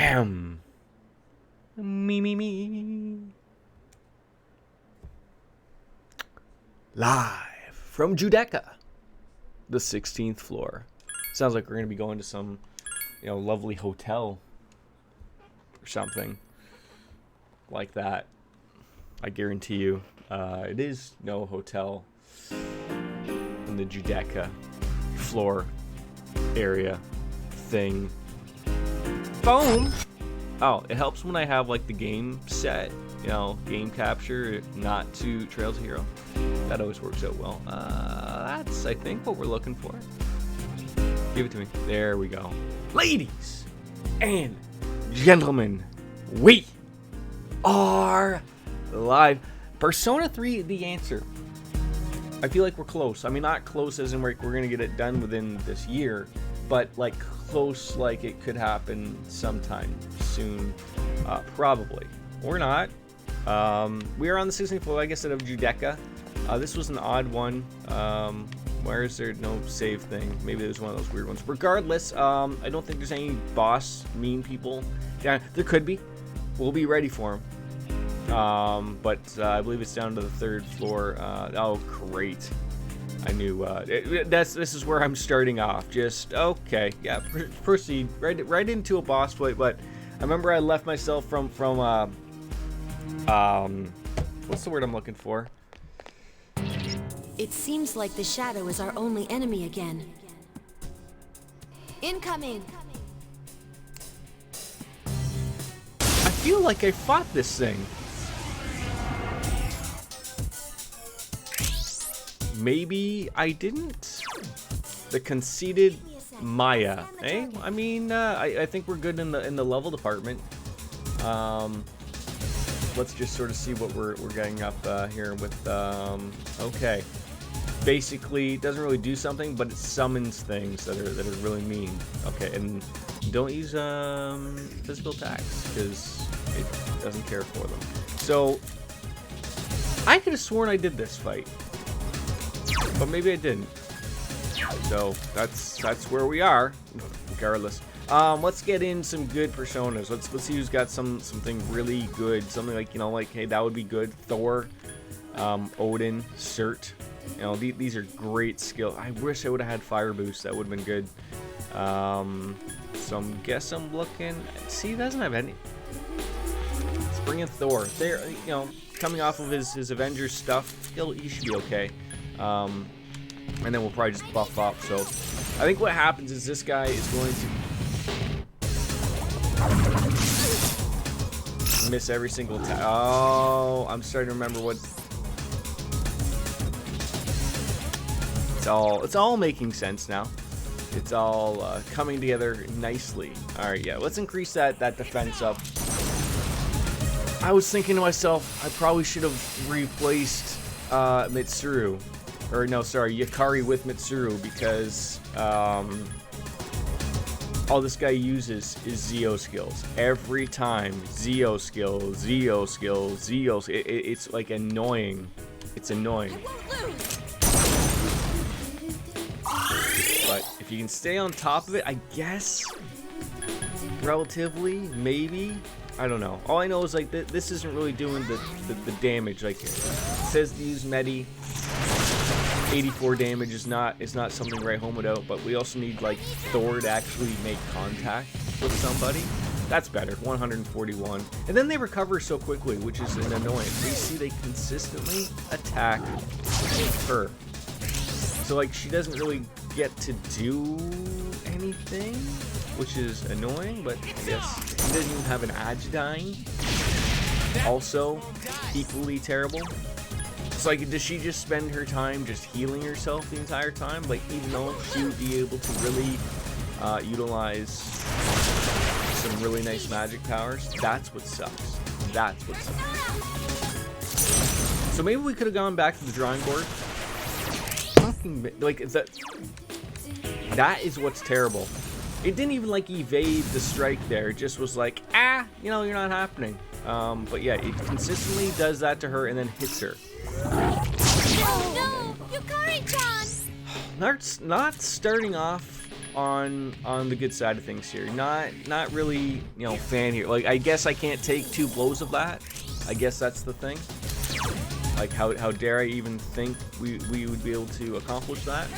Ahem. Me. Live from Judecca, the 16th floor. Sounds like we're gonna be going to some, lovely hotel or something like that. I guarantee you, it is no hotel in the Judecca floor area thing. Boom. Oh, it helps when I have like the game set, game capture, not to Trails of Hero. That always works out well. That's, I think, what we're looking for. Give it to me. There we go. Ladies and gentlemen, we are live. Persona 3, the answer. I feel like we're close. I mean, not close as in we're going to get it done within this year, but like close, like it could happen sometime soon, probably. Or not. We are on the 16th floor, like I said, of Judecca. This was an odd one. Where is there no save thing? Maybe there's one of those weird ones. Regardless, I don't think there's any boss mean people. Yeah, there could be. We'll be ready for them. But I believe it's down to the 3rd floor. Oh, great. I knew this is where I'm starting off. Just okay, yeah. Proceed right into a boss fight. But I remember I left myself from what's the word I'm looking for? It seems like the shadow is our only enemy again. Incoming. I feel like I fought this thing. Maybe I didn't. The conceited Maya, eh? I mean, I think we're good in the level department. Let's just sort of see what we're getting up here with. Okay, basically doesn't really do something, but it summons things that are really mean. Okay, and don't use physical attacks because it doesn't care for them. So I could have sworn I did this fight, but maybe I didn't. So that's where we are, regardless. Let's get in some good personas. Let's see who's got something really good. Something like hey, that would be good. Thor, Odin, Surt. These are great skills. I wish I would have had Fire Boost. That would have been good. So I guess I'm looking. See, he doesn't have any. Let's bring in Thor. There, coming off of his Avengers stuff, he should be okay. And then we'll probably just buff up. So I think what happens is this guy is going to miss every single attack. Oh, I'm starting to remember what. It's all making sense now. It's all coming together nicely. All right, yeah. Let's increase that defense up. I was thinking to myself, I probably should have replaced Mitsuru. Or no, sorry, Yukari with Mitsuru, because all this guy uses is Zeo skills. Every time, Zeo skills. It's like annoying. It's annoying. But if you can stay on top of it, I guess, relatively, maybe. I don't know. All I know is like this isn't really doing the damage. Like it says to use Medi. 84 damage is not something to write home about, but we also need like Thor to actually make contact with somebody. That's better. 141, and then they recover so quickly, which is an annoyance. You see, they consistently attack her, so like she doesn't really get to do anything, which is annoying. But I guess she doesn't even have an Agidine. Also, equally terrible. So like, does she just spend her time just healing herself the entire time? Like, even though she would be able to really utilize some really nice magic powers, that's what sucks. That's what sucks. So maybe we could have gone back to the drawing board. Fucking like that is what's terrible. It didn't even like evade the strike there. It just was like, you're not happening. But yeah, it consistently does that to her and then hits her. Oh, no! Yukari-chan! Not starting off on the good side of things here. Not really, you know, fan here. Like, I guess I can't take 2 blows of that. I guess that's the thing. Like, how dare I even think we would be able to accomplish that?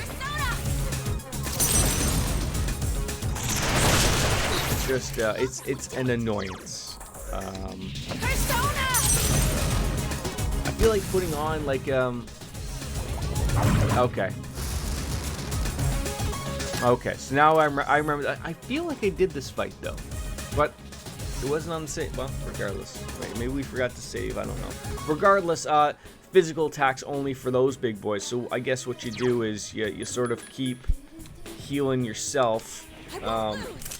It's just it's an annoyance. I feel like putting on like okay, so now I remember. I feel like I did this fight though, but it wasn't on the save. Well, regardless, maybe we forgot to save. I don't know. Regardless, physical attacks only for those big boys. So I guess what you do is you sort of keep healing yourself,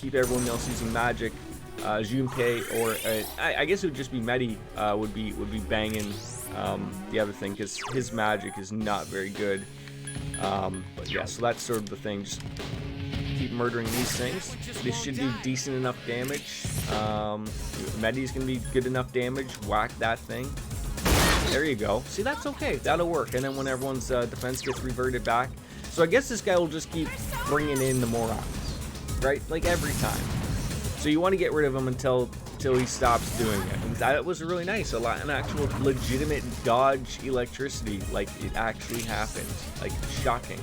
keep everyone else using magic. Junpei or I guess it would just be Medi would be banging the other thing because his magic is not very good. But yeah, so that's sort of the thing. Just keep murdering these things. They should do decent enough damage. Medi's gonna be good enough damage. Whack that thing. There you go. See, that's okay. That'll work. And then when everyone's defense gets reverted back, so I guess this guy will just keep bringing in the morons, right? Like every time. So you want to get rid of him until he stops doing it. And that was really nice. An actual legitimate dodge electricity. Like, it actually happened. Like, shocking.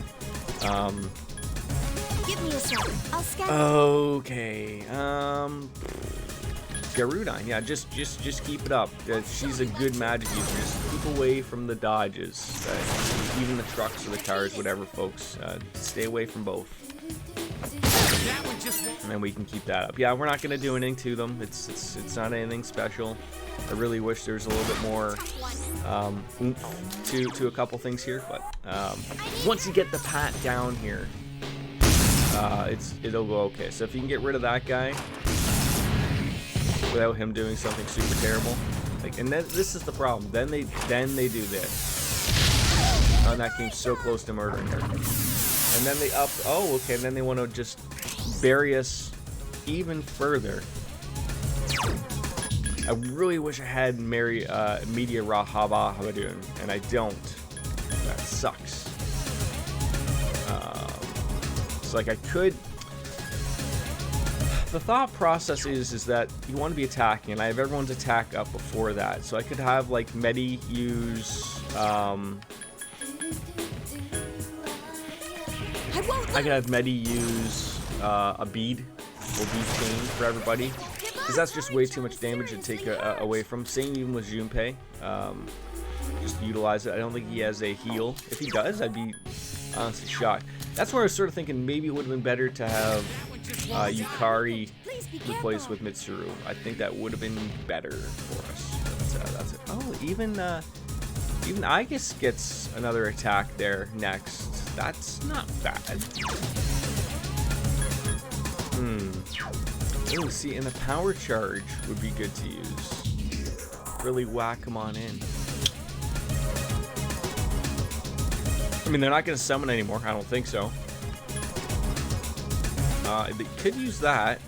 Give me a second. I'll scan. Okay. Garudine. Yeah, just keep it up. She's a good magic user. Just keep away from the dodges. Even the trucks or the cars, whatever, folks. Stay away from both. And then we can keep that up. Yeah, we're not going to do anything to them. It's not anything special. I really wish there was a little bit more oomph to a couple things here. But once you get the pat down here, it'll go okay. So if you can get rid of that guy without him doing something super terrible, like, and then this is the problem. Then they do this. And that came so close to murdering her. And then they upped. Oh, okay. And then they want to just bury us even further. I really wish I had Media Rahaba Habadun, and I don't. That sucks. It's like I could. The thought process is that you want to be attacking, and I have everyone's attack up before that, so I could have like Medi use. I could have Medi use a bead or bead chain for everybody, because that's just way too much damage to take away from. Same even with Junpei. Just utilize it. I don't think he has a heal. If he does, I'd be honestly shocked. That's where I was sort of thinking maybe it would have been better to have Yukari replaced with Mitsuru. I think that would have been better for us. But, that's it. Oh, even Aegis gets another attack there next. That's not bad. Oh, see, and the power charge would be good to use. Really whack them on in. I mean, they're not going to summon anymore. I don't think so. They could use that.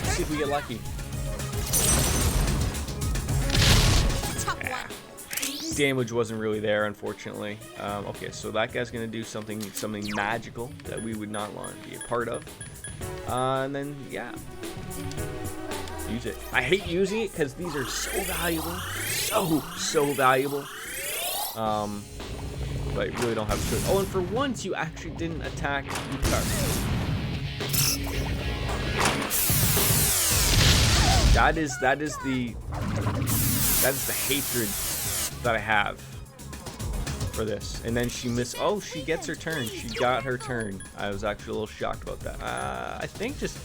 Let's see if we get lucky. Damage wasn't really there, unfortunately. Okay, so that guy's gonna do something magical that we would not want to be a part of. And then yeah, use it. I hate using it because these are so valuable, so valuable. But you really don't have a choice. Oh, and for once you actually didn't attack Yukari. That is the hatred that I have for this. And then she missed. Oh, she gets her turn. She got her turn. I was actually a little shocked about that. I think just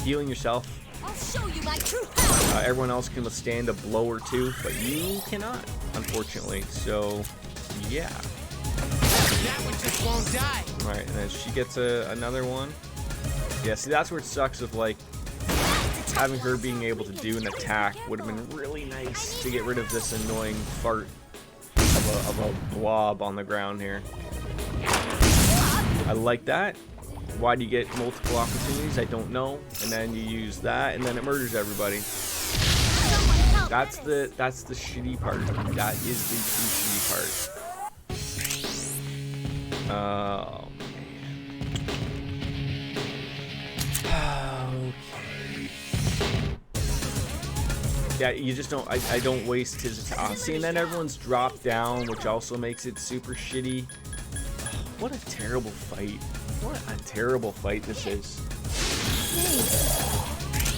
healing yourself. I'll show you my true power. Everyone else can withstand a blow or two, but you cannot, unfortunately. So, yeah. That one just won't die. All right, and then she gets another one. Yeah, see, that's where it sucks with like having her being able to do an attack would have been really nice to get rid of this annoying fart of a blob on the ground here. I like that. Why do you get multiple opportunities? I don't know. And then you use that, and then it murders everybody. That's the shitty part. That is the shitty part. Oh, man. Okay. Yeah, you just don't. I don't waste his attack. See, and then everyone's dropped down, which also makes it super shitty. What a terrible fight. What a terrible fight this is.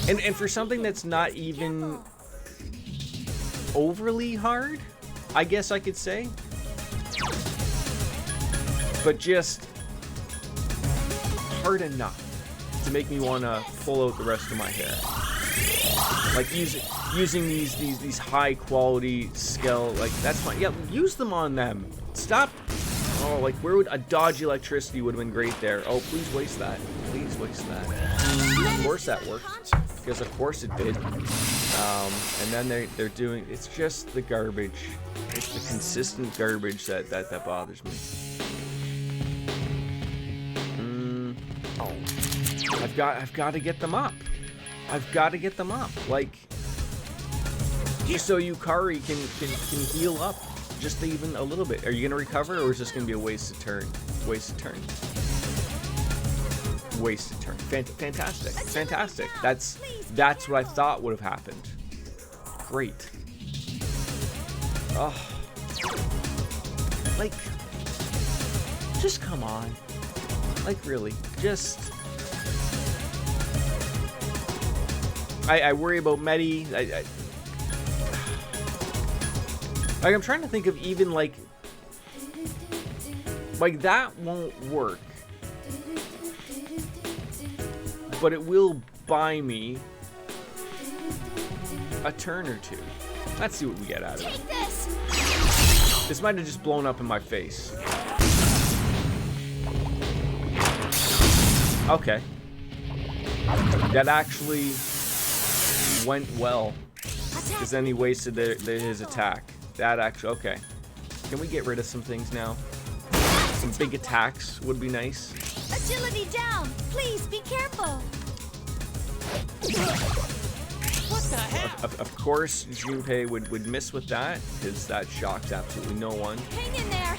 And for something that's not even overly hard, I guess I could say. But just hard enough to make me want to pull out the rest of my hair. Like using these high quality skill, like that's fine. Yeah, use them on them. Stop. Oh, like where would a dodgy electricity would have been great there. Oh, please waste that. Please waste that. Of course that worked, because of course it did. And then they're doing. It's just the garbage. It's the consistent garbage that bothers me. I've got to get them up. I've got to get them up. Like, just so Yukari can heal up just even a little bit. Are you gonna recover, or is this gonna be a wasted turn? Wasted turn. Wasted turn. Fantastic. Fantastic. That's what I thought would have happened. Great. Oh. Like, just come on. Like, really, just. I worry about Medi. Like, I'm trying to think of even like that won't work, but it will buy me a turn or two. Let's see what we get out of it. This might have just blown up in my face. Okay. That actually went well, because then he wasted his attack. That actually, okay. Can we get rid of some things now? Some big attacks would be nice. Agility down. Please be careful. What the hell? Of course, Junpei would miss with that, because that shocks absolutely no one. Hang in there.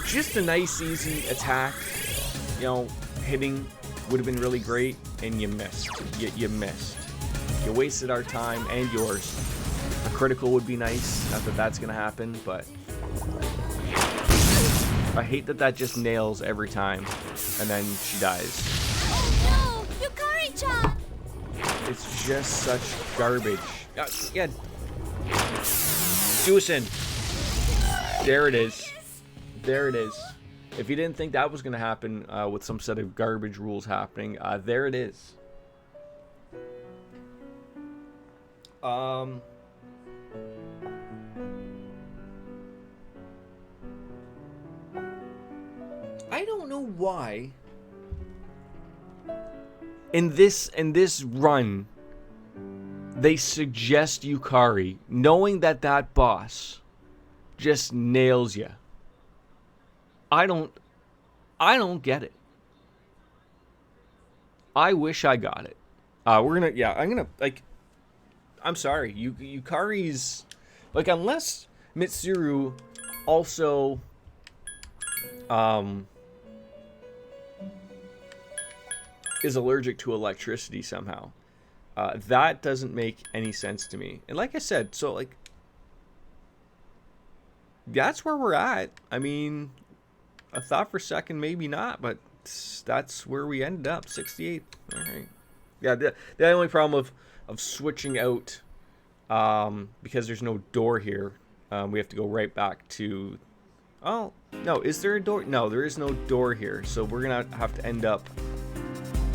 Just a nice, easy attack. You know, hitting would have been really great, and you missed. You missed. You wasted our time and yours. A critical would be nice. Not that that's gonna happen, but I hate that just nails every time, and then she dies. Oh no, Yukari-chan! It's just such garbage. Yeah. Susan. There it is. There it is. If you didn't think that was gonna happen with some set of garbage rules happening, there it is. I don't know why in this run they suggest Yukari, knowing that boss just nails you. I don't get it. I wish I got it. I'm gonna like. I'm sorry, Yukari's like, unless Mitsuru also is allergic to electricity somehow. That doesn't make any sense to me. And like I said, so like that's where we're at. I mean, I thought for a second maybe not, but that's where we ended up. 68. All right. Yeah, the only problem of switching out, because there's no door here, we have to go right back to. Oh no, is there a door? No, there is no door here, so we're gonna have to end up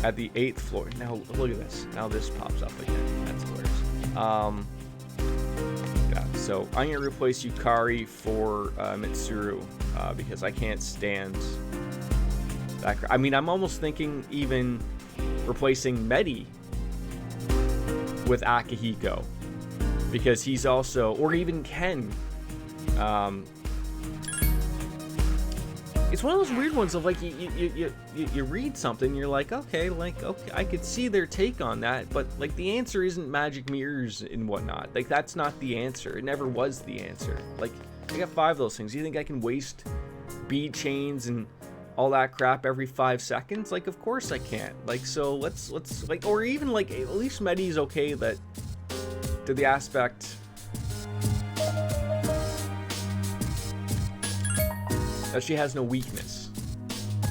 at the 8th floor. Now look at this. Now this pops up again. That's hilarious. Yeah, so I'm gonna replace Yukari for Mitsuru, because I can't stand that. I mean, I'm almost thinking even replacing Medi with Akihiko, because he's also, or even Ken. It's one of those weird ones of like you read something, you're like, okay, I could see their take on that, but like the answer isn't magic mirrors and whatnot. Like that's not the answer. It never was the answer. Like I got 5 of those things. You think I can waste bead chains and all that crap every 5 seconds? Like, of course I can't. Like, so let's like, or even like, at least Medi's okay that to the aspect that she has no weakness.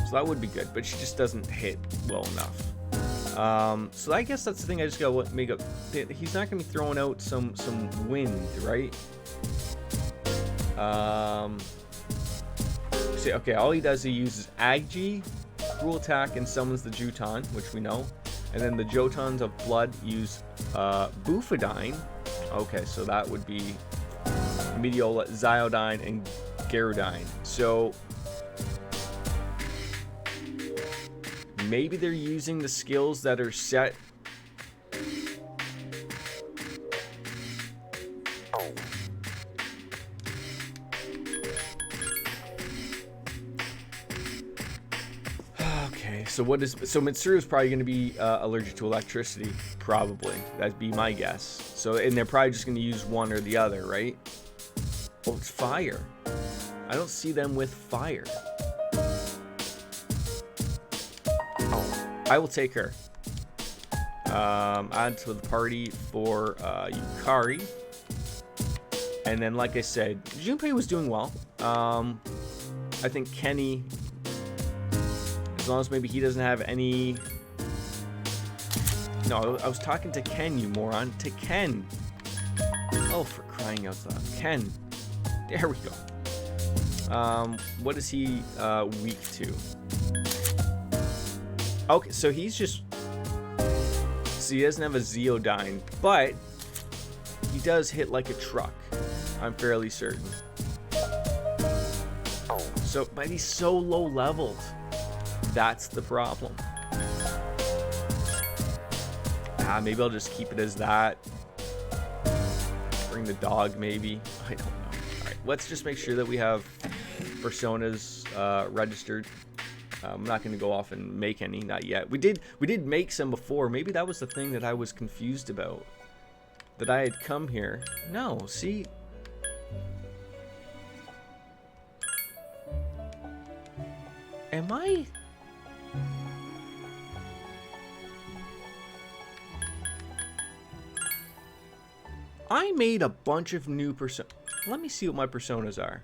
So that would be good, but she just doesn't hit well enough. So I guess that's the thing. I just gotta make up. He's not gonna be throwing out some wind, right? See, okay, all he does, he uses Aggi, Cruel Attack, and summons the Juton, which we know. And then the Jotons of Blood use Bufadine. Okay, so that would be Meteola, Zyodine, and Gyaradyne. So maybe they're using the skills that are set. Okay, so what is, so Mitsuru is probably going to be allergic to electricity, probably. That'd be my guess. So, and they're probably just going to use one or the other, right? Oh, it's fire. I don't see them with fire. I will take her. Add to the party for Yukari. And then, like I said, Junpei was doing well. I think Kenny, as long as maybe he doesn't have any... No, I was talking to Ken, you moron. To Ken. Oh, for crying out loud. Ken. There we go. What is he weak to? Okay, so he's just... So he doesn't have a Zeodyne, but he does hit like a truck. I'm fairly certain. So, but he's so low leveled. That's the problem. Maybe I'll just keep it as that. Bring the dog, maybe. I don't know. Alright, let's just make sure that we have personas registered. I'm not going to go off and make any, not yet. We did make some before. Maybe that was the thing that I was confused about. That I had come here. No, see? Am I... I made a bunch of new personas. Let me see what my personas are.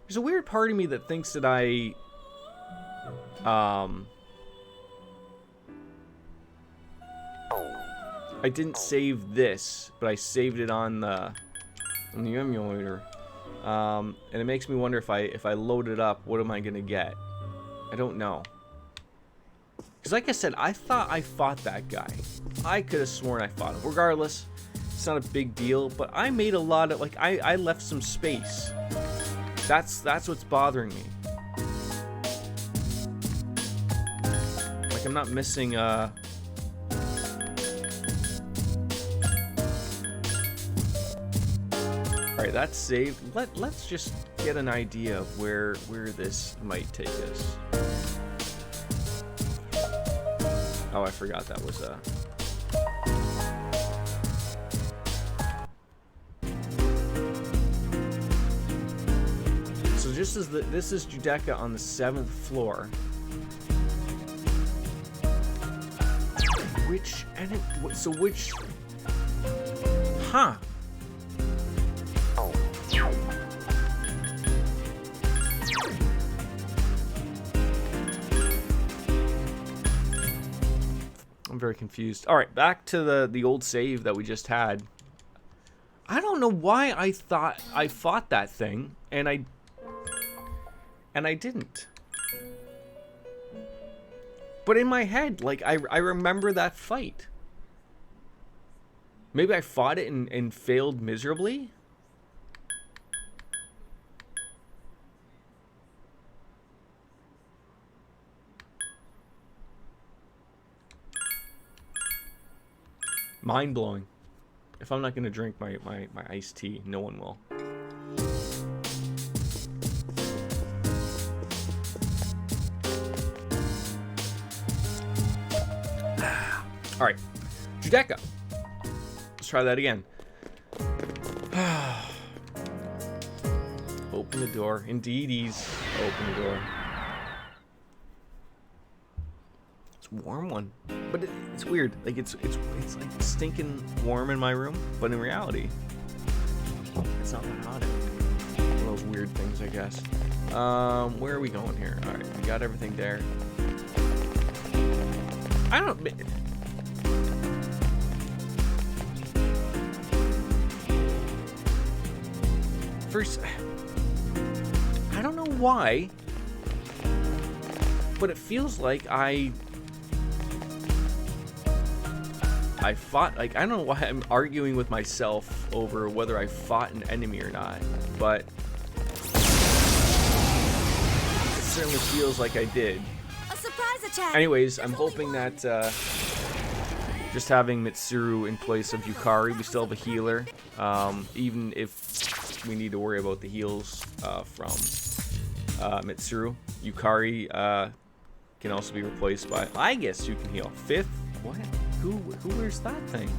There's a weird part of me that thinks that I didn't save this, but I saved it on the emulator. And it makes me wonder if I load it up, what am I gonna get? I don't know. Because like I said, I thought I fought that guy. I could have sworn I fought him. Regardless, it's not a big deal, but I made a lot of, like, I left some space. That's what's bothering me. Like, I'm not missing, Alright, that's saved. Let's just get an idea of where this might take us. Oh, I forgot that was a... So just as this is Judecca on the 7th floor. Which... And it... So which... Huh. I'm very confused. All right, back to the old save that we just had. I don't know why I thought I fought that thing, and I didn't. But in my head, like, I remember that fight. Maybe I fought it and failed miserably. Mind-blowing. If I'm not going to drink my iced tea, no one will. All right, Judeka. Let's try that again. Open the door. Indeedies. Open the door. It's a warm one, but it's weird. Like it's like stinking warm in my room, but in reality, it's not that hot. One of those weird things, I guess. Where are we going here? All right, we got everything there. I don't. First, I don't know why, but it feels like I fought, like, I don't know why I'm arguing with myself over whether I fought an enemy or not, but it certainly feels like I did. A surprise attack. Anyways, I'm hoping that just having Mitsuru in place of Yukari, we still have a healer, even if we need to worry about the heals from Mitsuru. Yukari can also be replaced by, I guess you can heal. Fifth? What? Who wears that thing?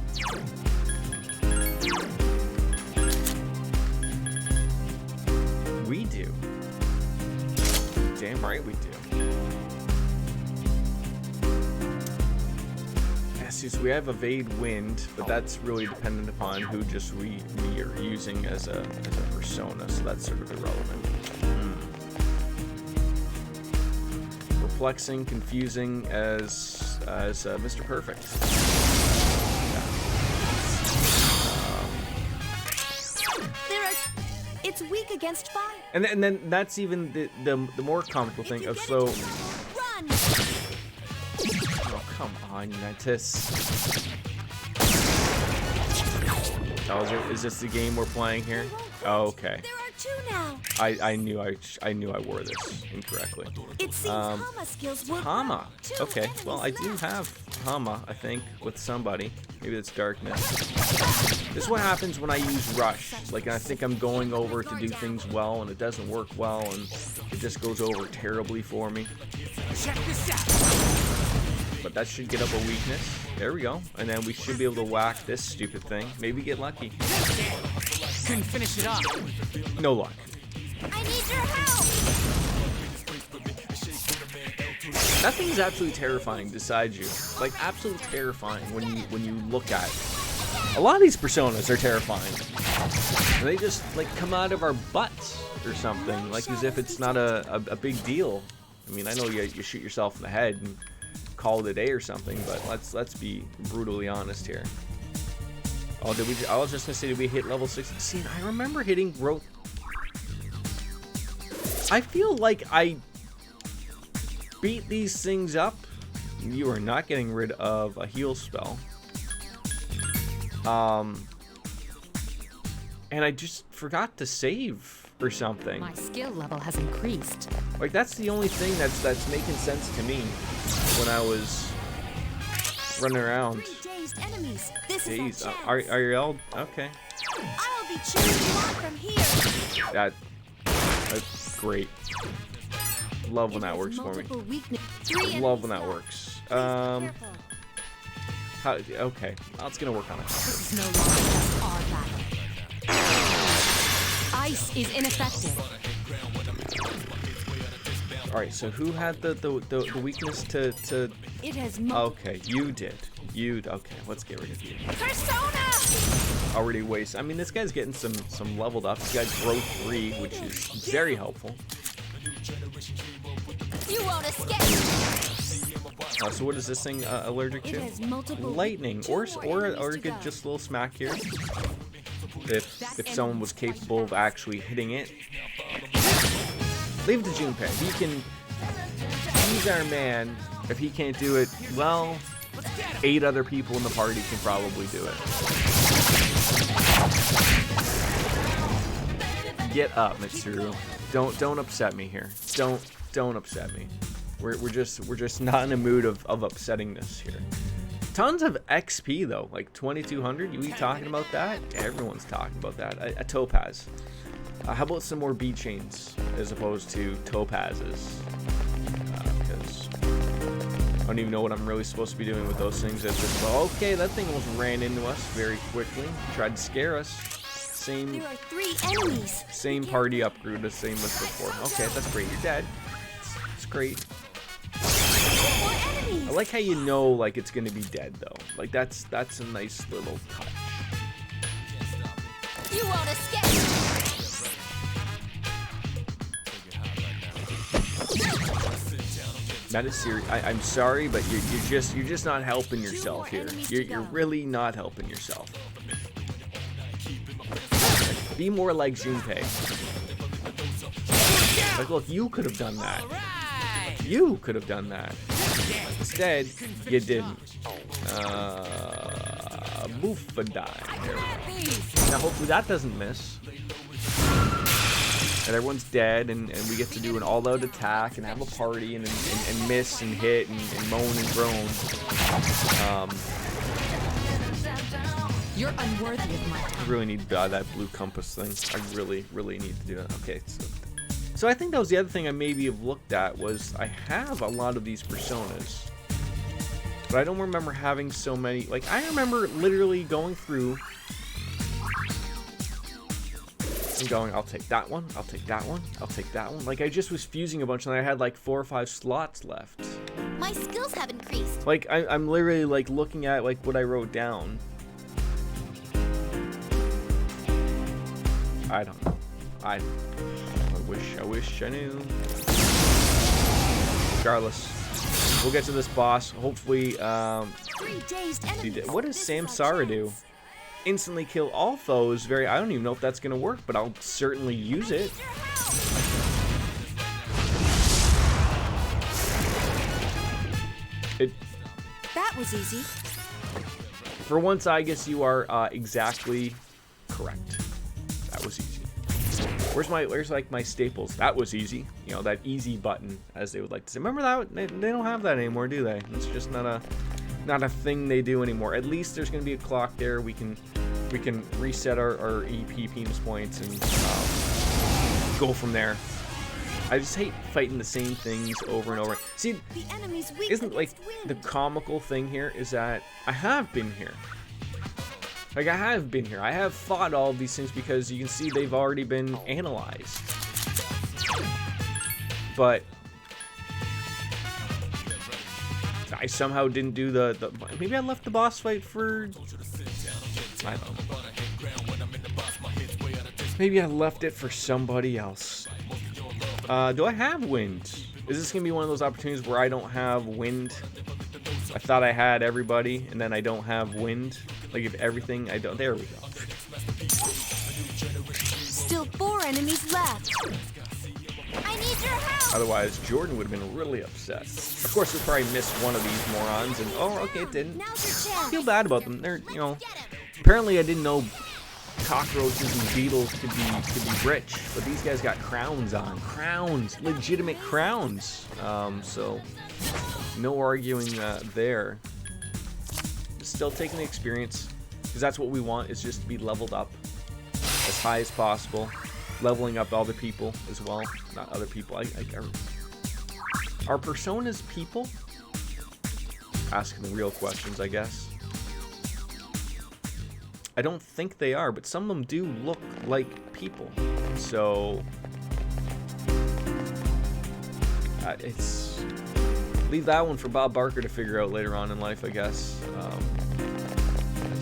We do. Damn right we do. So we have Evade Wind, but that's really dependent upon who just we are using as a persona, so that's sort of irrelevant. Perplexing, confusing as Mr. Perfect. It's weak against fire. And then that's even the more comical thing of so. Run. Oh, come on, Unitas. Oh, is this the game we're playing here? Oh, okay. There are two now. I knew I wore this incorrectly. It seems Hama skills work. Hama. Two Okay. Well, I enemies do left. have Hama, I think, with somebody. Maybe it's Darkness. This is what happens when I use Rush. Like, I think I'm going over to do things well, and it doesn't work well, and it just goes over terribly for me. Check this out. But that should get up a weakness. There we go. And then we should be able to whack this stupid thing. Maybe get lucky. Couldn't finish it off. No luck. I need your help. That thing is absolutely terrifying beside you. Like, absolutely terrifying when you look at it. A lot of these personas are terrifying. And they just, like, come out of our butts or something. Like, as if it's not a big deal. I mean, I know you shoot yourself in the head and call it a day or something, but let's be brutally honest here. Oh, I was just gonna say, did we hit level 6? See, I remember hitting growth. I feel like I beat these things up. You are not getting rid of a heal spell. And I just forgot to save or something. My skill level has increased. Like, that's the only thing that's making sense to me when I was running around. 3 dazed enemies. This Jeez, is our are chance. you all okay? I'll be cheering you on from here. That's great. Love when that works for me. Love when that works. Okay, it's gonna work on it. This is no longer just our battle. Ice is ineffective. All right, so who had the weakness to? It has Okay, you did. Okay, let's get rid of you. Persona. Already waste. I mean, this guy's getting some leveled up. He's got growth 3, which is very helpful. You won't escape. So what is this thing allergic It to? has multiple Lightning, or get just a little smack here. If someone was capable of actually hitting it. Leave it to Junpei. He's our man. If he can't do it, well, 8 other people in the party can probably do it. Get up, Mitsuru. Don't upset me here. Don't upset me. We're just not in a mood of upsettingness here. Tons of XP though, like 2200. You talking about that? Everyone's talking about that. A topaz. How about some more bead chains as opposed to topazes? Because don't even know what I'm really supposed to be doing with those things. It's just, well, okay, that thing almost ran into us very quickly. Tried to scare us. Same. There are 3 enemies. Same party upgrade, the same as before. Okay, that's great. You're dead. It's great. 4 enemies. I like how you know, like, it's gonna be dead though. Like that's a nice little touch. You won't escape. That is serious. I'm sorry, but you're just not helping yourself here. You're really not helping yourself. Be more like Junpei. Like, look, you could have done that. You could have done that. Instead, you didn't. Boofadine. There we go. Now, hopefully that doesn't miss. And everyone's dead, and we get to do an all-out attack and have a party and miss and hit and moan and groan. You're unworthy of my I time. really need that blue compass thing. I really need to do that. Okay, so I think that was the other thing I maybe have looked at was I have a lot of these personas, but I don't remember having so many. Like, I remember literally going through and going, I'll take that one, I'll take that one, I'll take that one. Like, I just was fusing a bunch and I had like 4 or 5 slots left. My skills have increased. Like, I'm literally like looking at like what I wrote down. I don't know. I wish I knew. Regardless, we'll get to this boss. Hopefully, 3 dazed enemies. what does This is our Samsara do? chance. Instantly kill all foes. I don't even know if that's gonna work, but I'll certainly use it. That was easy. For once, I guess you are exactly correct. That was easy. Where's like my staples? That was easy. You know, that easy button, as they would like to say. Remember that? They don't have that anymore, do they? It's just not a thing they do anymore. At least there's gonna be a clock there. We can reset our EP penis points and go from there. I just hate fighting the same things over and over. See, The enemy's weak isn't like against the wind. comical thing here is that I have been here. Like, I have been here. I have fought all of these things because you can see they've already been analyzed. But I somehow didn't do the maybe I left the boss fight for, I don't know. Maybe I left it for somebody else. Do I have wind? Is this gonna be one of those opportunities where I don't have wind? I thought I had everybody, and then I don't have wind. Like, if everything I don't. There we go. Still 4 enemies left. I need your help. Otherwise, Jordan would have been really upset. Of course, we probably missed one of these morons, and oh, okay, it didn't. Now's your chance. Feel bad about them. They're, you know, apparently I didn't know cockroaches and beetles could be rich, but these guys got crowns on. Crowns, legitimate crowns. So no arguing there. Still taking the experience, because that's what we want, is just to be leveled up as high as possible, leveling up other people as well. Not other people. Are personas people? Asking the real questions, I guess. I don't think they are, but some of them do look like people. So it's leave that one for Bob Barker to figure out later on in life, I guess.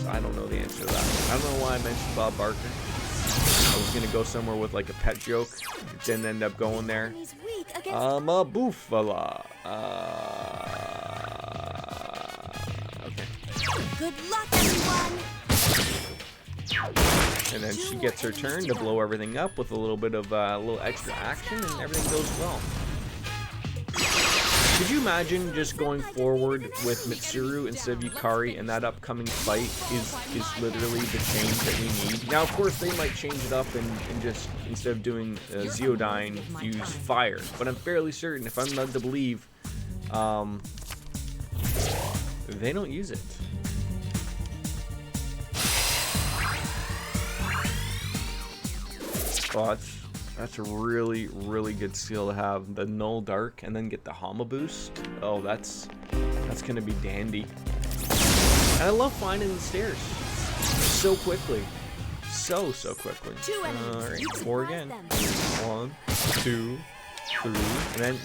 I don't know the answer to that. I don't know why I mentioned Bob Barker. I was gonna go somewhere with like a pet joke, didn't end up going there. Enemy's weak against I'm a boofala. Okay. Good luck, everyone. And then she gets her turn to blow everything up with a little bit of a little extra action, and everything goes well. Could you imagine just going forward with Mitsuru instead of Yukari, and that upcoming fight is literally the change that we need? Now, of course, they might change it up and just, instead of doing Zeodyne, use fire. But I'm fairly certain, if I'm led to believe, they don't use it. Oh, that's a really, really good skill to have. The Null Dark and then get the Hama boost. Oh, that's That's gonna be dandy. And I love finding the stairs so quickly. So quickly. Alright, 4 again. 1, 2, 3,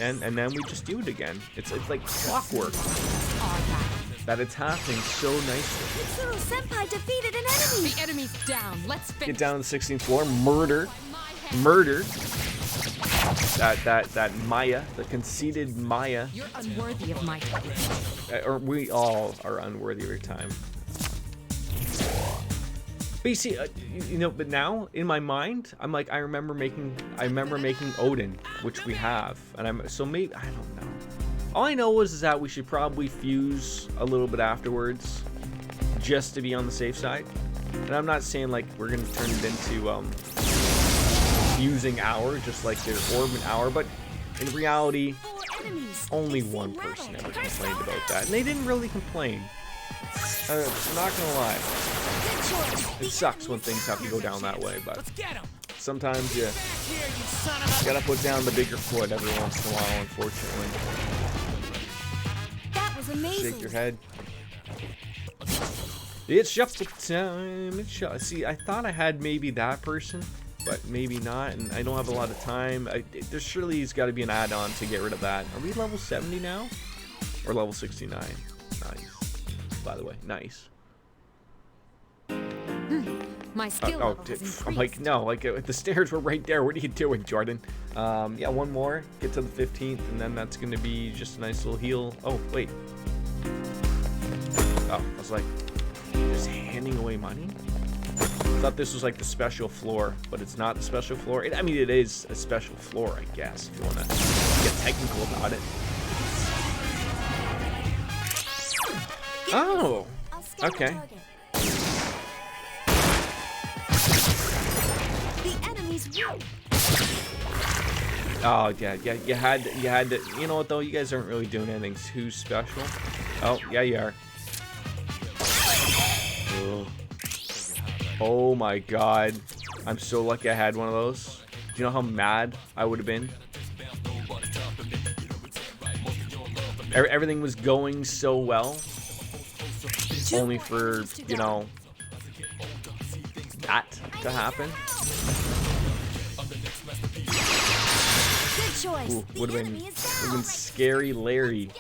and then we just do it again. It's like clockwork. That it's happening so nicely. Mitsuru Senpai defeated an enemy. The enemy's down. Let's finish. Get down to the 16th floor. Murder. That Maya, the conceited Maya. You're unworthy of my time. Or we all are unworthy of your time. But you see, you know, but now in my mind, I'm like, I remember making Odin, which we have, and so maybe I don't know. All I know is that we should probably fuse a little bit afterwards, just to be on the safe side. And I'm not saying like we're gonna turn it into fusing hour, just like their orbit hour, but in reality, only one person ever complained about that, and they didn't really complain. I'm not gonna lie. It sucks when things have to go down that way, but sometimes you gotta put down the bigger foot every once in a while, unfortunately. That was amazing. Shake your head. It's shuffle time. See, I thought I had maybe that person, but maybe not, and I don't have a lot of time. There surely has got to be an add-on to get rid of that. Are we level 70 now? Or level 69? Nice. By the way, nice. My skill level has increased. I'm like, no, like the stairs were right there. What are you doing, Jordan? Yeah, one more, get to the 15th, and then that's gonna be just a nice little heal. Oh, wait. Oh, I was like, just handing away money? I thought this was like the special floor, but it's not the special floor. I mean, it is a special floor, I guess, if you want to get technical about it. Oh, okay. Oh yeah, you had to. You know what though? You guys aren't really doing anything too special. Oh yeah, you are. Ugh. Oh my god, I'm so lucky I had one of those. Do you know how mad I would have been? Everything was going so well, only for, you know, that to happen. Ooh, would have been scary Larry.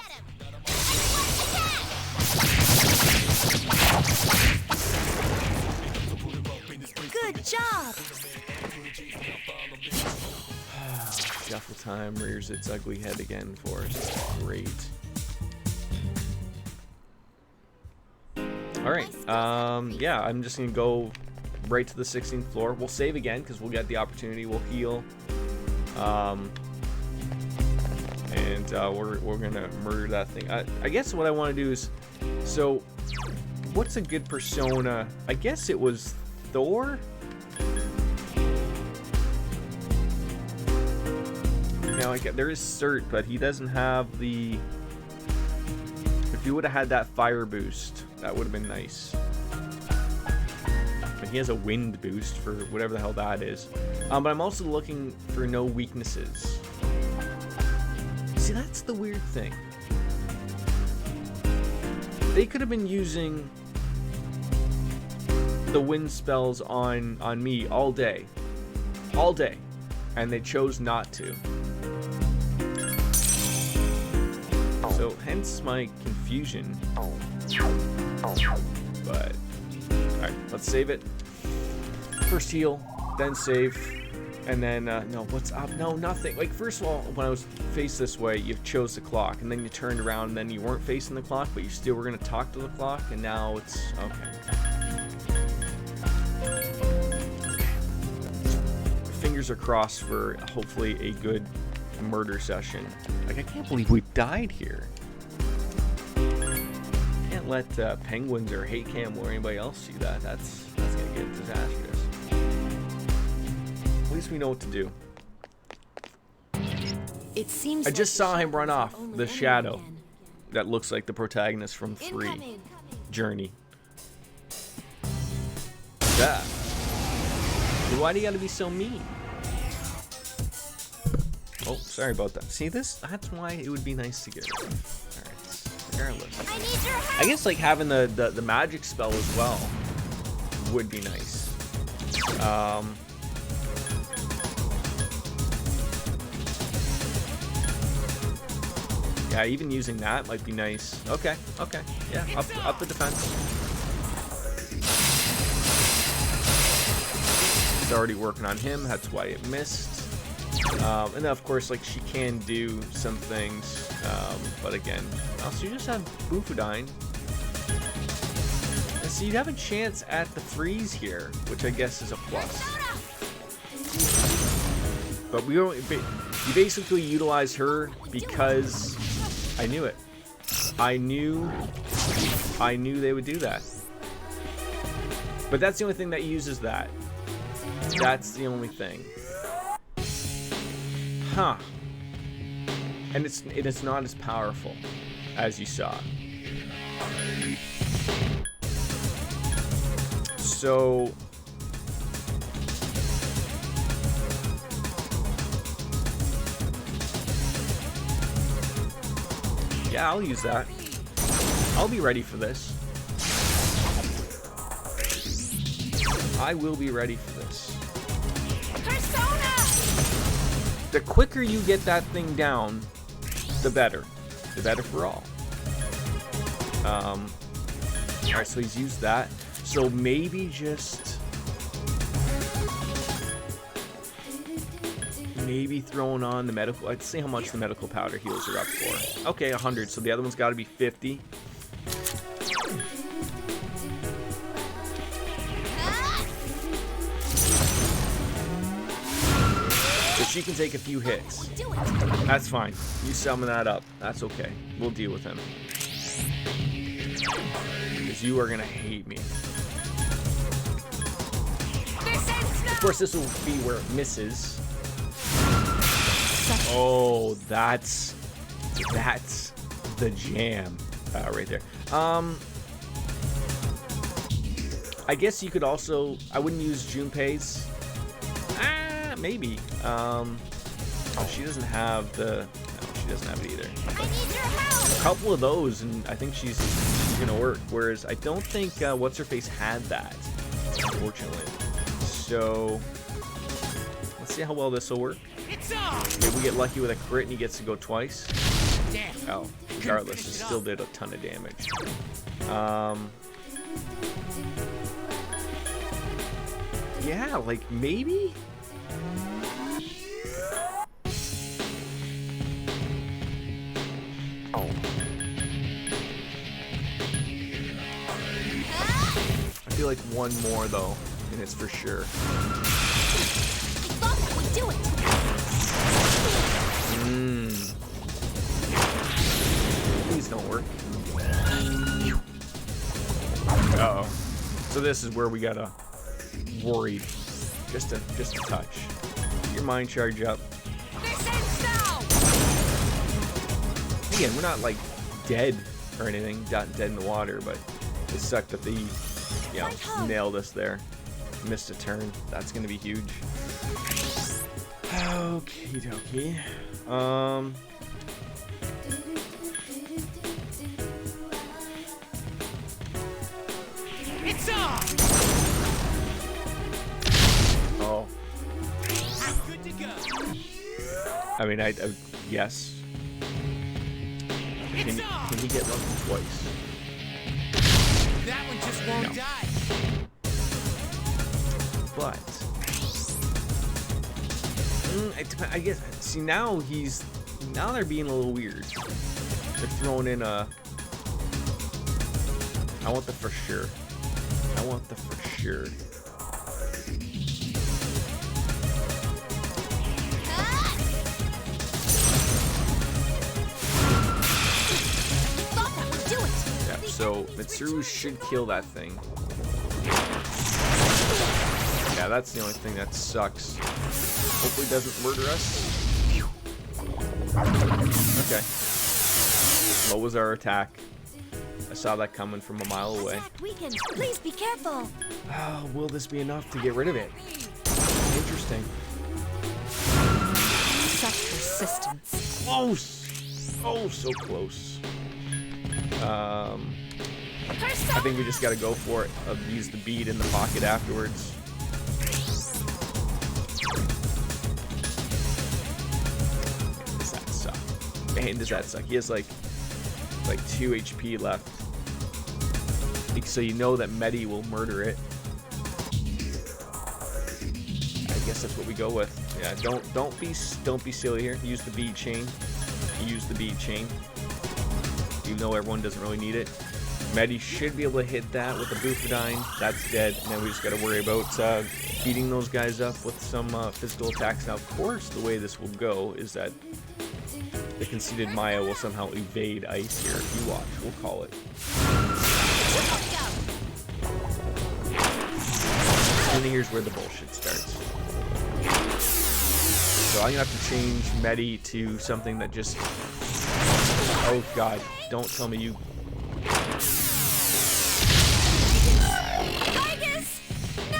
Good job. Shuffle time rears its ugly head again for us. Great. All right. Yeah, I'm just gonna go right to the 16th floor. We'll save again because we'll get the opportunity. We'll heal. And we're gonna murder that thing. I guess what I want to do is, so what's a good persona? I guess it was Thor. Now there is Cert, but he doesn't have the. If he would have had that fire boost, that would have been nice. But he has a wind boost for whatever the hell that is. But I'm also looking for no weaknesses. See, that's the weird thing. They could have been using the wind spells on me all day, and they chose not to. So hence my confusion. But alright, let's save it. First heal, then save. And then, no, what's up? No, nothing. Like, first of all, when I was faced this way, you chose the clock, and then you turned around, and then you weren't facing the clock, but you still were going to talk to the clock, and now it's, okay. Fingers are crossed for, hopefully, a good murder session. Like, I can't believe we died here. Can't let penguins or hate cam or anybody else see that. That's going to get disastrous. At least we know what to do. It seems I just like saw him run off, only the enemy shadow. again. That looks like the protagonist from 3. Incoming. Journey. Yeah. Why do you gotta be so mean? Oh, sorry about that. See this? That's why it would be nice to get rid of. Alright. regardless. I need your help. I guess like having the magic spell as well would be nice. Yeah, even using that might be nice. Okay, okay, yeah, up the defense. It's already working on him. That's why it missed. And then of course, like she can do some things, but again, also you just have Bufudyne. And so you'd have a chance at the freeze here, which I guess is a plus. But we don't. You basically utilize her because I knew it. I knew they would do that. But that's the only thing that uses that. That's the only thing. Huh. And it's not as powerful as you saw. So yeah, I'll use that. I'll be ready for this. I will be ready for this. Persona! The quicker you get that thing down, the better. The better for all. Alright, so he's used that. So maybe just... maybe throwing on the medical... Let's see how much the medical powder heals are up for. Okay, 100. So the other one's got to be 50. So she can take a few hits. That's fine. You summon that up. That's okay. We'll deal with him. Because you are going to hate me. Of course, this will be where it misses. Oh, that's the jam right there. I guess you could also... I wouldn't use Junpei's. Maybe. Oh, she doesn't have the... No, she doesn't have it either. I need your help. A couple of those, and I think she's gonna work. Whereas I don't think what's-her-face had that, unfortunately. So let's see how well this will work. Maybe we get lucky with a crit and he gets to go twice. Oh, regardless, it still did a ton of damage. Yeah, like maybe. Oh. I feel like one more though, and it's for sure. I thought that would do it. Please don't work. Uh-oh. So this is where we gotta worry. Just a touch. Get your mind charge up. Again, we're not like dead or anything, not dead in the water, but it sucked that they, nailed us there. Missed a turn. That's gonna be huge. Okie dokie. It's on. Oh. I'm good to go. I mean, I yes. Can he get lucky twice? That one just won't die. But I guess. See, now they're being a little weird. They're throwing in a. I want the for sure. I want the for sure. Yeah, so Mitsuru should kill that thing. Yeah, that's the only thing that sucks. Hopefully it doesn't murder us. Okay. What was our attack? I saw that coming from a mile away. Please be careful. Oh, will this be enough to get rid of it? Interesting. Such persistence. Close. Oh, so close. I think we just gotta go for it. Use the bead in the pocket afterwards. Does that suck? Man, does that suck? He has like 2 HP left. So you know that Medi will murder it. I guess that's what we go with. Yeah, don't be silly here. Use the bead chain. Use the bead chain. Even though everyone doesn't really need it. Medi should be able to hit that with the Bufadine. That's dead. Now we just got to worry about beating those guys up with some physical attacks. Now, of course, the way this will go is that the conceited Maya will somehow evade ice here. If you watch, we'll call it. And here's where the bullshit starts. So I'm gonna have to change Medi to something that just... Oh god, don't tell me you... Tigus! No!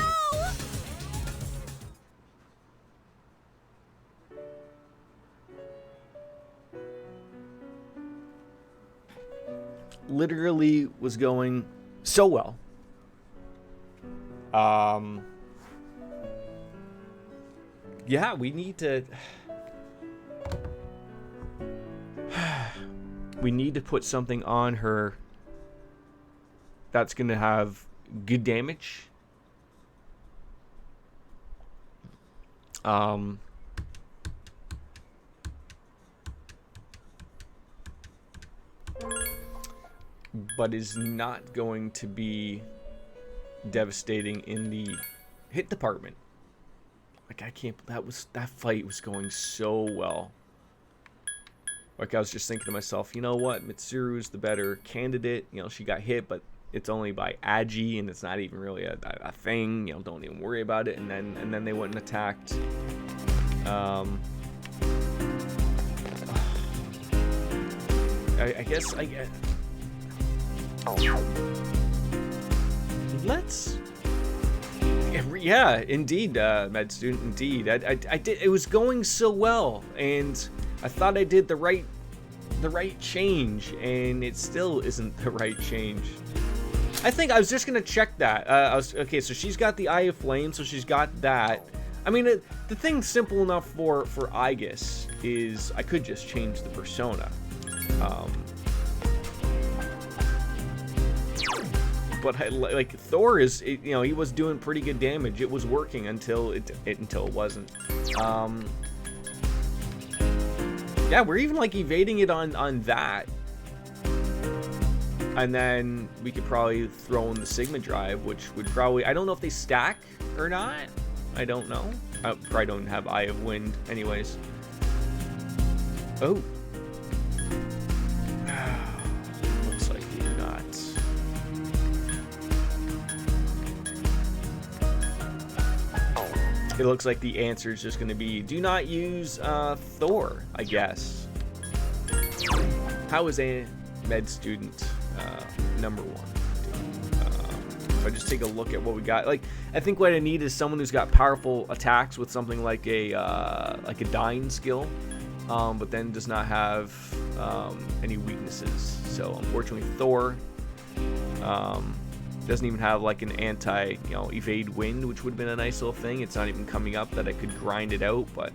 Literally was going so well. Yeah, we need to... We need to put something on her that's going to have good damage. But is not going to be devastating in the hit department. Like, I can't... That fight was going so well. Like, I was just thinking to myself, you know what? Mitsuru's the better candidate. You know, she got hit, but it's only by Agi, and it's not even really a thing. You know, don't even worry about it. And then they went and attacked. I guess I get... Let's... Yeah, indeed, med student, indeed. I did. It was going so well, and I thought I did the right change, and it still isn't the right change. I think I was just gonna check that. Okay, so she's got the Eye of Flame, so she's got that. I mean, the thing's simple enough for Aegis is I could just change the persona. But like Thor is, you know, he was doing pretty good damage. It was working until it wasn't. Yeah, we're even like evading it on that, and then we could probably throw in the Sigma Drive, which would probably, I don't know if they stack or not. I don't know. I probably don't have Eye of Wind, anyways. Oh. Looks like we do not. It looks like the answer is just going to be do not use Thor, I guess. How is a med student number 1? If I just take a look at what we got, like I think what I need is someone who's got powerful attacks with something like a dying skill, but then does not have any weaknesses. So unfortunately, Thor. Doesn't even have like an anti, evade wind, which would have been a nice little thing. It's not even coming up that I could grind it out, but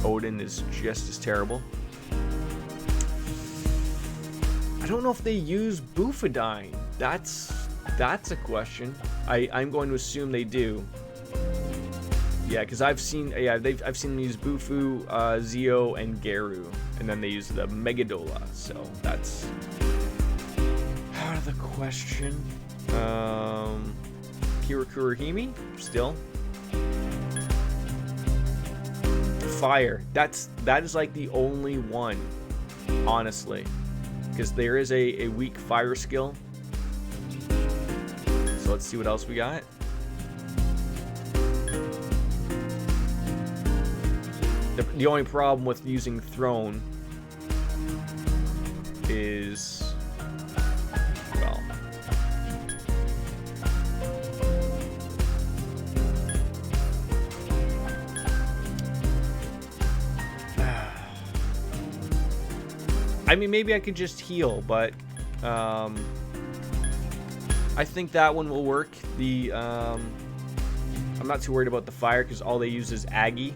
Odin is just as terrible. I don't know if they use Bufadine. That's a question. I'm going to assume they do. Yeah, because I've seen I've seen them use Bufu, Zio, and Geru, and then they use the Megadola. So that's out of the question. Kirakurahime still. Fire. That is like the only one, honestly, because there is a weak fire skill. So let's see what else we got. The only problem with using Throne is, well, I mean, maybe I could just heal, but I think that one will work. The I'm not too worried about the fire because all they use is Aggie.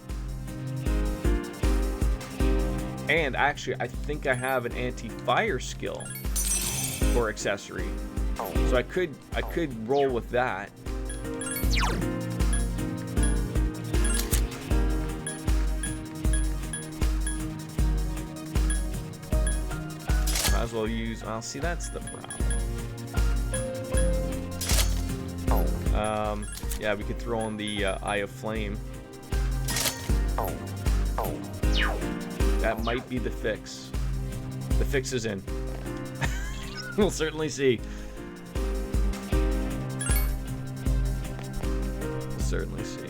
And actually, I think I have an anti-fire skill or accessory, so I could roll with that. Might as well use. I'll see. That's the problem. Yeah, we could throw on the Eye of Flame. That might be the fix. The fix is in. We'll certainly see. We'll certainly see.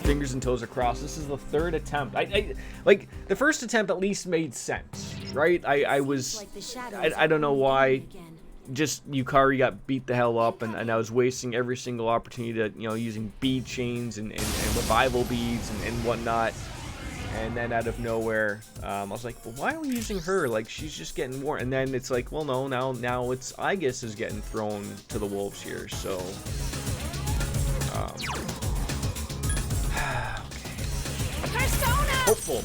Fingers and toes are crossed. This is the third attempt. I like the first attempt at least made sense, right? I was I don't know why. Just Yukari got beat the hell up, and I was wasting every single opportunity to, you know, using bead chains and revival beads and whatnot. And then out of nowhere, I was like, well, why are we using her? Like, she's just getting more. And then it's like, well, no, now it's Aegis is getting thrown to the wolves here. So, okay. Hopeful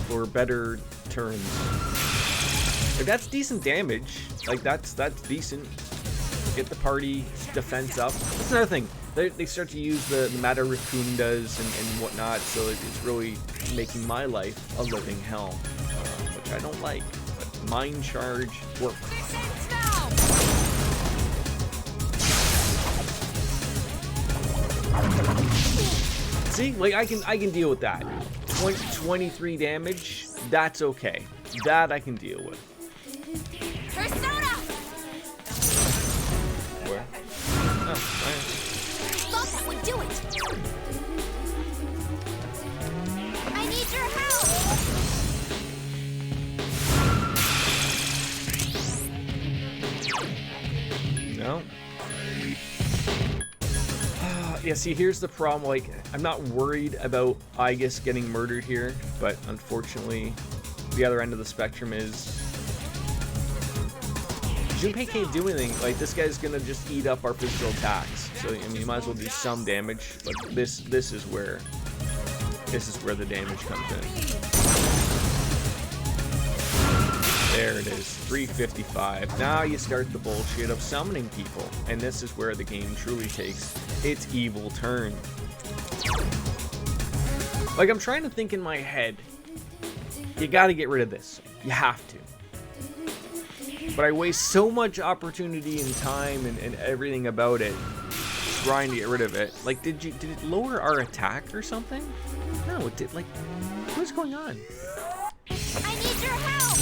for better turns. If that's decent damage, like that's decent. Get the party defense up. That's another thing. They start to use the Mata Raccoondas and whatnot, so it's really making my life a living hell, which I don't like. But Mind Charge works. See, like I can deal with that. 23 damage, that's okay. That I can deal with. Persona! Where? Oh, right. Thought that would do it. I need your help. No. Yeah, see, here's the problem. Like, I'm not worried about Aegis getting murdered here, but unfortunately, the other end of the spectrum is Junpei can't do anything. Like, this guy's gonna just eat up our physical attacks. So, I mean, you might as well do some damage. But this is where the damage comes in. There it is, 355. Now you start the bullshit of summoning people, and this is where the game truly takes its evil turn. Like, I'm trying to think in my head. You gotta get rid of this. You have to. But I waste so much opportunity and time and everything about it trying to get rid of it. Like, did it lower our attack or something? No, it did. Like, what's going on? I need your help.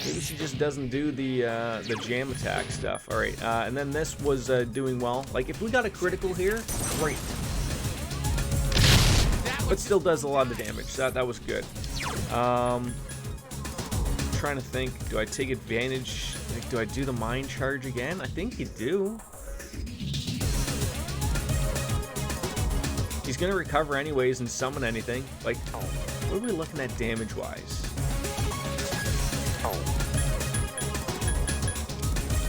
Maybe she just doesn't do the jam attack stuff. All right, and then this was doing well. Like, if we got a critical here, great. But still does a lot of damage. That was good. Trying to think, do I take advantage? Like, do I do the Mind Charge again? I think you do. He's gonna recover anyways and summon anything. Like, what are we looking at damage-wise?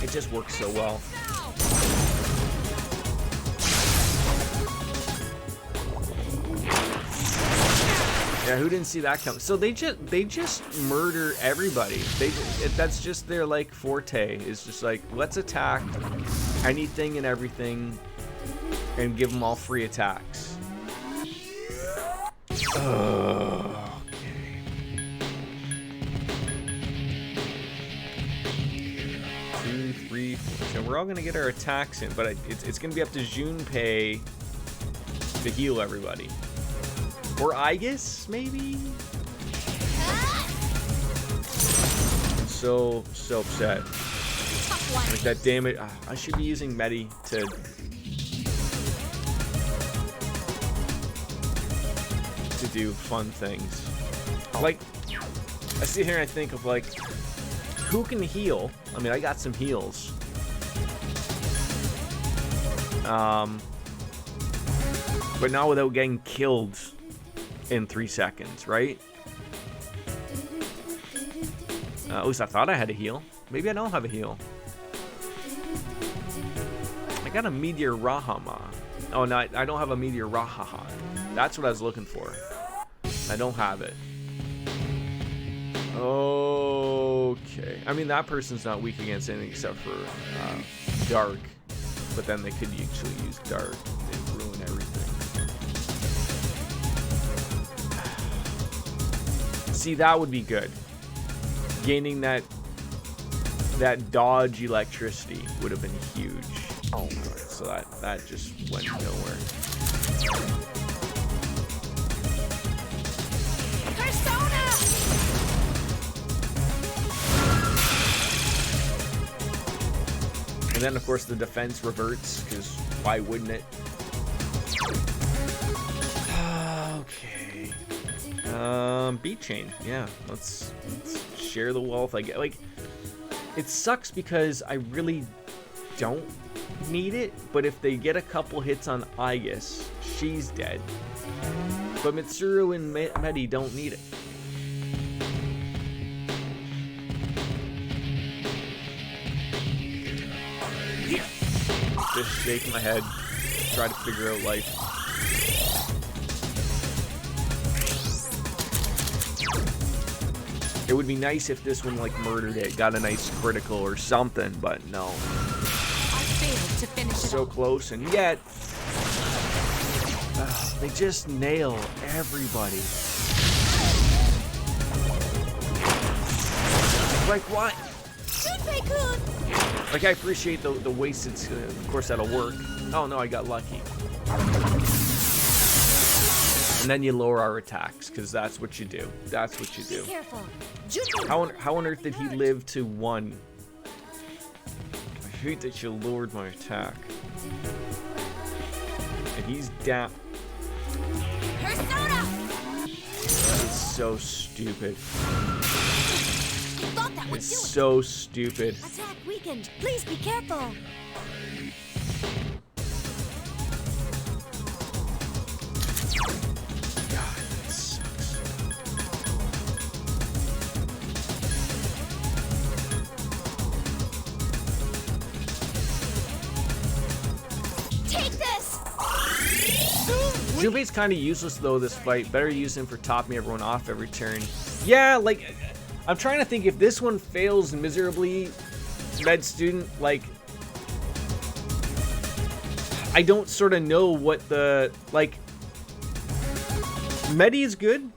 It just works so well. Yeah, who didn't see that come? So they just murder everybody. That's just their like forte. Is just like, let's attack anything and everything and give them all free attacks. Okay. 2, 3, 4. So we're all gonna get our attacks in, but it's gonna be up to Junpei to heal everybody. Or Aegis, maybe? I'm so upset. Like that damage. I should be using Medi to do fun things. Like, I sit here and I think of like, who can heal? I mean, I got some heals. But not without getting killed in 3 seconds, right? At least I thought I had a heal. Maybe I don't have a heal. I got a Meteor Rahama. Oh, no, I don't have a Meteor Rahaha. That's what I was looking for. I don't have it. Okay. I mean, that person's not weak against anything except for Dark. But then they could actually use Dark and ruin everything. See, that would be good. Gaining that dodge electricity would have been huge. Oh, so that just went nowhere. Persona! And then, of course, the defense reverts, because why wouldn't it? Okay. Beat chain. Yeah, let's share the wealth. I get, like, it sucks because I really don't need it, but if they get a couple hits on Aegis, she's dead. But Mitsuru and Medi don't need it. Just shake my head, try to figure out life. It would be nice if this one like murdered it, got a nice critical or something, but no. I failed to finish it. So close, and yet they just nail everybody. Like what? Senpai-kun! Like, I appreciate the wasted, of course that'll work. Oh no, I got lucky. And then you lower our attacks, because that's what you do. That's what you do. Be careful. How on earth did he live to 1? I hate that you lowered my attack. And he's down. Persona! It's so stupid. Thought that would It's do it. so stupid. Attack weakened. Please be careful. God, that sucks. Take this! Junpei's kind of useless though this fight. Better use him for topping everyone off every turn. Yeah, like, I'm trying to think if this one fails miserably, med student, like, I don't sort of know what the, like, Medi is good.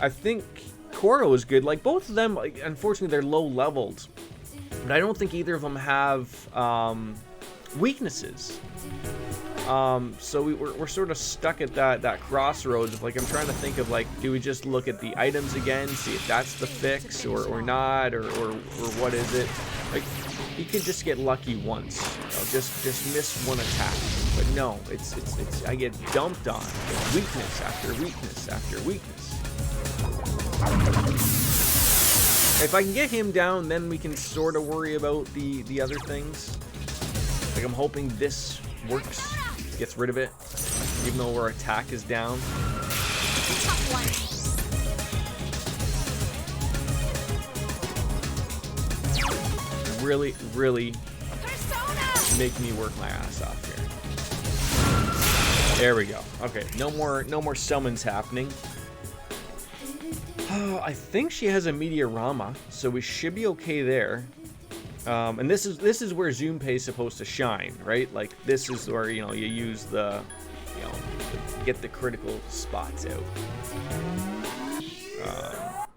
I think Koro is good. Like, both of them, like, unfortunately, they're low leveled. But I don't think either of them have weaknesses. So we're sort of stuck at that crossroads of, like, I'm trying to think of, like, do we just look at the items again, see if that's the fix or not, or what is it? Like, he could just get lucky once, you know, just miss one attack. But no, it's I get dumped on with weakness after weakness after weakness. If I can get him down, then we can sort of worry about the other things. Like, I'm hoping this works. Gets rid of it, even though our attack is down. Tough one. Really Persona! make me work my ass off here. There we go. Okay, no more summons happening. I think she has a Meteorama, so we should be okay there. And this is where Junpei is supposed to shine, right? Like, this is where, you know, you use the, you know, get the critical spots out.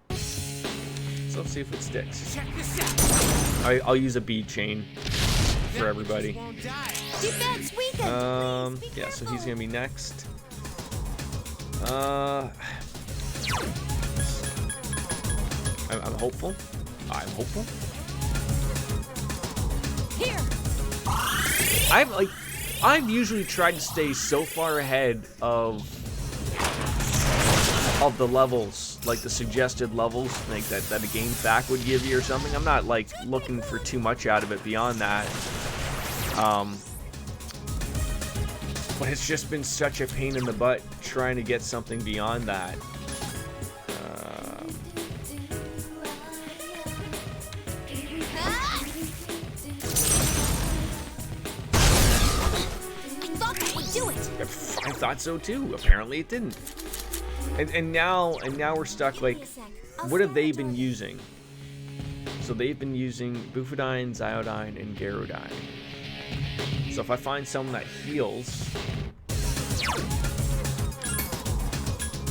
So let's see if it sticks. Check this out. I'll use a bead chain for everybody. Won't die. Defense weakened. Please be Yeah, so he's careful. gonna be next. I'm hopeful. I'm hopeful. Here. I've usually tried to stay so far ahead of the levels, like the suggested levels, like that a game fact would give you or something. I'm not like looking for too much out of it beyond that. But it's just been such a pain in the butt trying to get something beyond that. I thought so too. Apparently it didn't. And now we're stuck. Like, what have they been using? So they've been using Bufadine, Zyodine, and Garodine. So if I find someone that heals,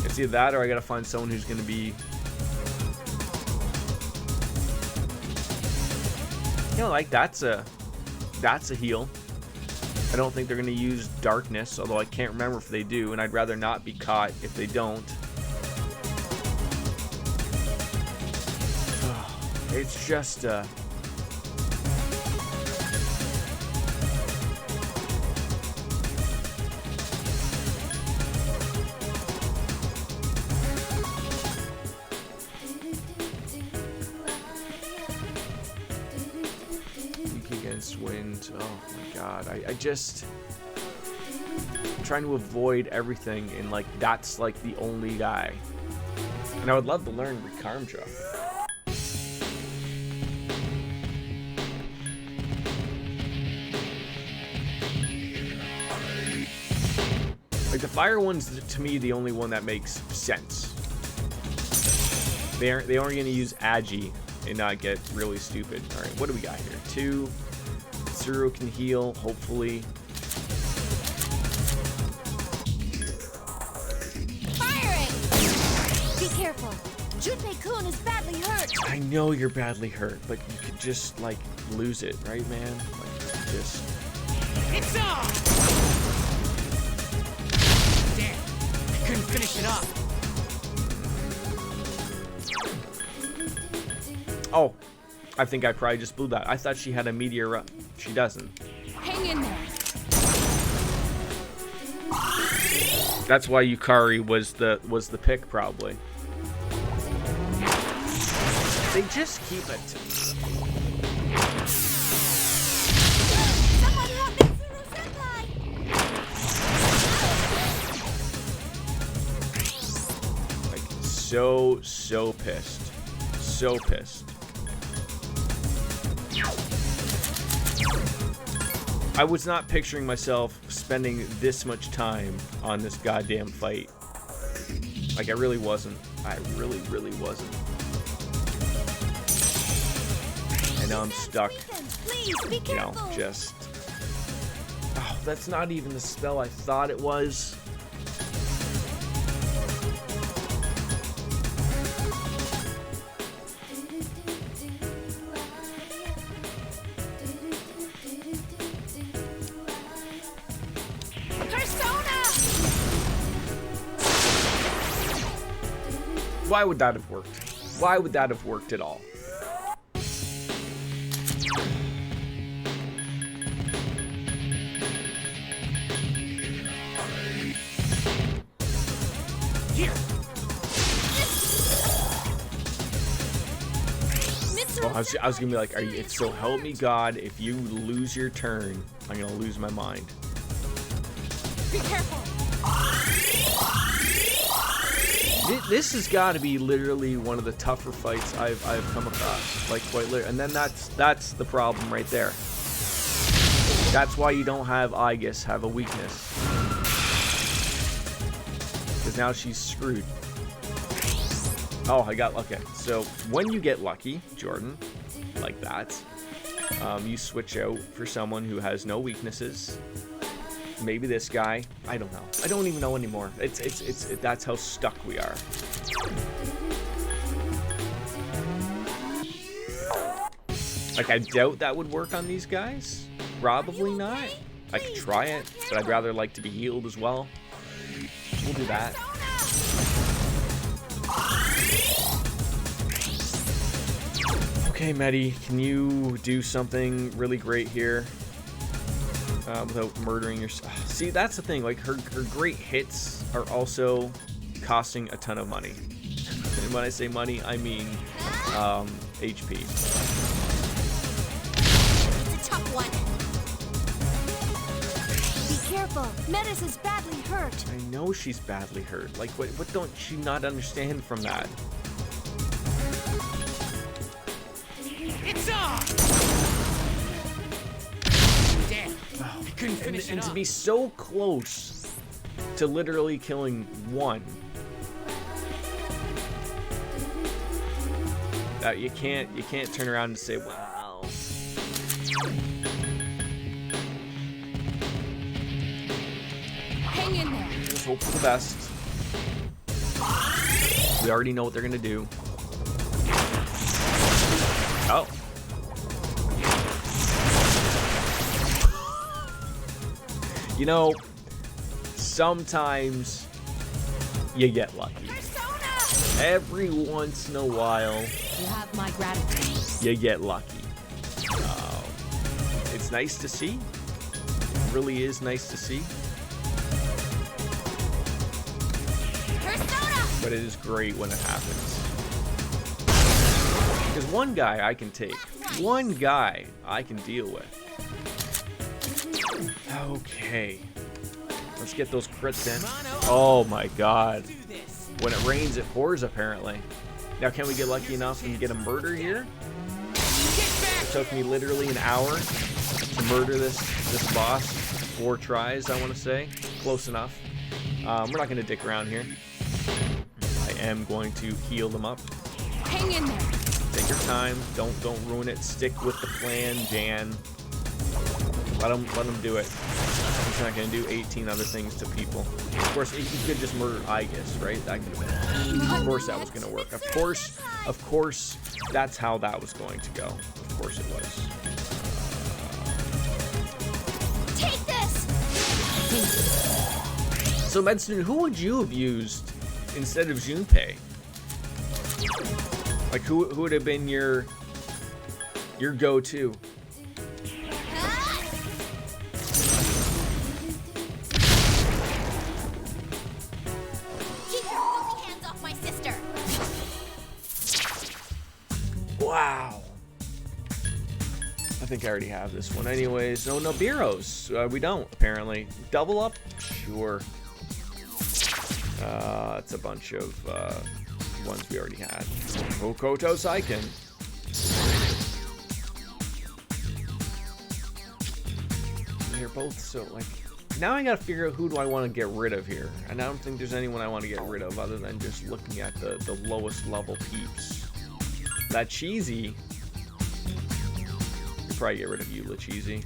it's either that or I gotta find someone who's gonna be, you know, like that's a heal. I don't think they're going to use darkness, although I can't remember if they do, and I'd rather not be caught if they don't. It's just against wind. Oh my god. I just trying to avoid everything, and like that's like the only guy. And I would love to learn Rikarmdra. Like the fire one's to me the only one that makes sense. They aren't going to use Agi and not get really stupid. All right, what do we got here? 2. Zero can heal, hopefully. Firing! Be careful. Junpei-kun is badly hurt. I know you're badly hurt, but you could just like lose it, right, man? Like just. It's on! Damn, I couldn't finish it up. Oh, I think I probably just blew that. I thought she had a meteor up. She doesn't. Hang in there. That's why Yukari was the pick, probably. They just keep it. Someone help me, Senpai! Like so pissed. So pissed. I was not picturing myself spending this much time on this goddamn fight. Like, I really wasn't. I really wasn't. And now I'm stuck. Please, be You know, careful. just... Oh, that's not even the spell I thought it was. Why would that have worked? Why would that have worked at all? Here. Oh, I was gonna be like, are you, so help me God, if you lose your turn, I'm gonna lose my mind. Be careful. This has got to be literally one of the tougher fights I've come across, like quite literally. And then that's the problem right there. That's why you don't have Aegis have a weakness, because now she's screwed. Oh, I got okay. So when you get lucky, Jordan, like that, you switch out for someone who has no weaknesses. Maybe this guy. I don't know. I don't even know anymore. That's how stuck we are. Like, I doubt that would work on these guys. Probably not. I could try it, but I'd rather like to be healed as well. We'll do that. Okay, Medi, can you do something really great here? Without murdering yourself. See, that's the thing. Like, her great hits are also costing a ton of money. And when I say money, I mean HP. It's a tough one. Be careful. Metis is badly hurt. I know she's badly hurt. Like, what don't she not understand from that? It's on! Damn, I couldn't finish And it to up. be so close to literally killing one. You can't turn around and say, wow. Hang in there. Just hope for the best. We already know what they're gonna do. Oh. You know, sometimes you get lucky. Every once in a while, You have my gratitude. you get lucky. It's nice to see. It really is nice to see. Persona! But it is great when it happens. Because one guy I can take. One guy I can deal with. Okay. Let's get those crits in. Oh my god. Do this. When it rains, it pours, apparently. Now, can we get lucky enough and get a murder here? It took me literally an hour to murder this boss. 4 tries, I want to say. Close enough. We're not going to dick around here. I am going to heal them up. Hang in there. Take your time. Don't ruin it. Stick with the plan, Jan. Let him do it. He's not going to do 18 other things to people. Of course, he could just murder Aegis, right? That could have been. Of course that was going to work. Of course, that's how that was going to go. Of course it was. Take this! So, Medsun, who would you have used instead of Junpei? Like, who would have been your go-to? Keep your filthy hands off my sister! Wow. I think I already have this one. Anyways, no Nibiros. We don't, apparently. Double up? Sure. It's a bunch of ones we already had. Hokoto Saiken. They're both so, like... Now I gotta figure out who do I want to get rid of here. And I don't think there's anyone I want to get rid of other than just looking at the lowest level peeps. That Cheesy... Could probably get rid of you, Lacheesy.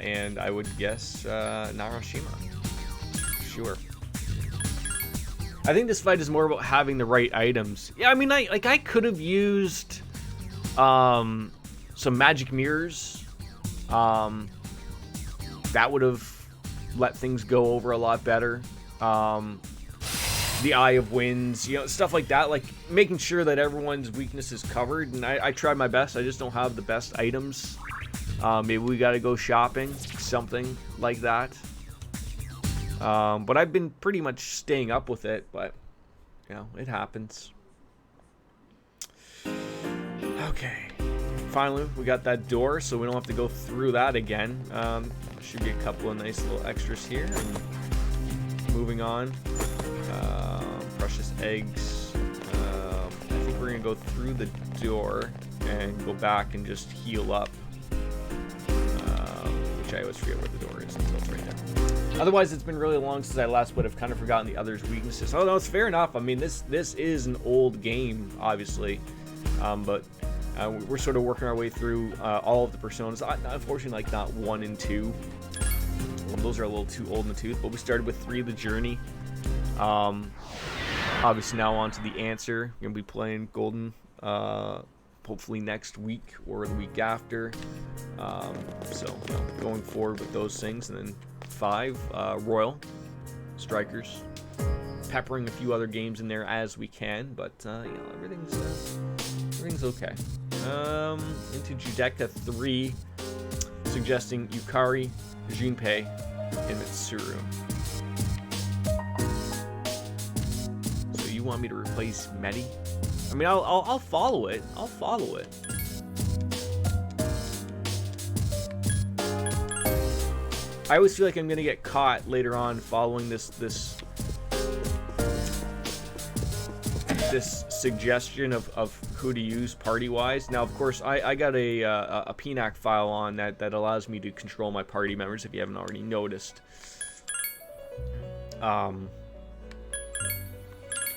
And I would guess Narushima. Sure. I think this fight is more about having the right items. Yeah, I mean, I could have used some magic mirrors. That would have let things go over a lot better. The Eye of Winds, stuff like that. Like making sure that everyone's weakness is covered. And I tried my best. I just don't have the best items. Maybe we got to go shopping, something like that. But I've been pretty much staying up with it, but, it happens. Okay. Finally, we got that door, so we don't have to go through that again. Should be a couple of nice little extras here. And moving on. Precious eggs. I think we're going to go through the door and go back and just heal up. Which I always forget where the door is until it's right there. Otherwise, it's been really long since I last would have kind of forgotten the others' weaknesses. Oh no, it's fair enough. I mean, this is an old game, obviously, but we're sort of working our way through all of the personas. Unfortunately, like not 1 and 2. Those are a little too old in the tooth. But we started with 3, the journey. Obviously, now on to the answer. We're gonna be playing Golden. Hopefully next week or the week after. So going forward with those things, and then 5 Royal Strikers, peppering a few other games in there as we can, but everything's okay. Into Judeka 3, suggesting Yukari, Junpei, and Mitsuru. So you want me to replace Medi? I mean, I'll follow it. I'll follow it. I always feel like I'm gonna get caught later on following this suggestion of who to use party-wise. Now, of course, I got a PNAC file on that allows me to control my party members, if you haven't already noticed. And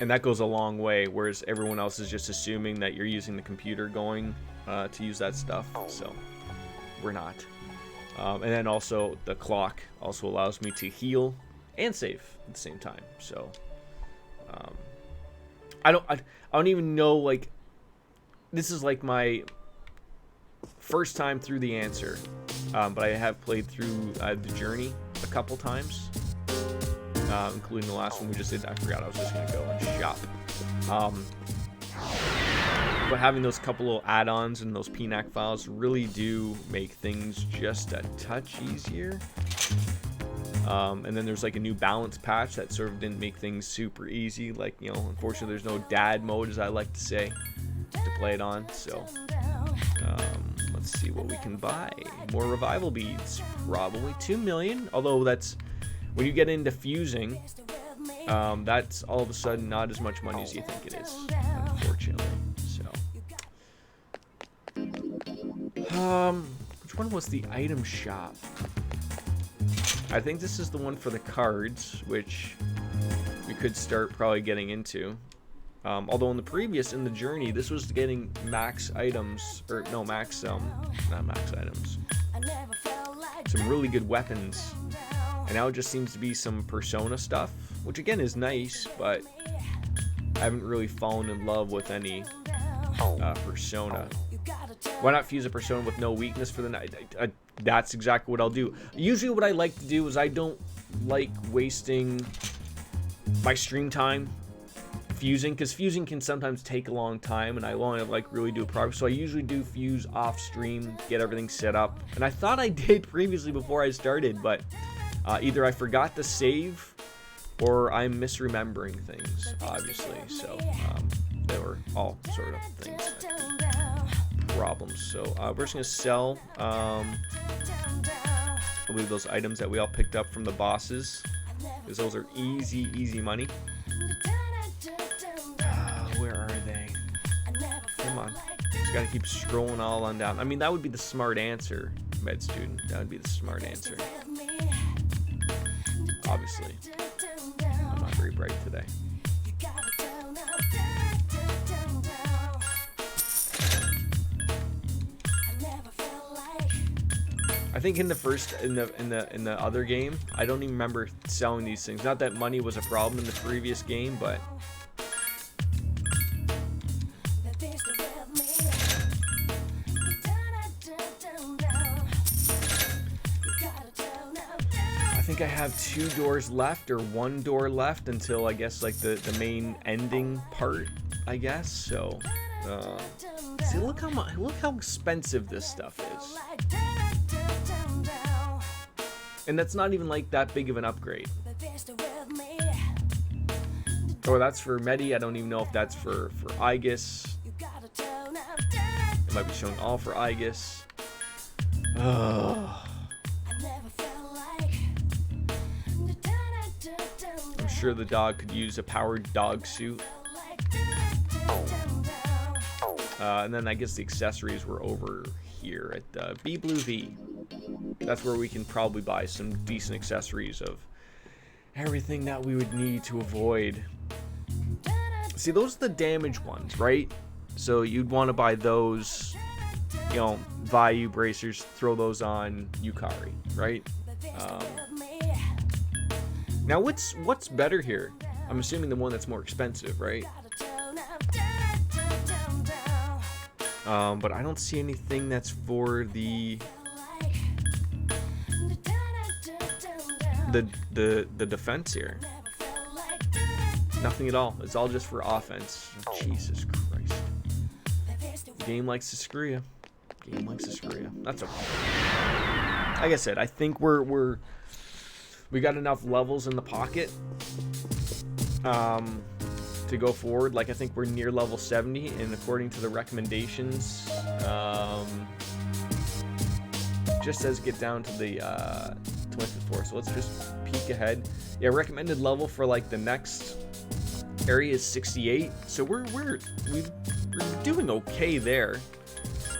that goes a long way, whereas everyone else is just assuming that you're using the computer going to use that stuff. So we're not. And then also the clock also allows me to heal and save at the same time. So I don't even know, like, this is like my first time through the answer, but I have played through the journey a couple times, including the last one we just did. I forgot I was just gonna go and shop. But having those couple of add-ons and those PNAC files really do make things just a touch easier. And then there's like a new balance patch that sort of didn't make things super easy. Like, you know, unfortunately there's no dad mode, as I like to say, to play it on. So let's see what we can buy. More revival beads, probably 2 million. Although that's, when you get into fusing, that's all of a sudden not as much money as you think it is, unfortunately. So which one was the item shop? I think this is the one for the cards, which we could start probably getting into. Although in the journey, this was getting max items, or no, max, not max items. Some really good weapons. And now it just seems to be some Persona stuff, which again is nice, but I haven't really fallen in love with any Persona. Why not fuse a Persona with no weakness for the night? That's exactly what I'll do. Usually what I like to do is I don't like wasting my stream time fusing, because fusing can sometimes take a long time, and I want to like really do it properly. So I usually do fuse off stream, get everything set up. And I thought I did previously before I started, but either I forgot to save or I'm misremembering things, obviously. So they were all sort of things. Problems. So we're just gonna sell I believe those items that we all picked up from the bosses, because those are easy money. Where are they? Come on, just gotta keep scrolling all on down. I mean, that would be the smart answer, med student. That would be the smart answer. Obviously I'm not very bright today. I think in the other game, I don't even remember selling these things. Not that money was a problem in the previous game, but I think I have 2 doors left, or 1 door left, until I guess like the main ending part, I guess. So see, look how expensive this stuff is. And that's not even like that big of an upgrade. Or that's for Medi. I don't even know if that's for Aegis. It might be showing all for Aegis. I'm sure the dog could use a powered dog suit. And then I guess the accessories were over here at B Blue V. That's where we can probably buy some decent accessories of everything that we would need to avoid. See, those are the damaged ones, right? So you'd want to buy those, you know, Vayu bracers, throw those on Yukari, right? Now what's better here? I'm assuming the one that's more expensive, right? But I don't see anything that's for the defense here. Nothing at all. It's all just for offense. Oh, Jesus Christ. The game likes to screw you. Game likes to screw you. That's okay. Like I said, I think we got enough levels in the pocket to go forward. Like, I think we're near level 70, and according to the recommendations, just as get down to the 25th floor. So let's just peek ahead. Yeah, recommended level for like the next area is 68. So we're doing okay there.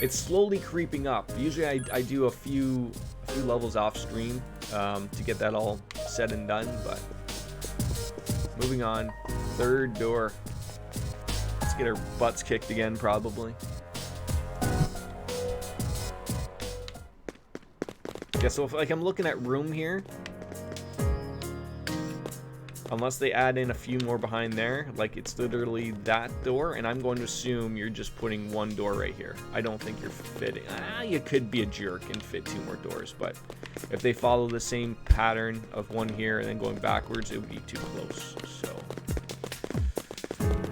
It's slowly creeping up. Usually I do a few levels off stream to get that all said and done, but moving on. Third door. Let's get our butts kicked again, probably. Yeah, so if like I'm looking at room here, unless they add in a few more behind there, like it's literally that door, and I'm going to assume you're just putting one door right here. I don't think you're fitting. You could be a jerk and fit 2 more doors, but if they follow the same pattern of one here and then going backwards, it would be too close. So,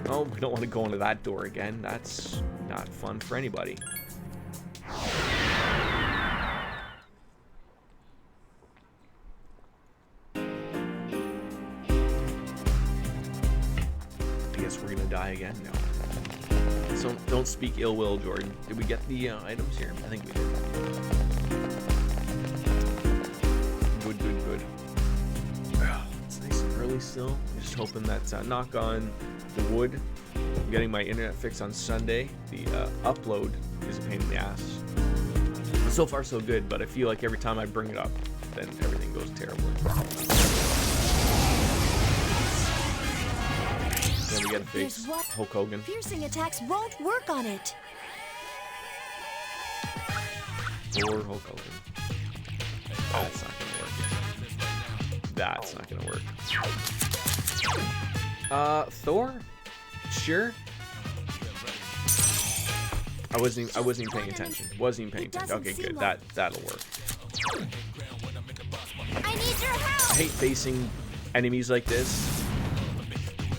oh, we don't want to go into that door again. That's not fun for anybody. We're gonna die again? No. So don't speak ill will, Jordan. Did we get the items here? I think we did. Good. Oh, it's nice and early still. I'm just hoping that knock on the wood. I'm getting my internet fixed on Sunday. The upload is a pain in the ass. But so far so good, but I feel like every time I bring it up, then everything goes terribly. Then we gotta face Hulk Hogan. Piercing attacks won't work on it. Or Hulk Hogan. That's not gonna work. That's not gonna work. Thor? Sure. I wasn't even paying attention. Okay, good. That'll work. I need your help. I hate facing enemies like this.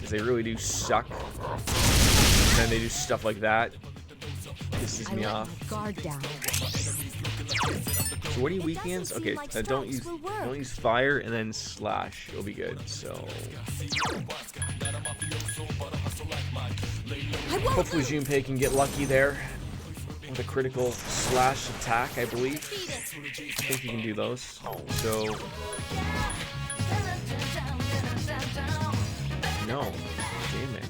They really do suck. And then they do stuff like that. Pisses me off. Guard down. So what are you weak against? Okay, don't use fire and then slash. It'll be good. So hopefully Junpei can get lucky there with a critical slash attack, I believe. I think you can do those. So no. Damn it.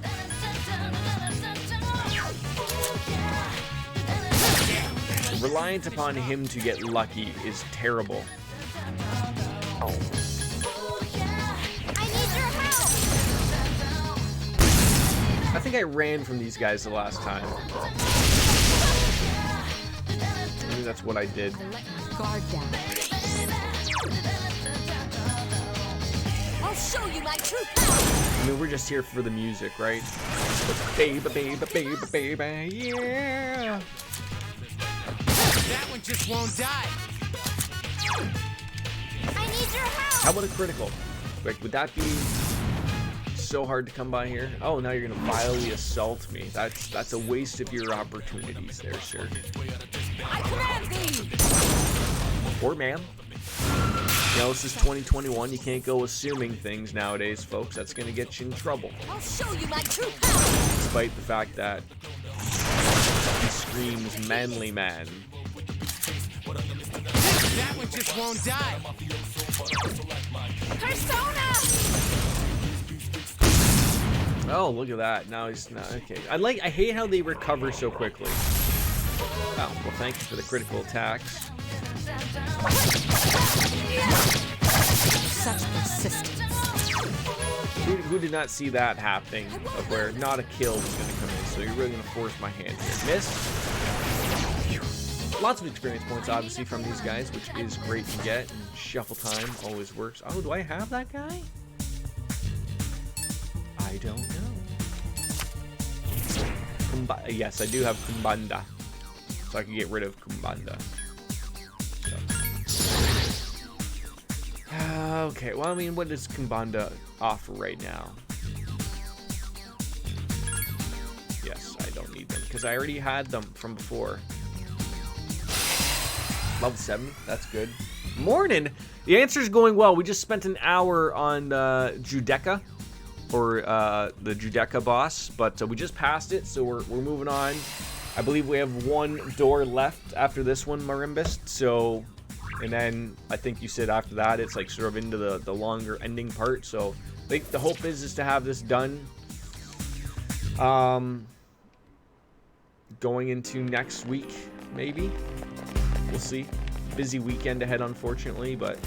Reliant upon him to get lucky is terrible. I need your help. I think I ran from these guys the last time. I think that's what I did. I let my guard down. I'll show you my true power. I mean, we're just here for the music, right? Baby, yeah. That one just won't die. I need your help. How about a critical? Like, would that be so hard to come by here? Oh, now you're gonna vilely assault me. That's a waste of your opportunities there, sir. I command thee. Or ma'am. You know, this is 2021. You can't go assuming things nowadays, folks. That's gonna get you in trouble. I'll show you my true power. Despite the fact that he screams manly man. That one just won't die. Persona. Oh, look at that. Now he's not okay. I hate how they recover so quickly. Oh, well, thank you for the critical attacks. Such persistence. Who did not see that happening? Of where not a kill was going to come in, so you're really going to force my hand here. Miss. Lots of experience points, obviously, from these guys, which is great to get. And shuffle time always works. Oh, do I have that guy? I don't know. Yes, I do have Kumbanda. So I can get rid of Kumbanda. So. Okay, well, I mean, what does Kumbanda offer right now? Yes, I don't need them, because I already had them from before. Level 70, that's good. Morning! The answer's going well. We just spent an hour on Judecca, or the Judecca boss, but we just passed it, so we're moving on. I believe we have one door left after this one, Marimbus, so And then I think you said after that it's like sort of into the longer ending part. So I think the hope is to have this done going into next week, maybe. We'll see. Busy weekend ahead, unfortunately, but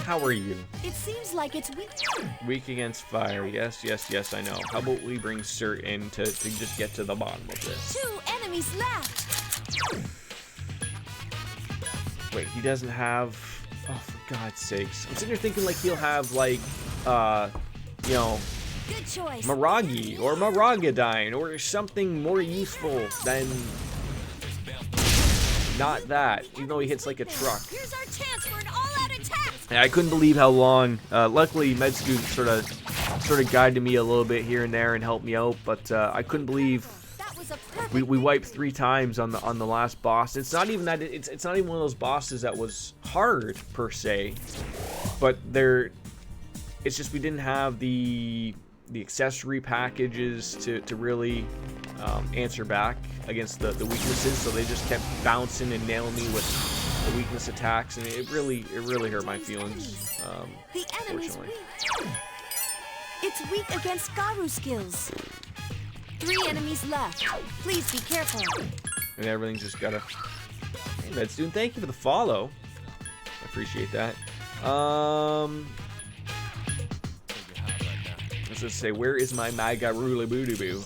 how are you? It seems like it's weak. Weak against fire. Yes, yes, yes, I know. How about we bring Sir in to just get to the bottom of this? 2 enemies left. Wait, he doesn't have... Oh, for God's sakes. I'm sitting here thinking like he'll have like, you know, Good choice. Miragi or Maragadine or something more useful than not that, even though he hits like a truck. Here's our chance for an all-out attack. Yeah, I couldn't believe how long. Luckily, MedScoot sort of guided me a little bit here and there and helped me out, but I couldn't believe That was a perfect. we wiped 3 times on the last boss. It's not even that it's not even one of those bosses that was hard per se, but it's just we didn't have the accessory packages to really answer back against the weaknesses, so they just kept bouncing and nailing me with the weakness attacks, and it really hurt my feelings. The enemy's Fortunately. weak. It's weak against Garu skills. 3 enemies left. Please be careful. And everything's just gotta... Hey, Medstone, thank you for the follow. I appreciate that. Let's just say, where is my Magarula Boodoo?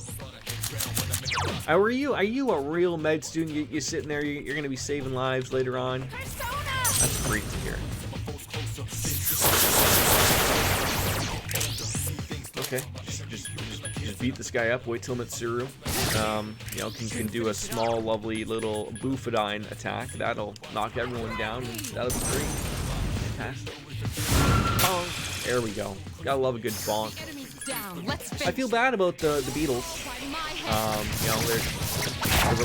How are you? Are you a real med student? You sitting there, you're gonna be saving lives later on? That's great to hear. Okay, just beat this guy up. Wait till Mitsuru, you know, can do a small, lovely little Boofadine attack. That'll knock everyone down. And that'll be great. Fantastic. Bonk. There we go. Gotta love a good bonk. Down. Let's I feel bad about the Beatles. Try my hand. You know, they're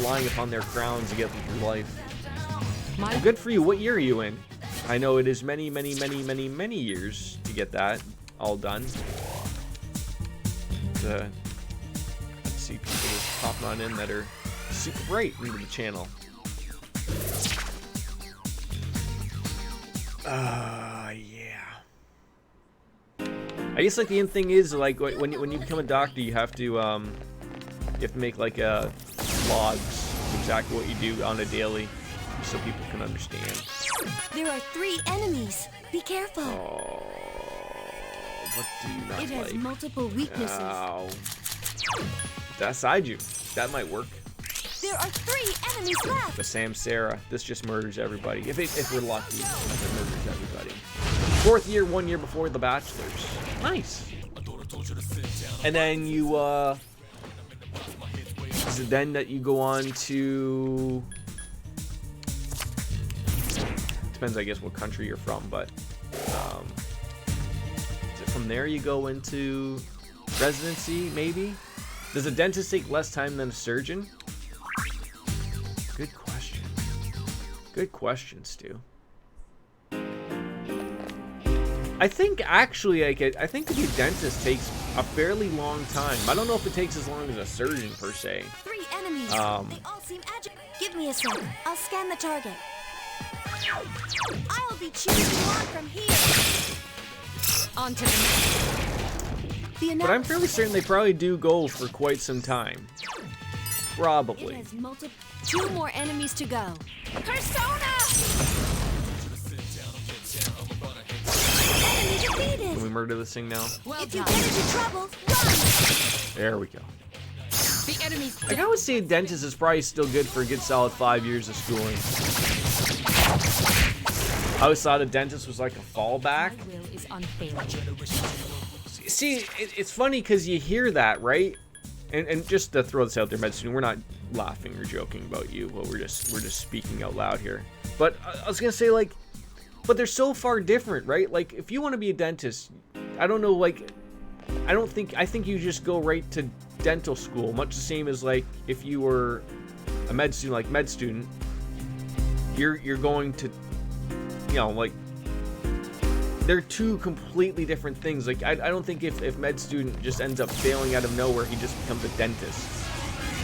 relying upon their crowns to get them through life. My Well, good for you. What year are you in? I know it is many years to get that all done. Let's see people just popping on in that are super bright into the channel. Yeah. I guess like the end thing is like when you become a doctor, you have to make like a logs of exactly what you do on a daily, so people can understand. There are 3 enemies. Be careful. Oh, what do you not It has like? multiple weaknesses. Ow. That side you. That might work. There are 3 enemies left. The Samsara. This just murders everybody. If we're lucky, it murders everybody. 4th year, 1 year before the Bachelors. Nice. And then you, is it then that you go on to... Depends, I guess, what country you're from, but... is it from there you go into residency, maybe? Does a dentist take less time than a surgeon? Good question. Good question, Stu. I think actually, I think to be a dentist takes a fairly long time. I don't know if it takes as long as a surgeon per se. 3 enemies. They all seem agile. Give me a sec. I'll scan the target. I'll be cheering you on from here. on to the next. But I'm fairly certain they probably do go for quite some time. It Probably. has 2 more enemies to go. Persona! Enemy defeated. Can we murder this thing now? Well If you done. get into trouble, run! There we go. The enemy's Like, I would say a dentist is probably still good for a good solid 5 years of schooling. I always thought a dentist was like a fallback. My will is unfailing. See, it's funny because you hear that, right? And just to throw this out there, Medicine, we're not laughing or joking about you. Well, we're just speaking out loud here. But I was gonna say, like, but they're so far different, right? Like, if you want to be a dentist, I don't know, like, I think you just go right to dental school, much the same as like if you were a med student, like med student, you're going to, you know, like, they're 2 completely different things. Like, I don't think if med student just ends up failing out of nowhere, he just becomes a dentist.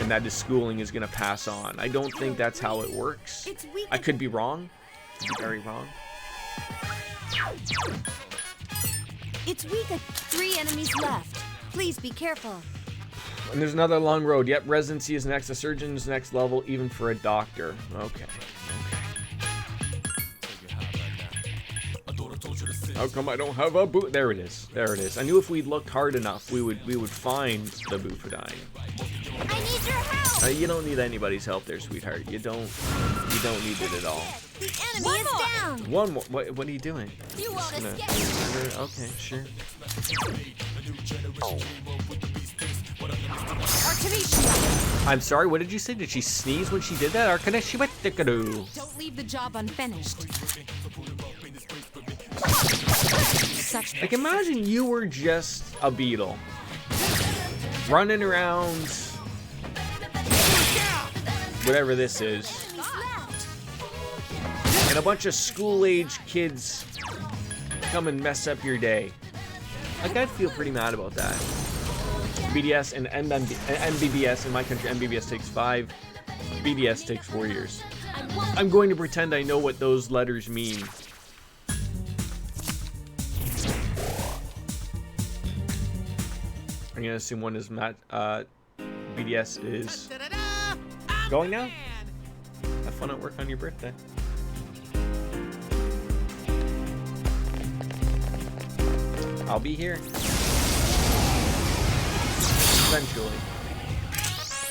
and that his schooling is going to pass on. I don't think that's how it works. I could be wrong. Could be very wrong. It's weak. 3 enemies left. Please be careful. And there's another long road. Yep, residency is next. A surgeon is next level, even for a doctor. Okay. How come I don't have a boot? There it is. There it is. I knew if we looked hard enough, we would find the Bufadine. I need your help. You don't need anybody's help there, sweetheart. You don't need it at all. The enemy is down. One more. What are you doing? You won't Just escape. okay, sure. Artemisia. I'm sorry. What did you say? Did she sneeze when she did that? Arkaneshibatikaroo. Don't leave the job unfinished. Such Like, imagine you were just a beetle running around, whatever this is, and a bunch of school-age kids come and mess up your day. Like, I'd feel pretty mad about that. BDS and MBBS in my country, MBBS takes 5, BDS takes 4 years. I'm going to pretend I know what those letters mean. I'm gonna assume one is BDS is going now. Have fun at work on your birthday. I'll be here eventually.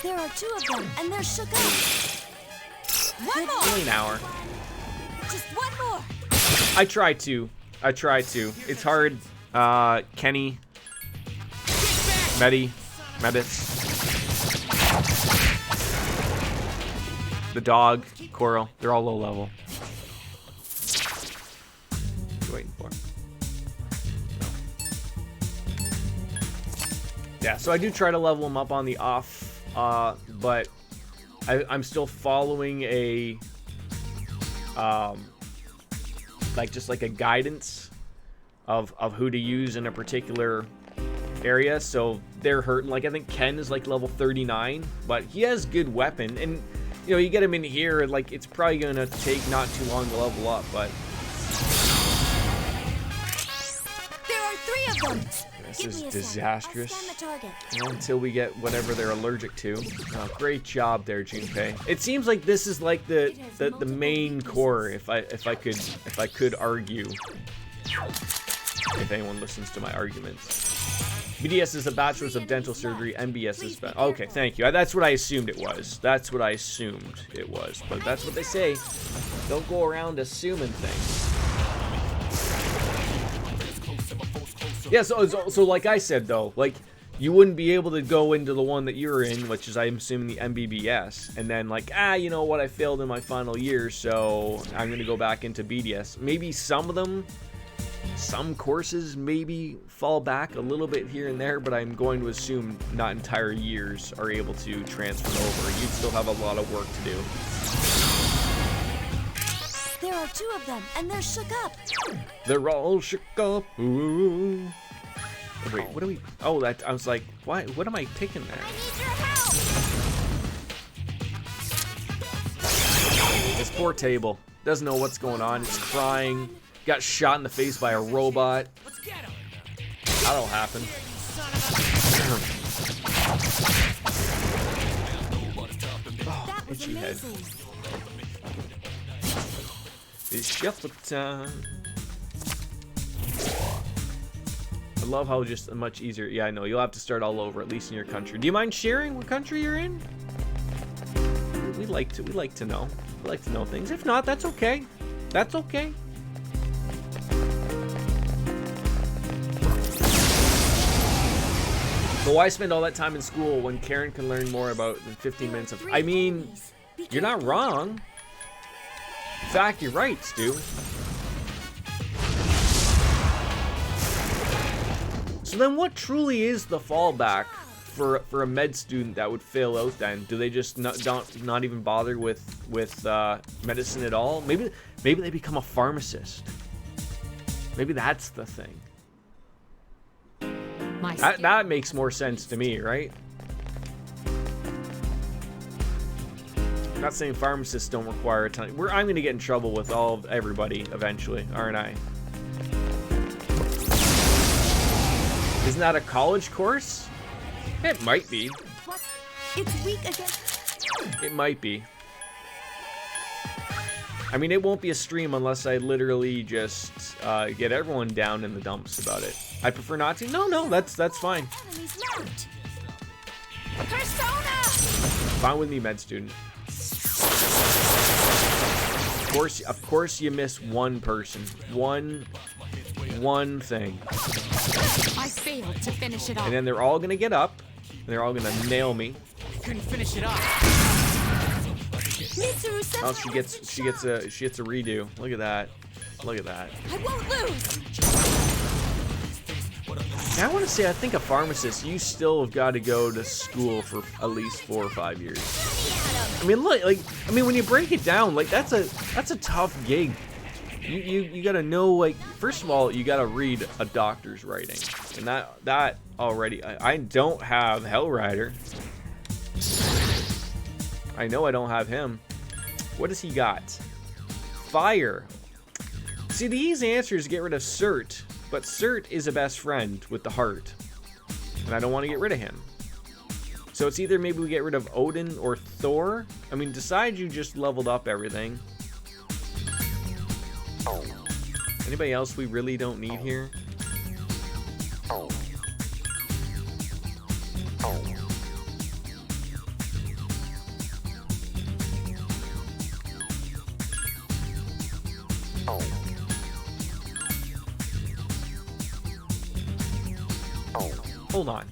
There are 2 of them, and they're shook up. One more. Only an hour. Just one more. I try to. It's hard. Kenny, Medis, the dog, Coral. They're all low level. What are you waiting for? Yeah, so I do try to level them up on the off, but I'm still following a, like a guidance of who to use in a particular area. So they're hurting. Like, I think Ken is like level 39, but he has good weapon, and you know, you get him in here, like, it's probably gonna take not too long to level up, but There are 3 of them. this is Give me a sec. disastrous. I'll scan the target. Until we get whatever they're allergic to. Oh, great job there, Junpei. It seems like this is like the main core, if I could argue. If anyone listens to my arguments. BDS is a Bachelor's of Dental Surgery. MBS is... Okay, thank you. That's what I assumed it was. But that's what they say. Don't go around assuming things. Yeah, so like I said, though, like, you wouldn't be able to go into the one that you're in, which is, I'm assuming, the MBBS, and then, like, you know what, I failed in my final year, so I'm going to go back into BDS. Maybe some of them... Some courses maybe fall back a little bit here and there, but I'm going to assume not entire years are able to transfer over. You'd still have a lot of work to do. There are 2 of them, and they're shook up. They're all shook up. Ooh. Wait, what do we... Oh, that... I was like, why? What am I picking there? I need your help. This poor table doesn't know what's going on. It's crying. Got shot in the face by a robot. That'll happen. That was Itchy head. amazing. It's shuffle time. I love how just much easier. Yeah, I know. You'll have to start all over, at least in your country. Do you mind sharing what country you're in? We like to know. We like to know things. If not, that's okay. That's okay. So why spend all that time in school when Karen can learn more about in 15 minutes of... I mean, you're not wrong. In fact, you're right, Stu. So then what truly is the fallback for a med student that would fail out then? Do they just not even bother with medicine at all? Maybe they become a pharmacist. Maybe that's the thing. That makes more sense to me, right? I'm not saying pharmacists don't require a ton. I'm going to get in trouble with everybody eventually, aren't I? Isn't that a college course? It might be. What? It's weak against... It might be. I mean, it won't be a stream unless I literally just get everyone down in the dumps about it. I prefer not to. No, that's fine. Enemies left. Persona! Fine with me, med student. Of course, you miss one person. One thing. I failed to finish it off. And then they're all gonna get up. And they're all gonna nail me. Couldn't finish it off. Mitsuru says Oh, she gets a redo. Look at that. Look at that. I won't lose. Now, I want to say, I think a pharmacist, you still have got to go to school for at least 4 or 5 years. I mean, look, when you break it down, like that's a tough gig. You got to know, like, first of all, you got to read a doctor's writing, and that already. I don't have Hellrider. I know I don't have him. What does he got? Fire. See, the easy answer is get rid of Cert, but Cert is a best friend with the heart, and I don't want to get rid of him. So it's either maybe we get rid of Odin or Thor. I mean, decide you just leveled up everything. Anybody else we really don't need here? Hold on.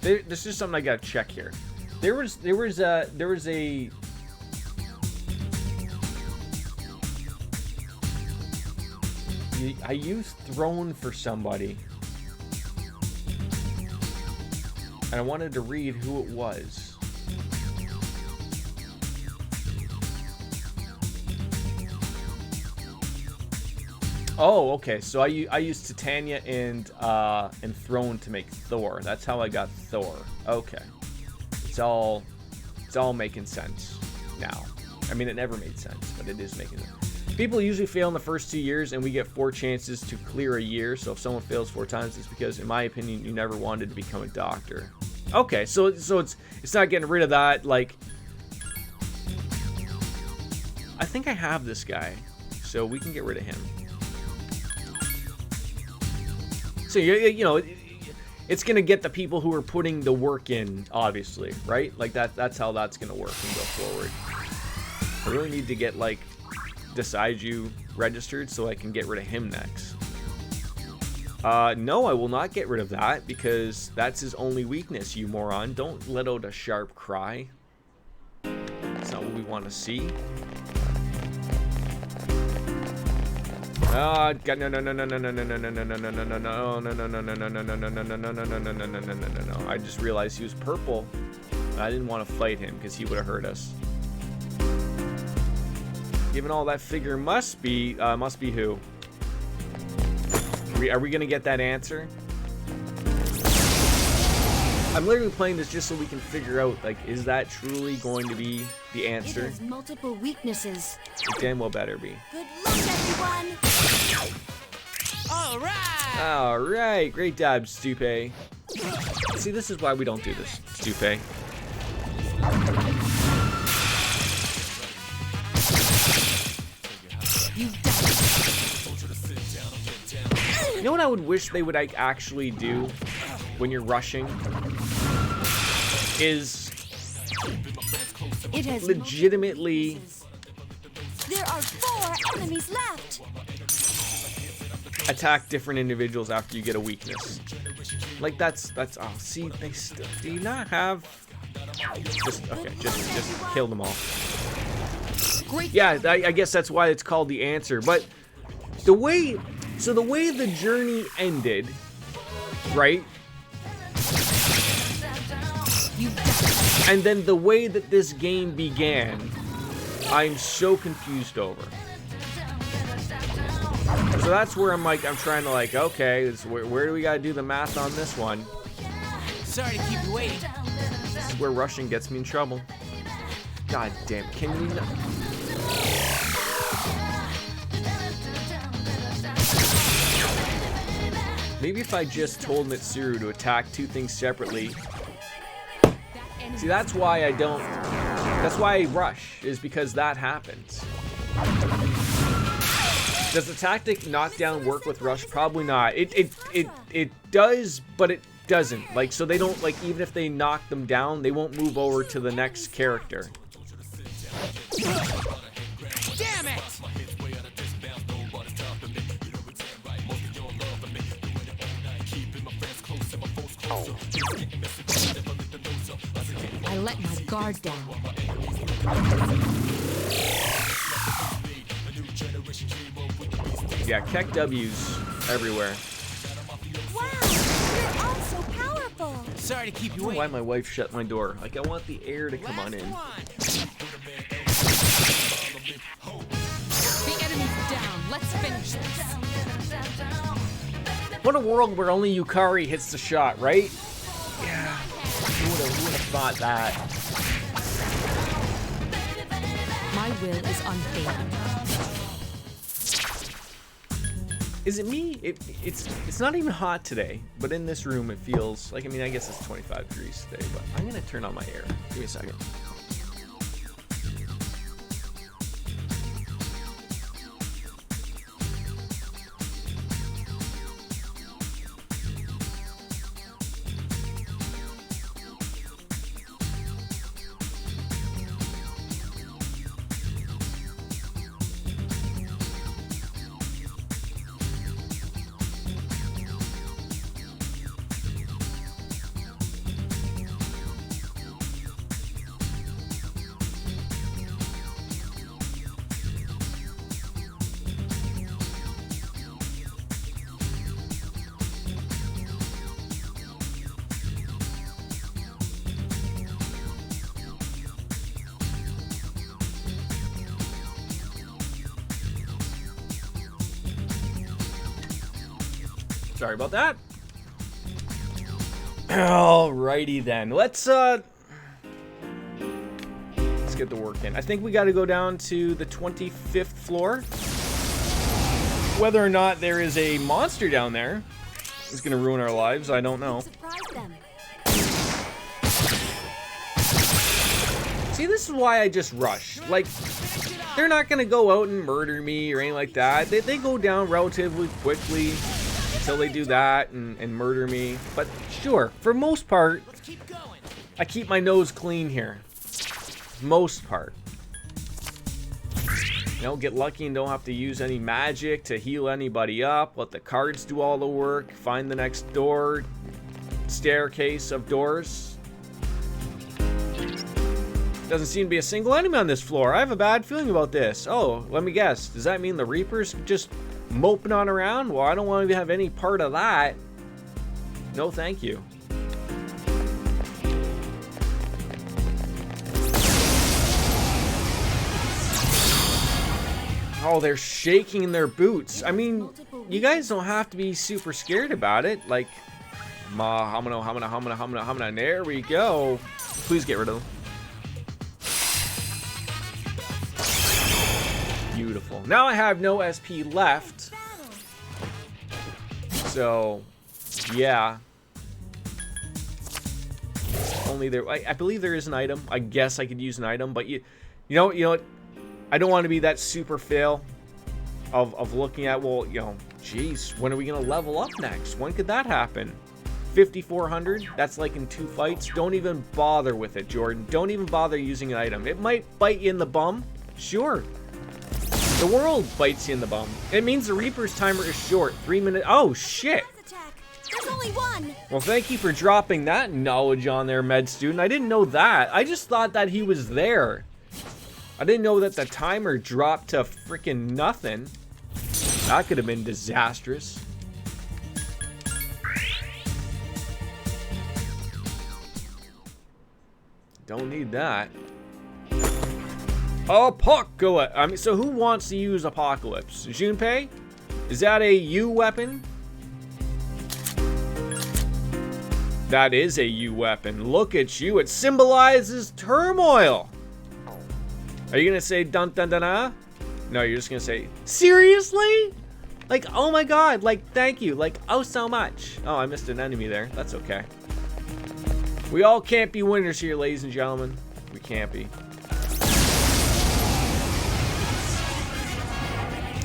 This is something I gotta check here. There was a I used Throne for somebody, and I wanted to read who it was. Oh, okay. So I used Titania and Throne to make Thor. That's how I got Thor. Okay. It's all making sense now. I mean, it never made sense, but it is making sense. People usually fail in the first 2 years, and we get 4 chances to clear a year. So if someone fails 4 times, it's because, in my opinion, you never wanted to become a doctor. Okay, so it's not getting rid of that. Like, I think I have this guy, so we can get rid of him. So you know, it's gonna get the people who are putting the work in, obviously, right? Like that's how that's gonna work and go forward. I really need to get like Decidu registered so I can get rid of him next. No, I will not get rid of that because that's his only weakness, you moron. Don't let out a sharp cry. That's not what we want to see. Oh God! No! I just realized he was purple. I didn't want to fight him because he would have hurt us. Given all that figure must be who? Are we gonna get that answer? I'm literally playing this just so we can figure out, like, is that truly going to be the answer? It has multiple weaknesses. It damn well better be. Good luck, everyone. All right. All right, great job, Stupe. See, this is why we don't do this, Stupe. You know what I would wish they would like actually do when you're rushing is It has legitimately There are 4 enemies left. attack different individuals after you get a weakness. Like that's oh, see, they still do you not have just kill them all. Yeah, I guess that's why it's called the answer. But the way the journey ended, right? And then the way that this game began, I'm so confused over. So that's where I'm trying to okay, where do we gotta do the math on this one? Sorry to keep you waiting. This is where rushing gets me in trouble. God damn, can you not? Maybe if I just told Mitsuru to attack two things separately. See, that's why I don't. That's why I rush, is because that happens. Does the tactic knockdown work with rush? Probably not. It does, but it doesn't. Like, so they don't, like, even if they knock them down, they won't move over to the next character. Damn it! I let my guard down. Yeah, Keck W's everywhere. Wow, you're all so powerful. Sorry to keep I you don't know waiting. why my wife shut my door. Like, I want the air to come on in. One. The enemy's down. Let's finish this. What a world where only Yukari hits the shot, right? Yeah. Who would have thought that? My will is unfailing. Is it me? It's not even hot today, but in this room it feels like, I mean, I guess it's 25 degrees today, but I'm gonna turn on my air. Give me a second. Sorry about that. Alrighty then. Let's get the work in. I think we got to go down to the 25th floor. Whether or not there is a monster down there is going to ruin our lives. I don't know. Surprise them. See, this is why I just rush. Like, they're not going to go out and murder me or anything like that. They go down relatively quickly until they do that and murder me. But sure, for most part, Let's keep going. I keep my nose clean here. Most part. You know, get lucky and don't have to use any magic to heal anybody up. Let the cards do all the work. Find the next door. Staircase of doors. Doesn't seem to be a single enemy on this floor. I have a bad feeling about this. Oh, let me guess. Does that mean the Reaper's just moping on around? Well, I don't want to have any part of that. No, thank you. Oh, they're shaking their boots. I mean, you guys don't have to be super scared about it. Like, hamana. There we go. Please get rid of them. Beautiful. Now I have no SP left. So, yeah. Only there. I believe there is an item. I guess I could use an item, but you know what? I don't want to be that super fail of looking at, well, you know, geez, when are we gonna level up next? When could that happen? 5,400. That's like in 2 fights. Don't even bother with it, Jordan. Don't even bother using an item. It might bite you in the bum. Sure. The world bites you in the bum. It means the Reaper's timer is short. 3 minutes. Oh, shit. Attack. There's only one. Well, thank you for dropping that knowledge on there, med student. I didn't know that. I just thought that he was there. I didn't know that the timer dropped to freaking nothing. That could have been disastrous. Don't need that. Apocalypse. I mean, so who wants to use Apocalypse? Junpei? Is that a U weapon? That is a U weapon. Look at you. It symbolizes turmoil. Are you gonna say dun dun dun dun? No, you're just gonna say seriously? Like, oh my god, like thank you, like oh so much. Oh, I missed an enemy there. That's okay. We all can't be winners here, ladies and gentlemen. We can't be.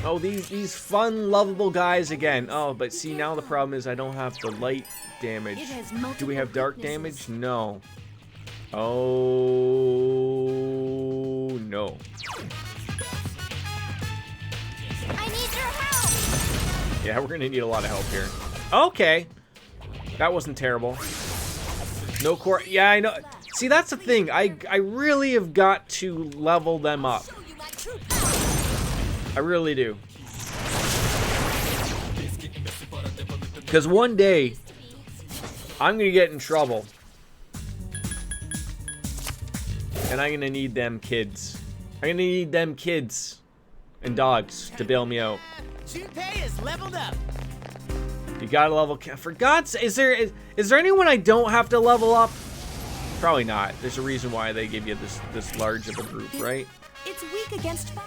Oh, these fun, lovable guys again. Oh, but see, now the problem is I don't have the light damage. Do we have dark damage? No. Oh, no. I need your help. Yeah, we're gonna need a lot of help here. Okay. That wasn't terrible. No core. Yeah, I know. See, that's the thing. I really have got to level them up. I really do. Because one day, I'm going to get in trouble. And I'm going to need them kids. I'm going to need them kids and dogs to bail me out. Junpei is leveled up. You got to level... For God's sake, is there anyone I don't have to level up? Probably not. There's a reason why they give you this large of a group, right? It's weak against fire.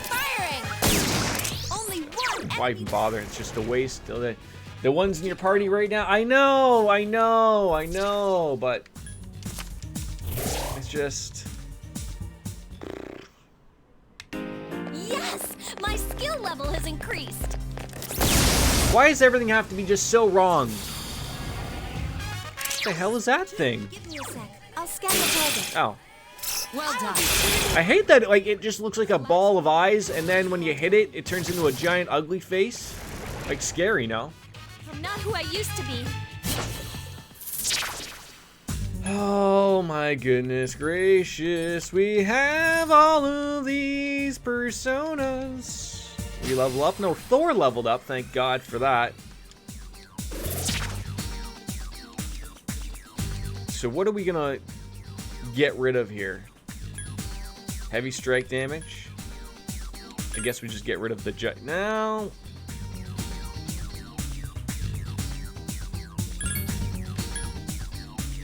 Firing. Only one. Why even bother? It's just a waste. The ones in your party right now. I know, but it's just. Yes, my skill level has increased. Why does everything have to be just so wrong? What the hell is that thing? Give me a sec. I'll scan the target. Oh. Well done. I hate that, like, it just looks like a ball of eyes, and then when you hit it, it turns into a giant ugly face. Like, scary, no? I'm not who I used to be. Oh my goodness gracious, we have all of these personas. We level up? No, Thor leveled up, thank God for that. So what are we gonna get rid of here? Heavy strike damage? I guess we just get rid of the jet. Now...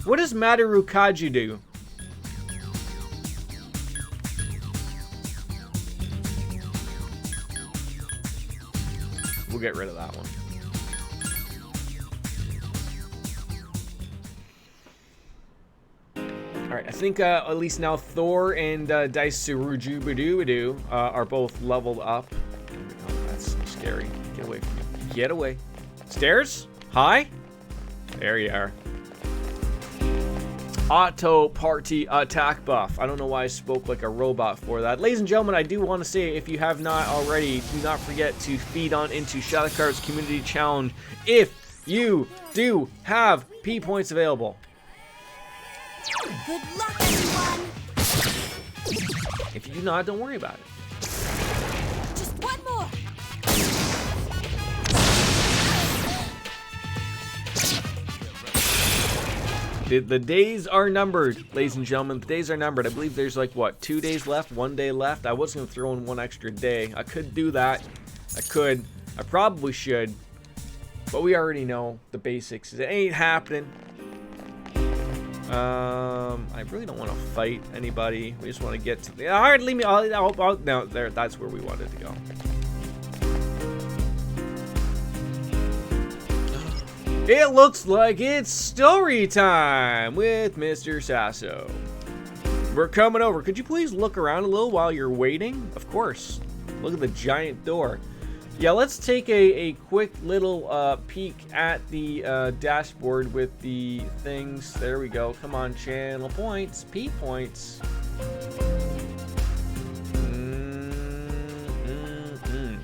What does Madoru Kaji do? We'll get rid of that one. Alright, I think at least now Thor and Daisurujubudu are both leveled up. Oh, that's scary. Get away from me. Get away. Stairs? Hi? There you are. Auto party attack buff. I don't know why I spoke like a robot for that. Ladies and gentlemen, I do want to say, if you have not already, do not forget to feed on into Shadowcard's Community Challenge if you do have P points available. Good luck, everyone. If you do not, don't worry about it. Just one more. The days are numbered, ladies and gentlemen. The days are numbered. I believe there's like, what, 2 days left? 1 day left? I was going to throw in one extra day. I could do that. I could. I probably should. But we already know the basics. It ain't happening. I really don't want to fight anybody. We just want to get to the... Alright, leave me... no, there. That's where we wanted to go. It looks like it's story time with Mr. Sasso. We're coming over. Could you please look around a little while you're waiting? Of course. Look at the giant door. Yeah, let's take a quick little peek at the dashboard with the things. There we go. Come on, channel points. P points.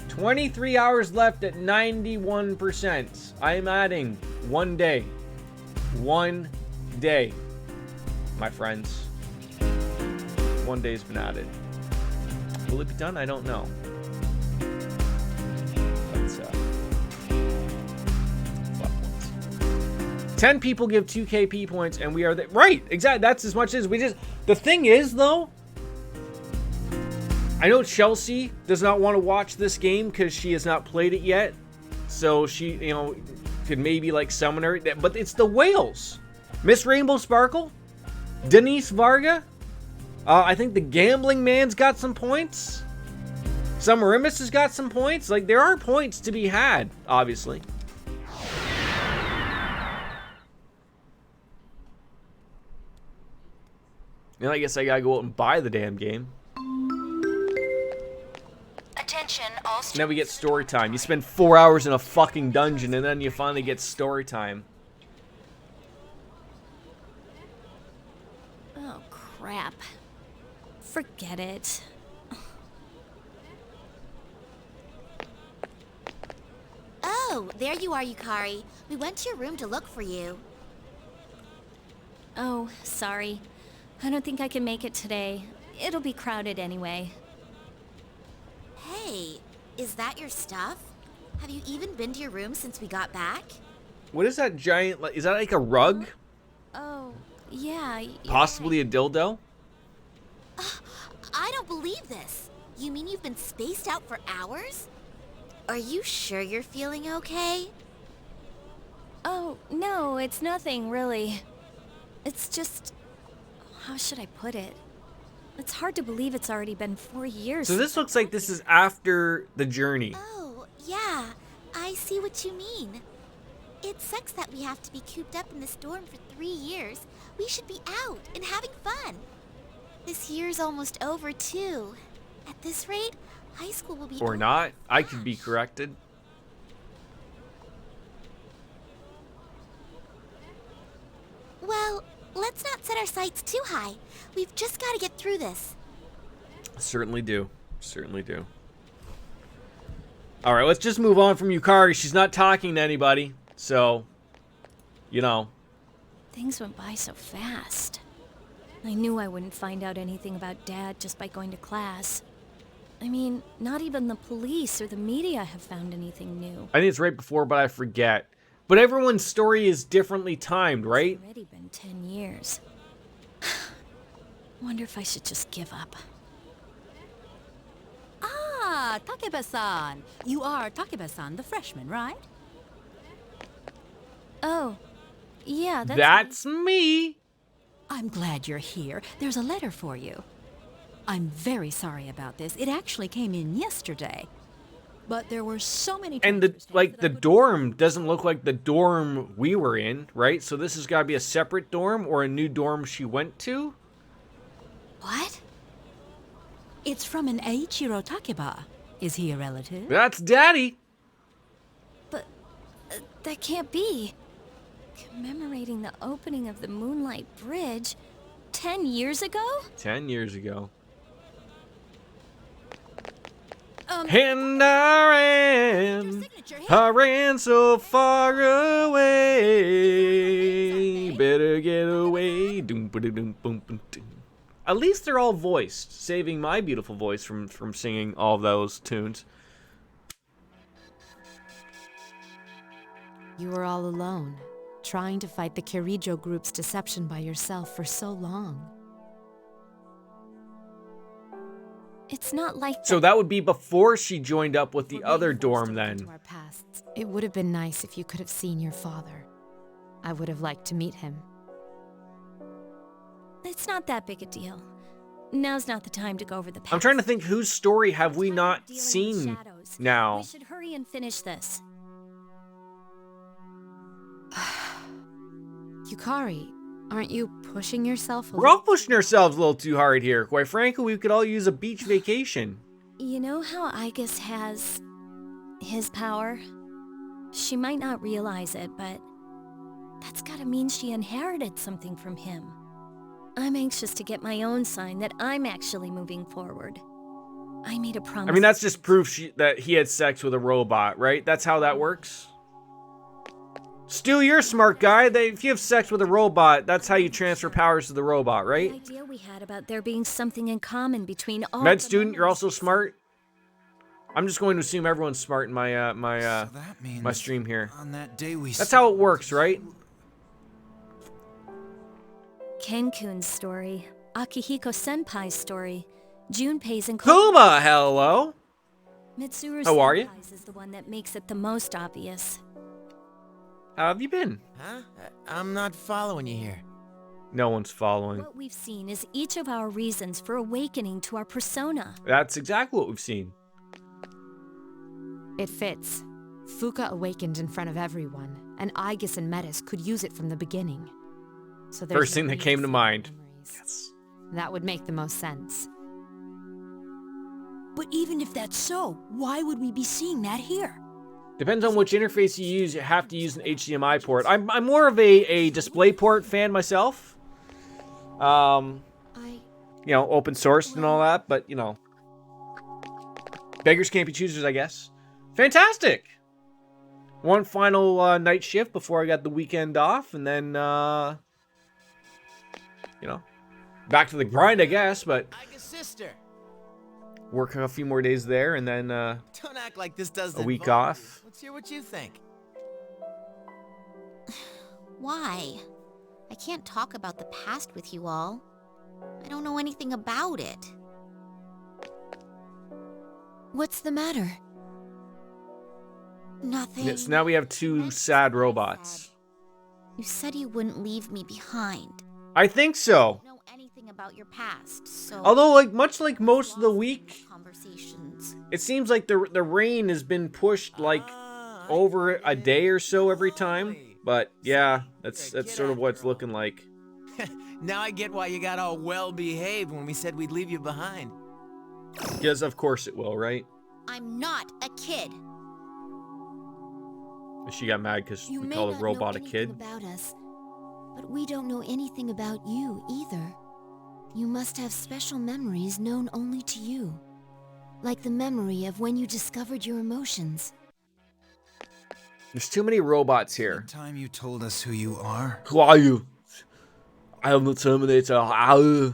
23 hours left at 91%. I am adding 1 day. 1 day, my friends. 1 day's been added. Will it be done? I don't know. Let's 10 people give 2 KP points, and we are the right. Exactly. That's as much as we just. The thing is, though, I know Chelsea does not want to watch this game because she has not played it yet. So she, you know, could maybe like summon her. But it's the whales. Miss Rainbow Sparkle, Denise Varga, I think the gambling man's got some points. Summerimus has got some points. Like, there are points to be had, obviously. And I guess I gotta go out and buy the damn game. Attention, all Now we get story time. You spend 4 hours in a fucking dungeon, and then you finally get story time. Oh, crap. Forget it. Oh, there you are, Yukari. We went to your room to look for you. Oh, sorry. I don't think I can make it today. It'll be crowded anyway. Hey, is that your stuff? Have you even been to your room since we got back? What is that giant, like, is that like a rug? Oh, yeah. you're Possibly a dildo? I don't believe this. You mean you've been spaced out for hours? Are you sure you're feeling okay? Oh, no, it's nothing, really. It's just... How should I put it? It's hard to believe it's already been 4 years. So this looks like this is after the journey. Oh, yeah. I see what you mean. It sucks that we have to be cooped up in this dorm for 3 years. We should be out and having fun. This year's almost over, too. At this rate, high school will be Or over. not. I could be corrected. Well, let's not set our sights too high. We've just got to get through this. Certainly do. Certainly do. Alright, let's just move on from Yukari. She's not talking to anybody. So, you know. Things went by so fast. I knew I wouldn't find out anything about Dad just by going to class. I mean, not even the police or the media have found anything new. I think it's right before, but I forget. But everyone's story is differently timed, right? It's already been 10 years. Wonder if I should just give up. Ah, Takeba-san. You are Takeba-san, the freshman, right? Oh, yeah, That's me. I'm glad you're here. There's a letter for you. I'm very sorry about this. It actually came in yesterday. But there were so many And the transfer like stamps the that I dorm doesn't look like the dorm we were in, right? So this has got to be a separate dorm or a new dorm she went to? What? It's from an Eiichiro Takeba. Is he a relative? That's Daddy. But that can't be. Commemorating the opening of the Moonlight Bridge 10 years ago? 10 years ago. Um, And I ran so far away. Better get away. Doom, ba-da-doom, boom, boom, doom. At least they're all voiced, saving my beautiful voice from singing all those tunes. You were all alone, trying to fight the Kirijo group's deception by yourself for so long. It's not like So that would be before she joined up with the We're other being forced dorm to look into then. our pasts. It would have been nice if you could have seen your father. I would have liked to meet him. It's not that big a deal. Now's not the time to go over the past. I'm trying to think whose story have we I'm not dealing with seen shadows. now. We should hurry and finish this. Yukari, aren't you pushing yourself a We're all pushing ourselves a little too hard here. Quite frankly, we could all use a beach vacation. You know how Igus has his power? She might not realize it, but that's gotta mean she inherited something from him. I'm anxious to get my own sign that I'm actually moving forward. I made a promise. I mean, that's just proof that he had sex with a robot, right? That's how that works. Stu, you're a smart guy. If you have sex with a robot, that's how you transfer powers to the robot, The right? idea we had about there being something in common between all Med the student, you're also memories. smart. I'm just going to assume everyone's smart in my So that means my stream here. on that day we That's how it works, right? Kenkun's story, Akihiko Senpai's story, Junpei's and Kuma, hello. Mitsuru's How are you? Senpai's is the one that makes it the most obvious. How have you been? Huh? I'm not following you here. No one's following. What we've seen is each of our reasons for awakening to our persona. That's exactly what we've seen. It fits. Fuka awakened in front of everyone, and Aegis and Metis could use it from the beginning. So there's First thing no that need came to to see mind. memories. Yes. That would make the most sense. But even if that's so, why would we be seeing that here? Depends on which interface you use. You have to use an HDMI port. I'm more of a DisplayPort fan myself. You know, open source and all that, but you know, beggars can't be choosers, I guess. Fantastic. One final night shift before I got the weekend off, and then you know, back to the grind, I guess. But Like a sister. work a few more days there, and then Don't act like this doesn't a week involve off. you. Let's hear what you think. Why? I can't talk about the past with you all. I don't know anything about it. What's the matter? Nothing. Yeah, so now we have two sad robots. You said you wouldn't leave me behind. I think so. I don't know anything about your past, so... Although, like much like most of the week, Conversations. it seems like the rain has been pushed like over a day or so every time. But yeah, that's sort of what it's looking like. Now I get why you got all well behaved when we said we'd leave you behind. Yes, of course it will, right? I'm not a kid. She got mad because You we may called not a robot know a anything kid. about us, but we don't know anything about you either. You must have special memories known only to you. Like the memory of when you discovered your emotions. There's too many robots The here. time you told us who you are. Who are you? I am the Terminator. Ow.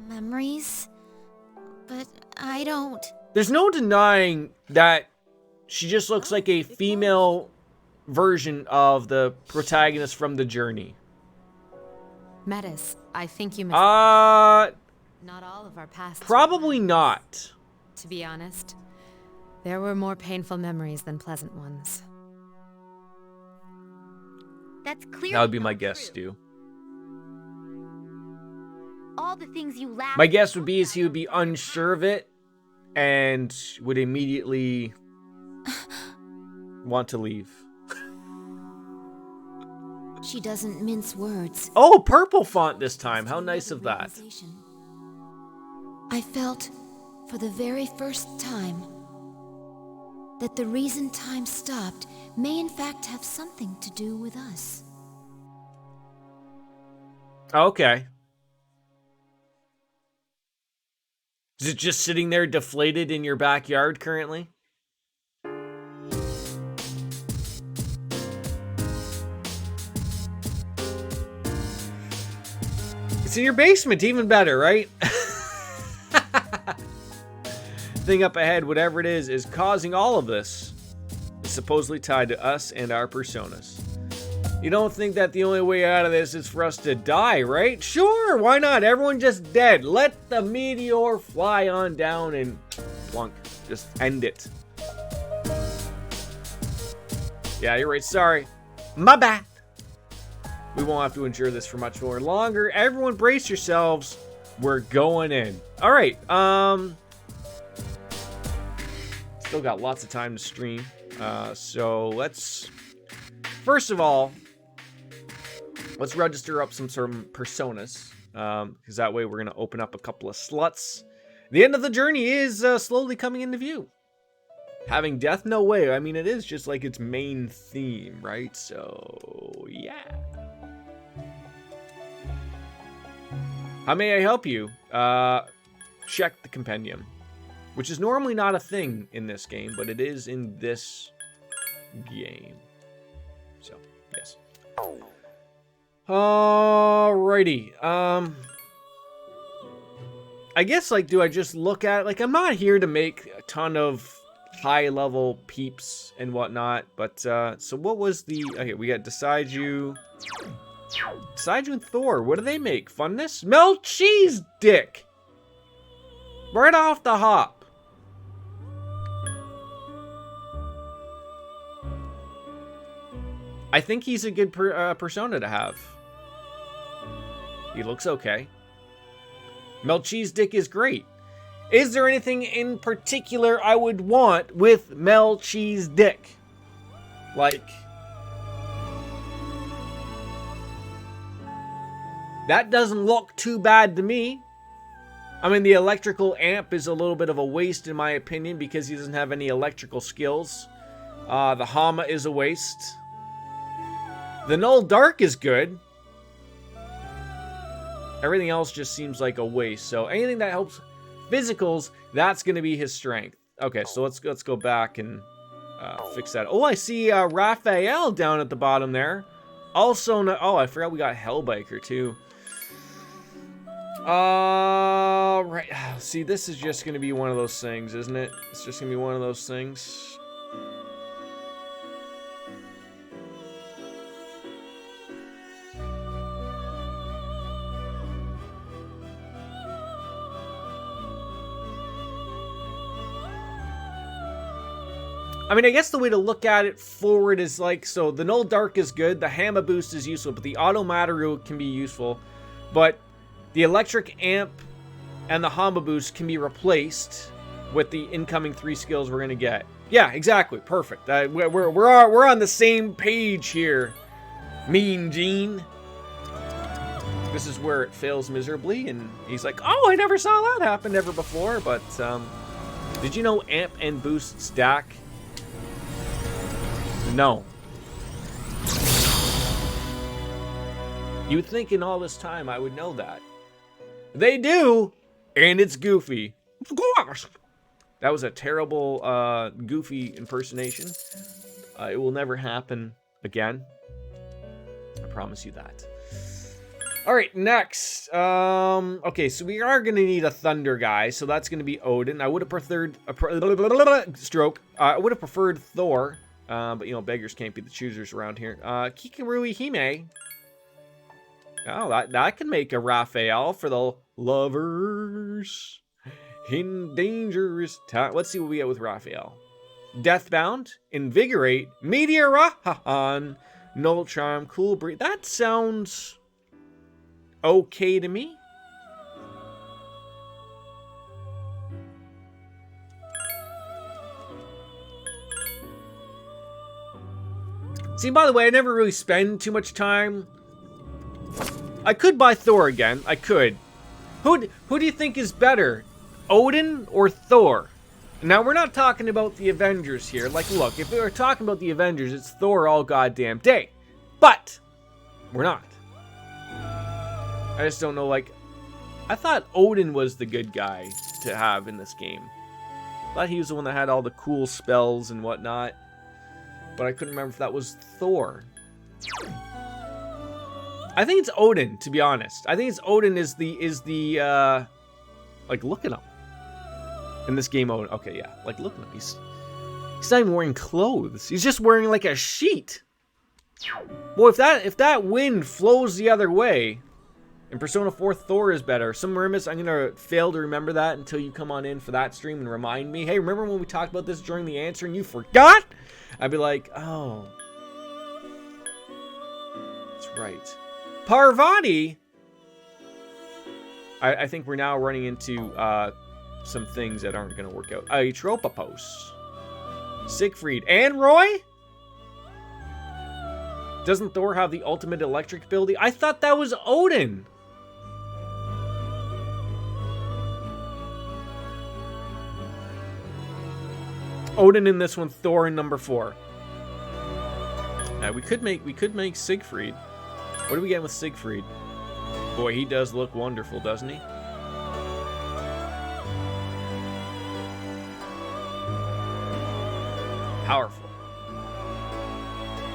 Memories? But I don't... There's no denying that she just looks like a female version of the protagonist from The Journey. Metis, I think you missed Not not all of our past. probably not. To be honest, there were more painful memories than pleasant ones. That's clearly That would be my not guess, true. Stu. All the things you laughed My guess would be is he would be unsure of it and would immediately want to leave. She doesn't mince words. Oh, purple font this time. How nice of that. I felt, for the very first time, that the reason time stopped may in fact have something to do with us. Okay. Is it just sitting there deflated in your backyard currently? It's in your basement, even better, right? Thing up ahead, whatever it is causing all of this, is supposedly tied to us and our personas. You don't think that the only way out of this is for us to die, right? Sure, why not? Everyone just dead. Let the meteor fly on down and plunk. Just end it. Yeah, you're right. Sorry. My bad. We won't have to endure this for much more longer. Everyone brace yourselves. We're going in. All right. Still got lots of time to stream. So let's... First of all, let's register up some personas, because that way we're going to open up a couple of slots. The end of the journey is slowly coming into view. Having death? No way. I mean, it is just like its main theme, right? So, yeah. How may I help you? Check the compendium, which is normally not a thing in this game, but it is in this game. So, yes. Alrighty. I guess, like, do I just look at it? Like, I'm not here to make a ton of high-level peeps and whatnot, but, so what was the... Okay, we got Decidu. Decidu and Thor. What do they make? Funness? Melt cheese, dick! Right off the hop. I think he's a good persona to have. He looks okay. Melt Cheese Dick is great. Is there anything in particular I would want with Mel Cheese Dick? Like, that doesn't look too bad to me. I mean, the electrical amp is a little bit of a waste in my opinion because he doesn't have any electrical skills. The Hama is a waste. The Null Dark is good. Everything else just seems like a waste. So anything that helps physicals, that's going to be his strength. Okay, so let's go back and fix that. Oh, I see Raphael down at the bottom there. Also, oh, I forgot we got Hellbiker too. Right. See, this is just going to be one of those things, isn't it? It's just going to be one of those things. I mean, I guess the way to look at it forward is like, so the Null Dark is good, the Hama Boost is useful, but the Auto Mataru can be useful. But the Electric Amp and the Hama Boost can be replaced with the incoming 3 skills we're going to get. Yeah, exactly. Perfect. We're on the same page here, Mean Gene. This is where it fails miserably, and he's like, oh, I never saw that happen ever before, but did you know Amp and Boost stack? No. You would think in all this time I would know that. They do, and it's Goofy. Of course. That was a terrible Goofy impersonation. It will never happen again. I promise you that. All right, next. Okay, so we are going to need a Thunder guy, so that's going to be Odin. I would have preferred Stroke. I would have preferred Thor. But, you know, beggars can't be the choosers around here. Kikurui Hime. Oh, that can make a Raphael for the lovers in dangerous time. Let's see what we get with Raphael. Deathbound, Invigorate, Meteor, Null Charm, Cool Breeze. That sounds okay to me. See, by the way, I never really spend too much time. I could buy Thor again. I could. Who do you think is better? Odin or Thor? Now, we're not talking about the Avengers here. Like, look, if we were talking about the Avengers, it's Thor all goddamn day. But, we're not. I just don't know, like, I thought Odin was the good guy to have in this game. I thought he was the one that had all the cool spells and whatnot. But I couldn't remember if that was Thor. I think it's Odin, to be honest. I think it's Odin is the like, look at him. In this game, Odin. Okay, yeah. Like, look at him. He's not even wearing clothes. He's just wearing, like, a sheet. Boy, if that wind flows the other way, and Persona 4 Thor is better. Some Rimus, I'm going to fail to remember that until you come on in for that stream and remind me. Hey, remember when we talked about this during the answer and you forgot? I'd be like, oh. That's right. Parvati! I think we're now running into some things that aren't going to work out. Tropopos. Siegfried. And Roy? Doesn't Thor have the ultimate electric ability? I thought that was Odin. Odin in this one, Thor in number 4. We could make Siegfried. What do we get with Siegfried? Boy, he does look wonderful, doesn't he? Powerful.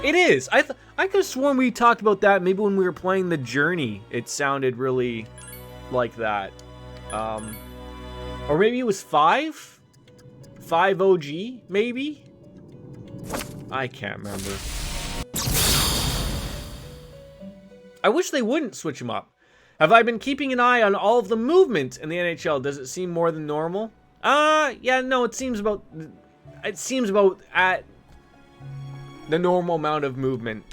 It is. I could have sworn we talked about that maybe when we were playing The Journey. It sounded really like that. Or maybe it was 5? 5 OG, maybe? I can't remember. I wish they wouldn't switch them up. Have I been keeping an eye on all of the movement in the NHL? Does it seem more than normal? Yeah, no, it seems about at the normal amount of movement.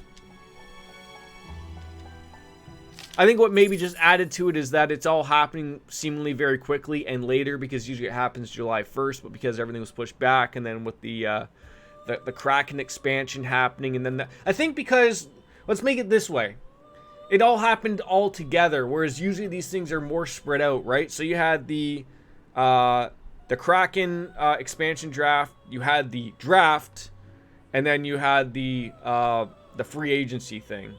I think what maybe just added to it is that it's all happening seemingly very quickly and later, because usually it happens July 1st, but because everything was pushed back, and then with the Kraken expansion happening, and then I think because, let's make it this way, it all happened all together, whereas usually these things are more spread out, right? So you had the Kraken expansion draft, you had the draft, and then you had the free agency thing.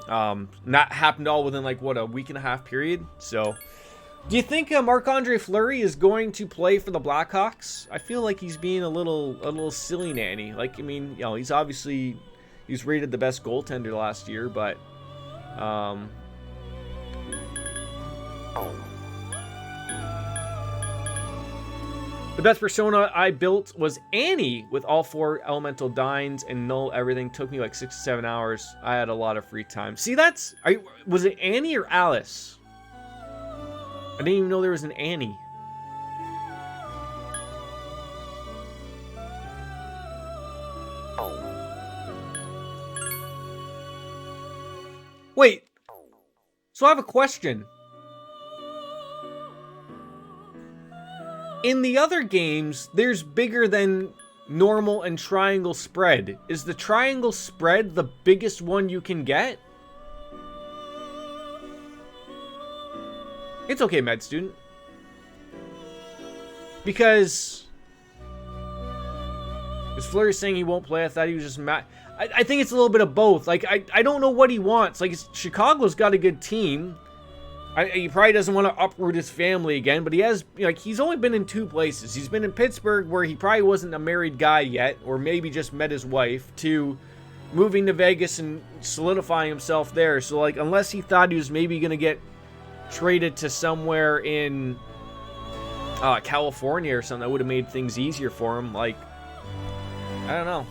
That happened all within like, what, a week and a half period? So, do you think Marc-Andre Fleury is going to play for the Blackhawks? I feel like he's being a little silly nanny. Like, I mean, you know, he's rated the best goaltender last year, but the best persona I built was Annie with all 4 elemental dines and null everything. Took me like 6 to 7 hours. I had a lot of free time. See, was it Annie or Alice? I didn't even know there was an Annie. Wait. So I have a question. In the other games, there's bigger than normal and triangle spread. Is the triangle spread the biggest one you can get? It's okay, med student. Because is Fleury saying he won't play? I thought he was just mad. I think it's a little bit of both. Like, I don't know what he wants. Like, Chicago's got a good team. He probably doesn't want to uproot his family again, but he has, like, he's only been in 2 places. He's been in Pittsburgh, where he probably wasn't a married guy yet, or maybe just met his wife, to moving to Vegas and solidifying himself there. So, like, unless he thought he was maybe going to get traded to somewhere in California or something that would have made things easier for him, like, I don't know.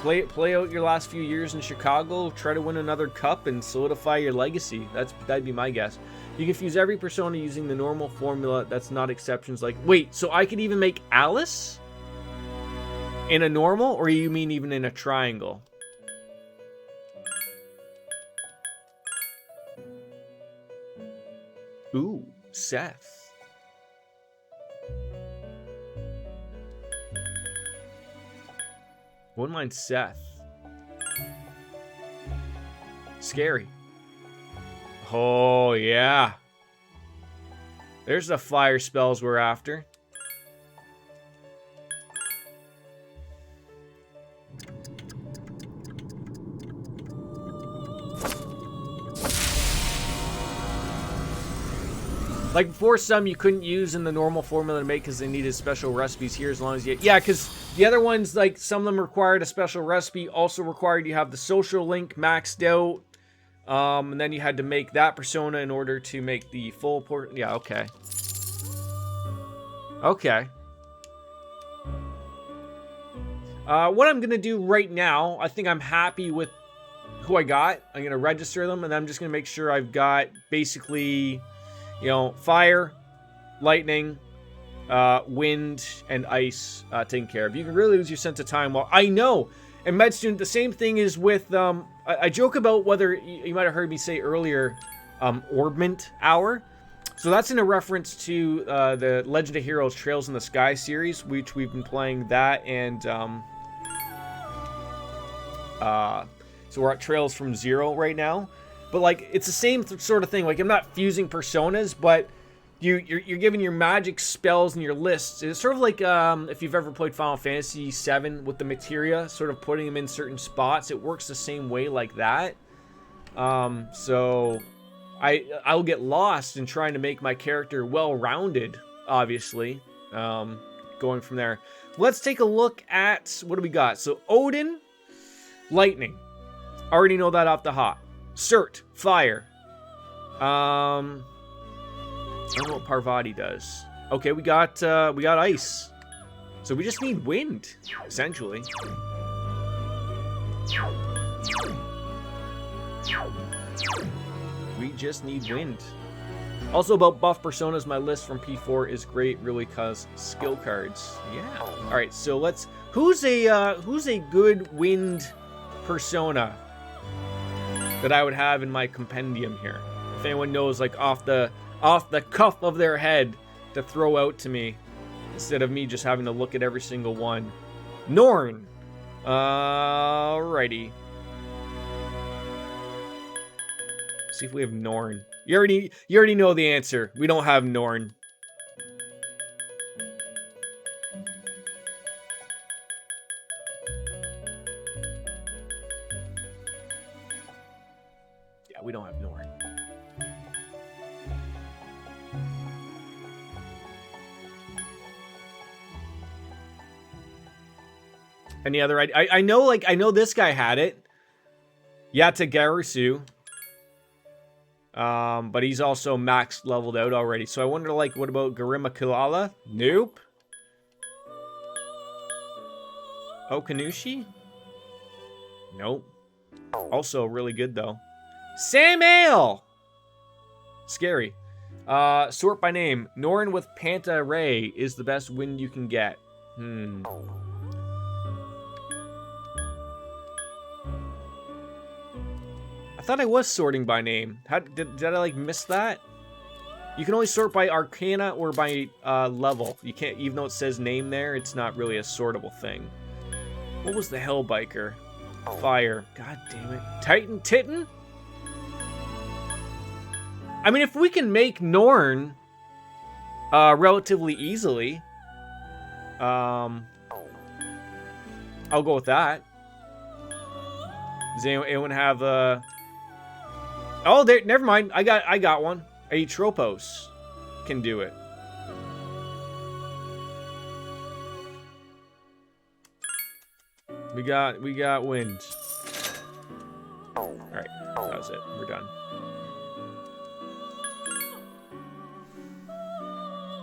Play out your last few years in Chicago, try to win another cup, and solidify your legacy. That'd be my guess. You can fuse every persona using the normal formula. That's not exceptions. Like, wait, so I could even make Alice in a normal, or you mean even in a triangle? Ooh, Seth. Wouldn't mind Seth. Scary. Oh, yeah. There's the fire spells we're after. Like before, some you couldn't use in the normal formula to make because they needed special recipes. Here, as long as you... Yeah, because the other ones, like, some of them required a special recipe. Also required you have the social link maxed out. And then you had to make that persona in order to make the full port. Yeah, okay. Okay. What I'm going to do right now, I think I'm happy with who I got. I'm going to register them, and I'm just going to make sure I've got basically... You know, fire, lightning, wind, and ice taken care of. You can really lose your sense of time. Well, I know. And med student, the same thing is with, I joke about whether, you might have heard me say earlier, Orbment Hour. So that's in a reference to the Legend of Heroes Trails in the Sky series, which we've been playing that, and, so we're at Trails from Zero right now. But, like, it's the same sort of thing. Like, I'm not fusing personas, but you're giving your magic spells and your lists. It's sort of like if you've ever played Final Fantasy VII with the materia, sort of putting them in certain spots. It works the same way like that. So I'll get lost in trying to make my character well-rounded, obviously, going from there. Let's take a look at, what do we got? So, Odin, lightning. Already know that off the hop. Cert, fire. I don't know what Parvati does. Okay, we got ice. So we just need wind, essentially. We just need wind. Also about buff personas, my list from P4 is great, really, cause skill cards. Yeah. All right, so let's. Who's a good wind persona? that I would have in my compendium here. If anyone knows, like off the cuff of their head to throw out to me, instead of me just having to look at every single one. Norn. Alrighty. See if we have Norn. You already know the answer. We don't have Norn. Yeah, we don't have Norn. Any other I know this guy had it. Yatagarasu. But he's also max leveled out already. So I wonder, like, what about Garima Kilala? Nope. Okanushi? Nope. Also really good, though. Sam Ale! Scary. Sort by name. Norn with Panta Ray is the best win you can get. I thought I was sorting by name. How did I like miss that? You can only sort by Arcana or by level. You can't, even though it says name there, it's not really a sortable thing. What was the Hellbiker? Fire. God damn it. Titan Titan? I mean, if we can make Norn relatively easily, I'll go with that. Does anyone have Oh, there. Never mind. I got one. Atropos can do it. We got wind. All right, that was it. We're done.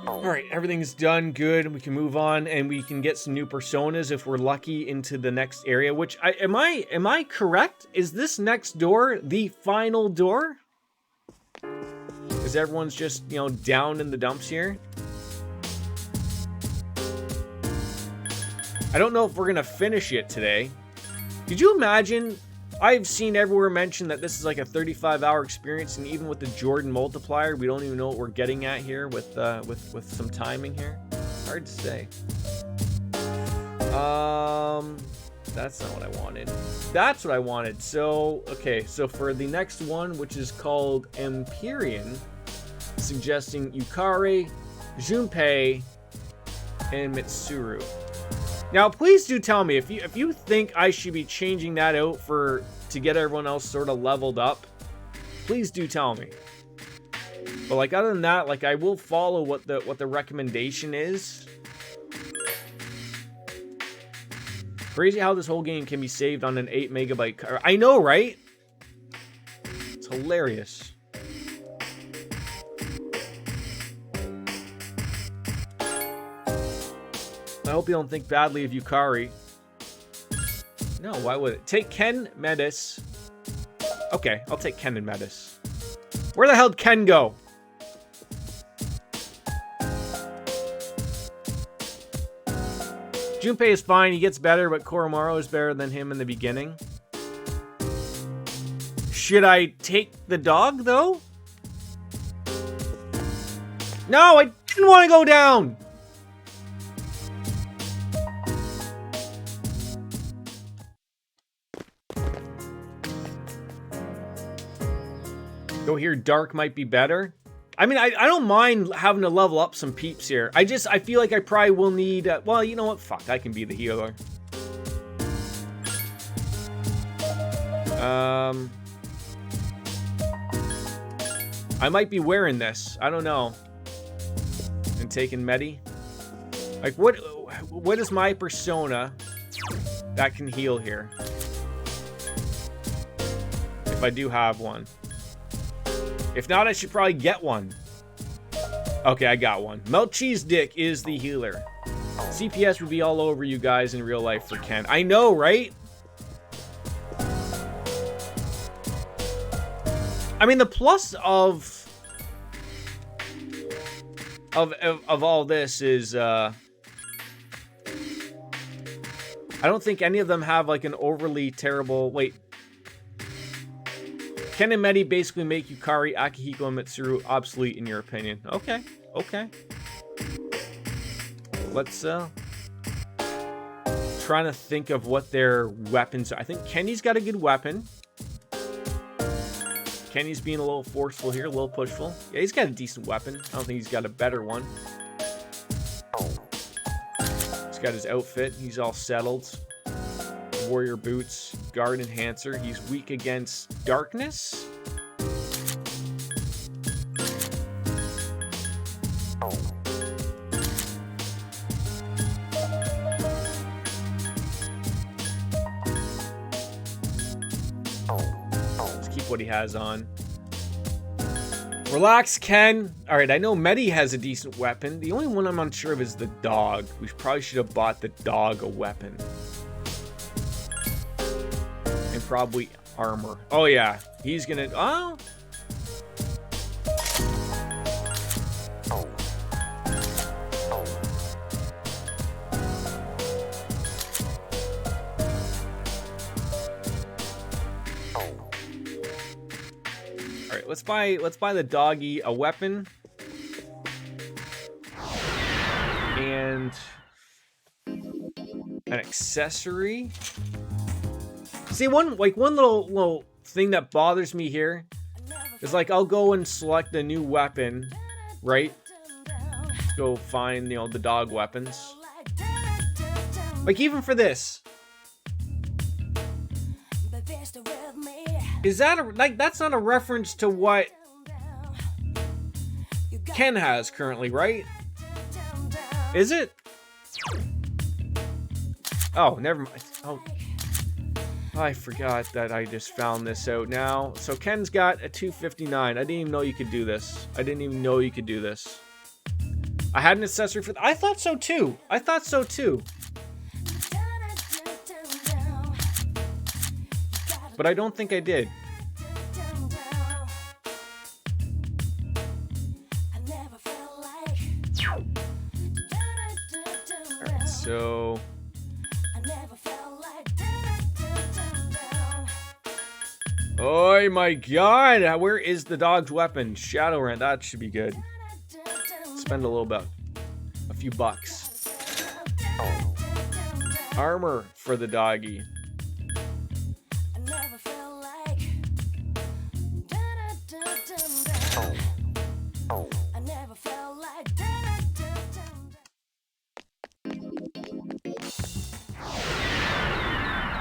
All right, everything's done. Good. We can move on, and we can get some new personas if we're lucky into the next area. Which am I correct? Is this next door the final door? Is everyone's just, you know, down in the dumps here? I don't know if we're gonna finish it today. Could you imagine? I've seen everywhere mention that this is like a 35-hour experience, and even with the Jordan multiplier, we don't even know what we're getting at here with some timing here. Hard to say. That's not what I wanted. That's what I wanted. So, okay, so for the next one, which is called Empyrean, suggesting Yukari, Junpei, and Mitsuru. Now, please do tell me if you think I should be changing that out to get everyone else sort of leveled up. Please do tell me. But like other than that, like I will follow what the recommendation is. Crazy how this whole game can be saved on an 8 megabyte card. I know, right? It's hilarious. I hope you don't think badly of Yukari. No, why would it? Take Ken Metis. Okay, I'll take Ken and Metis. Where the hell did Ken go? Junpei is fine, he gets better, but Koromaru is better than him in the beginning. Should I take the dog, though? No, I didn't want to go down! Go here, dark might be better. I mean, I don't mind having to level up some peeps here. I feel like I probably will need... well, you know what? Fuck, I can be the healer. I might be wearing this. I don't know. And taking Medi. Like, what is my persona that can heal here? If I do have one. If not, I should probably get one. Okay, I got one. Melt Cheese Dick is the healer. CPS would be all over you guys in real life for Ken. I know, right? I mean, the plus of all this is I don't think any of them have like an overly terrible... Wait. Ken and Medi basically make Yukari, Akihiko, and Mitsuru obsolete in your opinion. Okay, okay. Let's, trying to think of what their weapons are. I think Kenny's got a good weapon. Kenny's being a little forceful here, a little pushful. Yeah, he's got a decent weapon. I don't think he's got a better one. He's got his outfit. He's all settled. Warrior boots, guard enhancer. He's weak against darkness. Let's keep what he has on. Relax, Ken. All right, I know Medi has a decent weapon. The only one I'm unsure of is the dog. We probably should have bought the dog a weapon. And probably armor. Oh, yeah. He's gonna... Oh! Alright, let's buy the doggy a weapon. And an accessory. See, one little thing that bothers me here is, like, I'll go and select a new weapon, right? Go find, you know, the dog weapons. Like, even for this. Is that like, that's not a reference to what Ken has currently, right? Is it? Oh, never mind. Oh, I forgot that I just found this out now. So Ken's got a 259. I didn't even know you could do this. I didn't even know you could do this. I had an accessory for... I thought so too. I thought so too. But I don't think I did. Alright, so... Oh my god! Where is the dog's weapon? Shadowrun, that should be good. Spend a little bit. A few bucks. Armor for the doggy.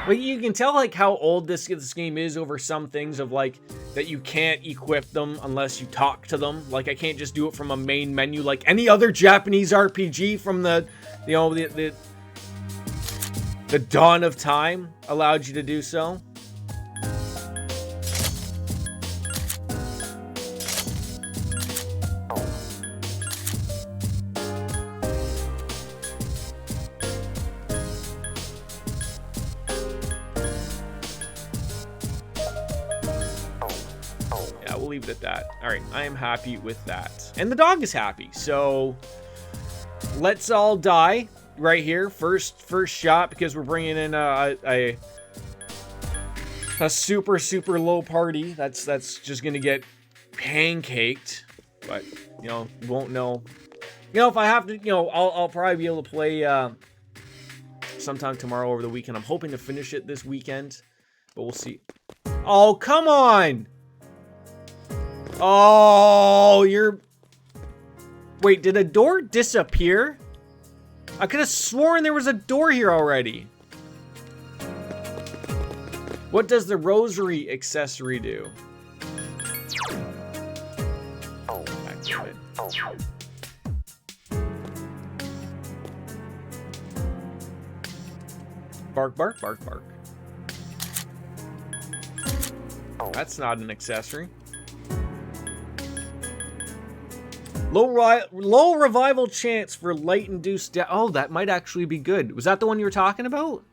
Like, you can tell, like, how old this game is over some things of, like, that you can't equip them unless you talk to them. Like, I can't just do it from a main menu like any other Japanese RPG from the, you know, the dawn of time allowed you to do so. Leave it at that. All right, I am happy with that, and the dog is happy. So let's all die right here. First shot, because we're bringing in a super low party. That's just gonna get pancaked. But you know, won't know. You know, if I have to, you know, I'll probably be able to play sometime tomorrow over the weekend. I'm hoping to finish it this weekend, but we'll see. Oh, come on. Oh, you're... Wait, did a door disappear? I could have sworn there was a door here already. What does the rosary accessory do? Oh, that's good. Bark, bark, bark, bark. That's not an accessory. Low revival chance for light-induced death. Oh, that might actually be good. Was that the one you were talking about?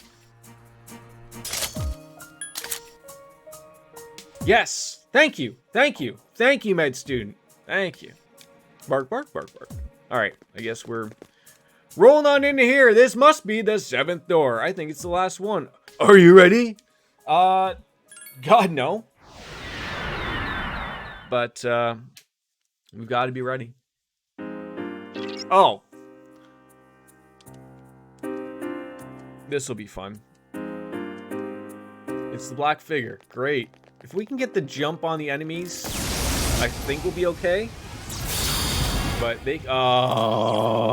Yes. Thank you. Thank you. Thank you, med student. Thank you. Bark, bark, bark, bark. All right. I guess we're rolling on into here. This must be the 7th door. I think it's the last one. Are you ready? God, no. but we've got to be ready. Oh. This will be fun. It's the black figure. Great. If we can get the jump on the enemies, I think we'll be okay. But they... Oh!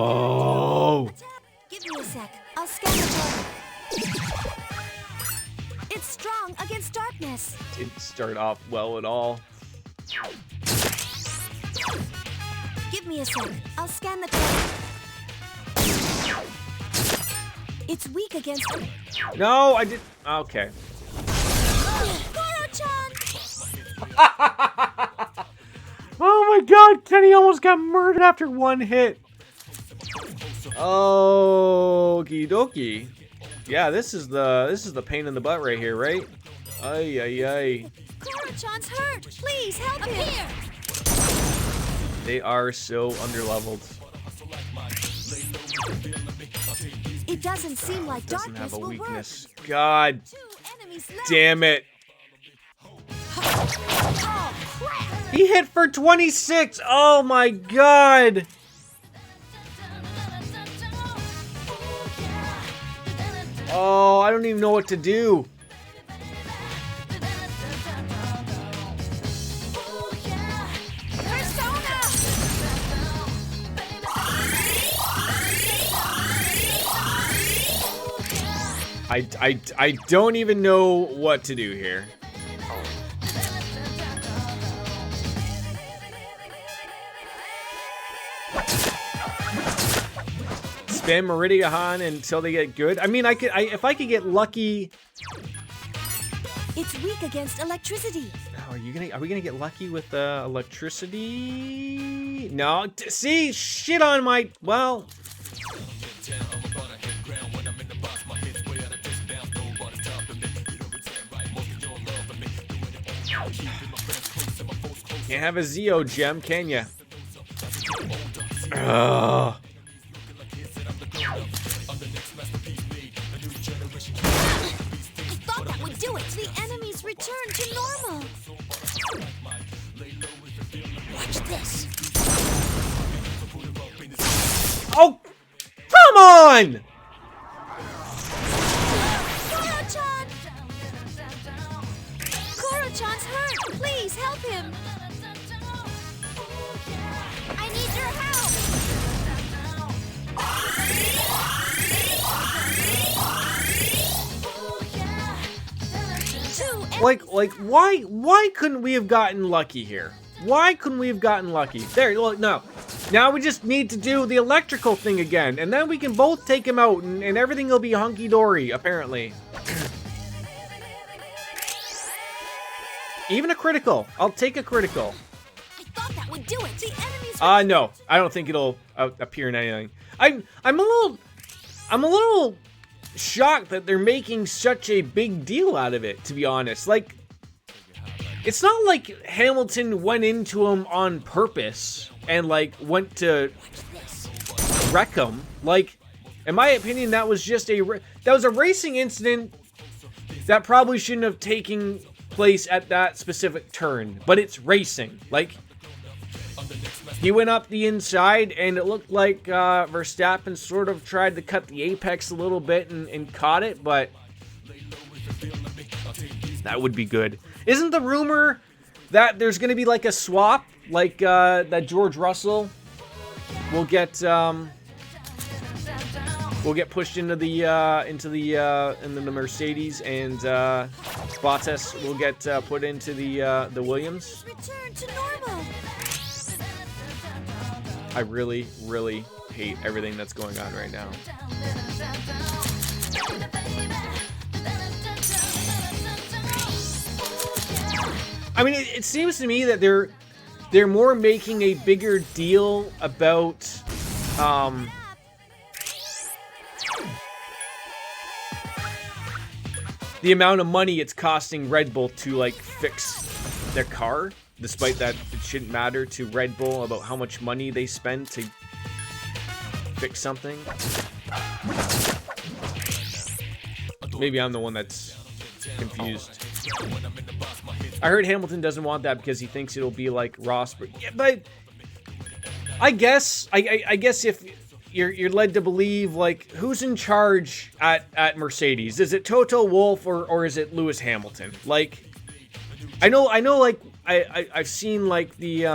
Give me a sec. I'll scan the target. It's strong against darkness. Didn't start off well at all. Give me a sec. I'll scan the target. It's weak against... No, I did... Okay. Koro-chan! Oh my god, Kenny almost got murdered after one hit. Okie dokie. Yeah, this is the pain in the butt right here, right? Ay ay ay. Koro-chan's hurt. Please help him. They are so underleveled. It doesn't seem like Doesn't darkness have a will weakness. God work. 2 enemies left. damn it. Oh, crap. He hit for 26. Oh my god. Oh, I don't even know what to do. I don't even know what to do here. Spam Meridian until they get good. I mean, if I could get lucky. It's weak against electricity. Oh, are we gonna get lucky with electricity? No, see, shit on my, well. Can't have a Zeo gem, can ya? Ugh. I thought that would do it. The enemies return to normal. Watch this. Oh, come on! Koro-chan! Koro-chan's hurt. Please help him. I need your help. Like, why couldn't we have gotten lucky here? Why couldn't we have gotten lucky? There, look, no. Now we just need to do the electrical thing again, and then we can both take him out, and everything will be hunky-dory, apparently. Even a critical. I'll take a critical. I thought that would do it. The enemies. No, I don't think it'll appear in anything. I'm a little shocked that they're making such a big deal out of it, to be honest. Like, it's not like Hamilton went into him on purpose and like went to wreck him. Like, in my opinion, that was just a racing incident that probably shouldn't have taken place at that specific turn, but it's racing. Like, he went up the inside and it looked like Verstappen sort of tried to cut the apex a little bit and caught it, but that would be good. Isn't the rumor that there's going to be like a swap, like that George Russell will get pushed into the Mercedes, and Bottas will get put into the Williams? Return to normal. I really, really hate everything that's going on right now. I mean, it seems to me that they're more making a bigger deal about the amount of money it's costing Red Bull to like fix their car, despite that it shouldn't matter to Red Bull about how much money they spend to fix something. Maybe I'm the one that's confused. I heard Hamilton doesn't want that because he thinks it'll be like Rosberg. Yeah, but I guess if you're led to believe, like, who's in charge at Mercedes? Is it Toto Wolff or is it Lewis Hamilton? Like, I know like I've seen like the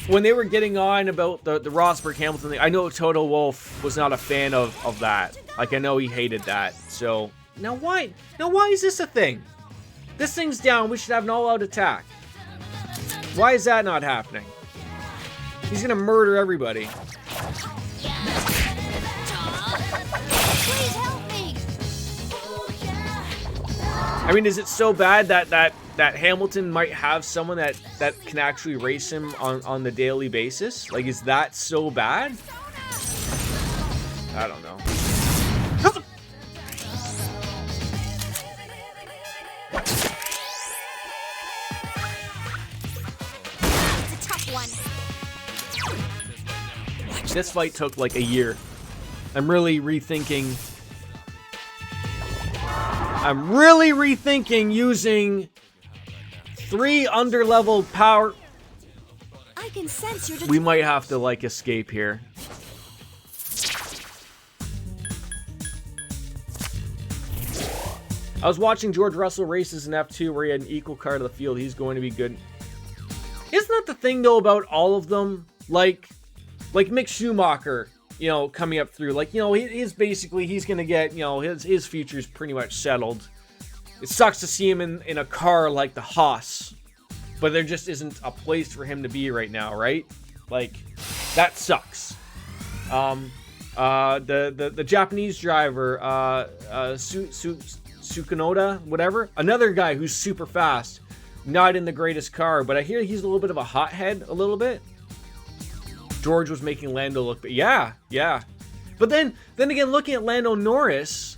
when they were getting on about the Rosberg Hamilton thing, I know Toto Wolff was not a fan of that. Like, I know he hated that. So now why is this a thing? This thing's down. We should have an all-out attack. Why is that not happening? He's gonna murder everybody. Please help me. I mean, is it so bad that Hamilton might have someone that can actually race him on the daily basis? Like, is that so bad? I don't know. It's a tough one. This fight took like a year. I'm really rethinking using 3 underleveled power. I can sense your We might have to like escape here. I was watching George Russell races in F2 where he had an equal car to the field. He's going to be good. Isn't that the thing though about all of them? Like Mick Schumacher, you know, coming up through. Like, you know, he's going to get, you know, his future's pretty much settled. It sucks to see him in a car like the Haas, but there just isn't a place for him to be right now, right? Like, that sucks. The Japanese driver, Tsunoda, whatever, another guy who's super fast, not in the greatest car, but I hear he's a little bit of a hothead, a little bit. George was making Lando look, but yeah. But then again, looking at Lando Norris,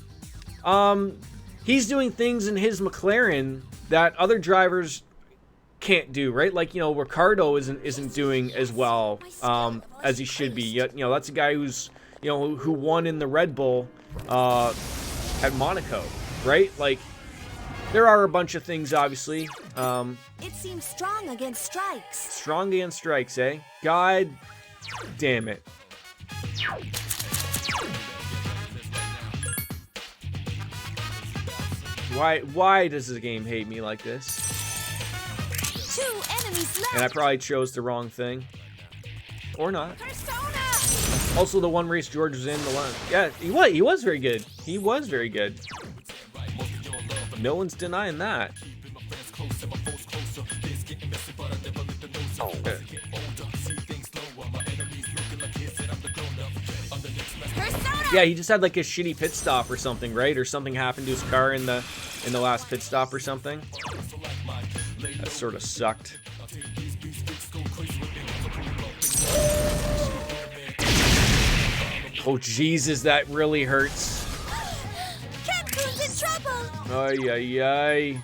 he's doing things in his McLaren that other drivers can't do, right? Like, you know, Ricardo isn't doing as well as he should be. Yet, you know, that's a guy who's, you know, who won in the Red Bull at Monaco, right? Like, there are a bunch of things, obviously. It seems strong against strikes. Strong against strikes, eh? God damn it. Why does the game hate me like this? 2 enemies left. And I probably chose the wrong thing. Or not. Persona. Also, the one race George was in, the one... Yeah, he was very good. He was very good. No one's denying that. Yeah, he just had like a shitty pit stop or something, right? Or something happened to his car in the last pit stop or something. That sort of sucked. Oh Jesus, that really hurts. Captain's in trouble. Ay ay ay.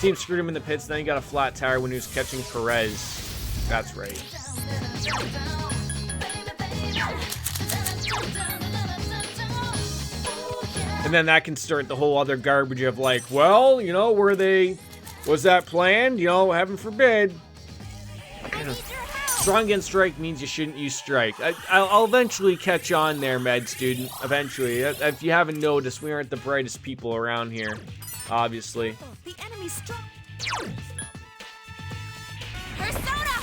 Team screwed him in the pits, then he got a flat tire when he was catching Perez. That's right. And then that can start the whole other garbage of like, well, you know, was that planned? You know, heaven forbid. Strong against strike means you shouldn't use strike. I'll eventually catch on there, med student. Eventually. If you haven't noticed, we aren't the brightest people around here. Obviously. The enemy's strong. Persona.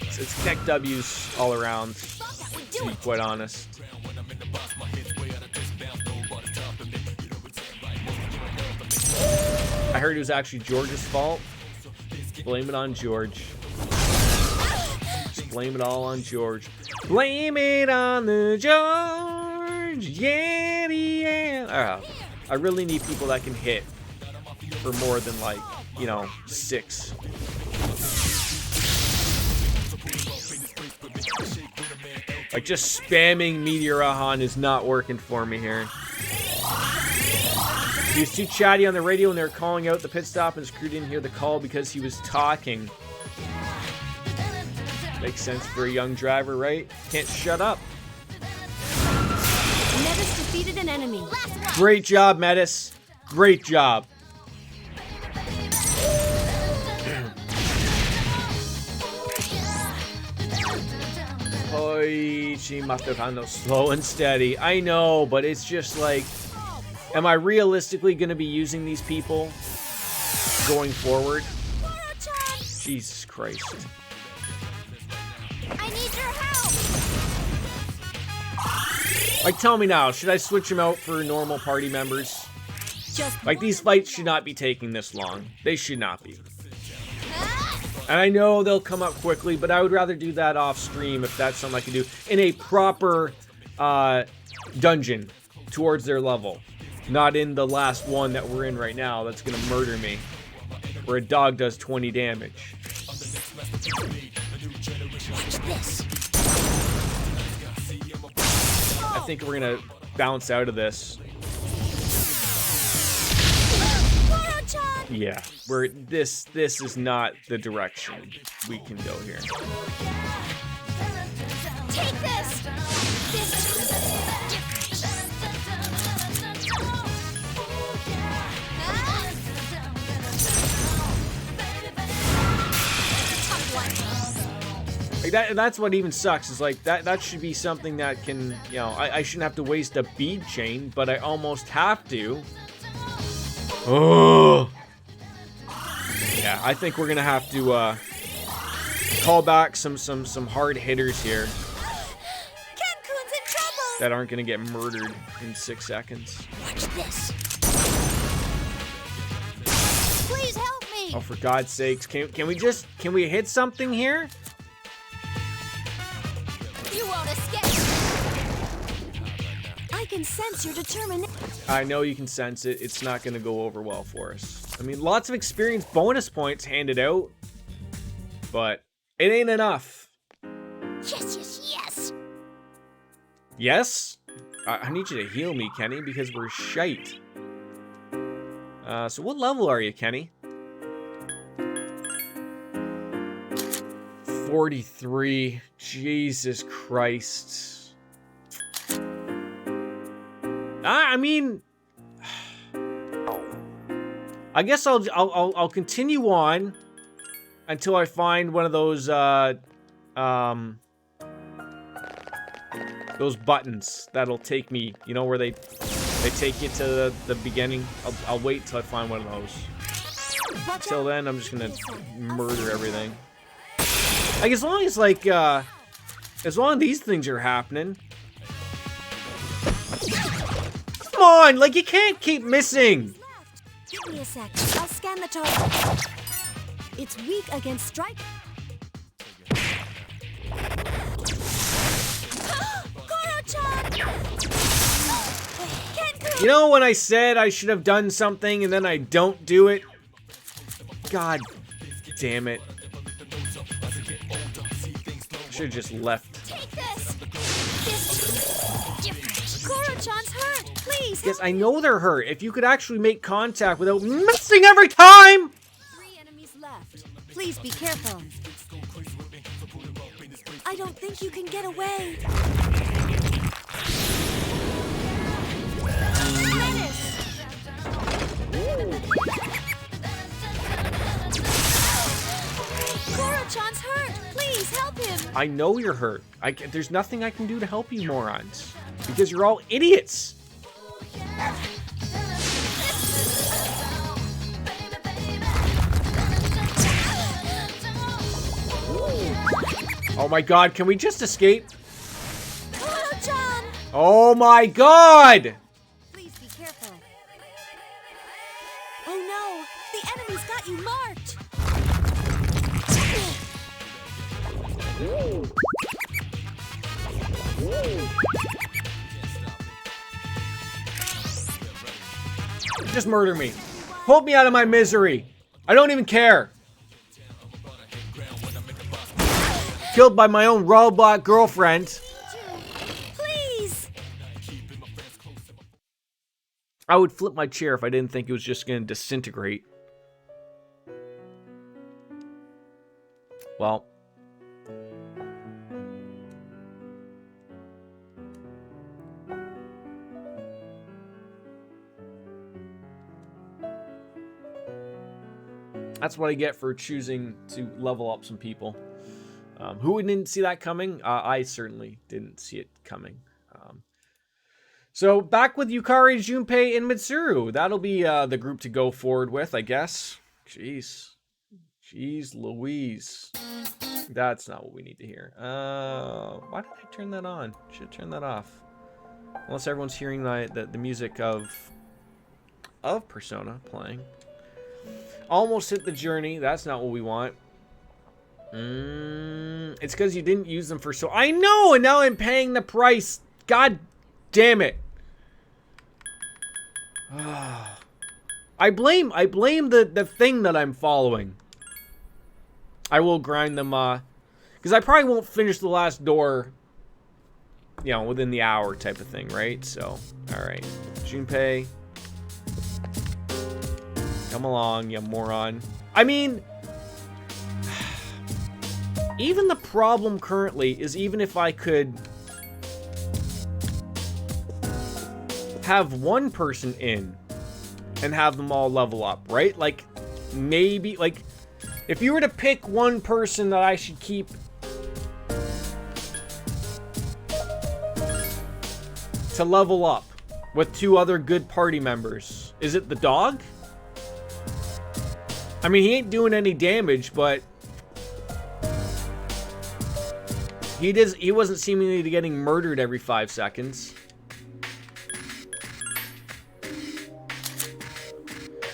It's tech W's all around, to be quite honest. I heard it was actually George's fault. Blame it on George. Just blame it all on George. Blame it on the George. Yeah. I really need people that can hit for more than, like, you know, 6. Like, just spamming Meteor Rahan is not working for me here. He was too chatty on the radio when they were calling out the pit stop, and his crew didn't hear the call because he was talking. Makes sense for a young driver, right? Can't shut up. Metis defeated an enemy. Great job, Metis. Great job. She must have handled slow and steady. I know, but it's just like, am I realistically going to be using these people going forward? Jesus Christ. I need your help. Like, tell me now, should I switch them out for normal party members? Like, these fights should not be taking this long. They should not be. And I know they'll come up quickly, but I would rather do that off stream if that's something I can do in a proper dungeon towards their level. Not in the last one that we're in right now that's going to murder me. Where a dog does 20 damage. Watch this. I think we're going to bounce out of this. Yeah, this is not the direction we can go here. Take this. Like that's what even sucks, is like that should be something that can, you know, I shouldn't have to waste a bead chain, but I almost have to. Oh. Yeah, I think we're gonna have to call back some hard hitters here Cancun's in trouble. that aren't gonna get murdered in 6 seconds. Watch this. Please help me. Oh, for God's sakes, can we hit something here? You won't escape. I can sense your determination. I know you can sense it. It's not gonna go over well for us. I mean, lots of experience bonus points handed out, but it ain't enough. Yes. Yes? I need you to heal me, Kenny, because we're shite. So what level are you, Kenny? 43. Jesus Christ. I mean, I guess I'll continue on until I find one of those buttons that'll take me, you know, where they take you to the beginning. I'll wait till I find one of those. Till then, I'm just gonna murder everything. Like, as long as these things are happening. Come on, like, you can't keep missing. Give me a sec. I'll scan the target. It's weak against strike. You know when I said I should have done something and then I don't do it? God damn it. Should have just left. Take this. Koro-chan's hurt. Please. Yes, I know they're hurt. If you could actually make contact without missing every time! 3 enemies left. Please be careful. I don't think you can get away. Koro-chan's hurt. Please help him. I know you're hurt. There's nothing I can do to help you morons. Because you're all idiots. Oh my God, can we just escape? Koro-chan. Oh my God! Please be careful. Oh no, the enemy's got you marked. Just murder me. Pull me out of my misery. I don't even care. Killed by my own robot girlfriend. Please. I would flip my chair if I didn't think it was just going to disintegrate. Well. That's what I get for choosing to level up some people. Who didn't see that coming? I certainly didn't see it coming. So back with Yukari, Junpei, and Mitsuru. That'll be the group to go forward with, I guess. Jeez Louise. That's not what we need to hear. Why did I turn that on? Should turn that off. Unless everyone's hearing the music of Persona playing. Almost hit the journey. That's not what we want. It's because you didn't use them for so... I know! And now I'm paying the price. God damn it. I blame the thing that I'm following. I will grind them, because I probably won't finish the last door, you know, within the hour type of thing, right? So, alright. Junpei. Come along, you moron. I mean, even the problem currently is even if I could have one person in and have them all level up, right? Like, maybe, like, if you were to pick one person that I should keep to level up with 2 other good party members, is it the dog? I mean, he ain't doing any damage, but he wasn't seemingly getting murdered every 5 seconds.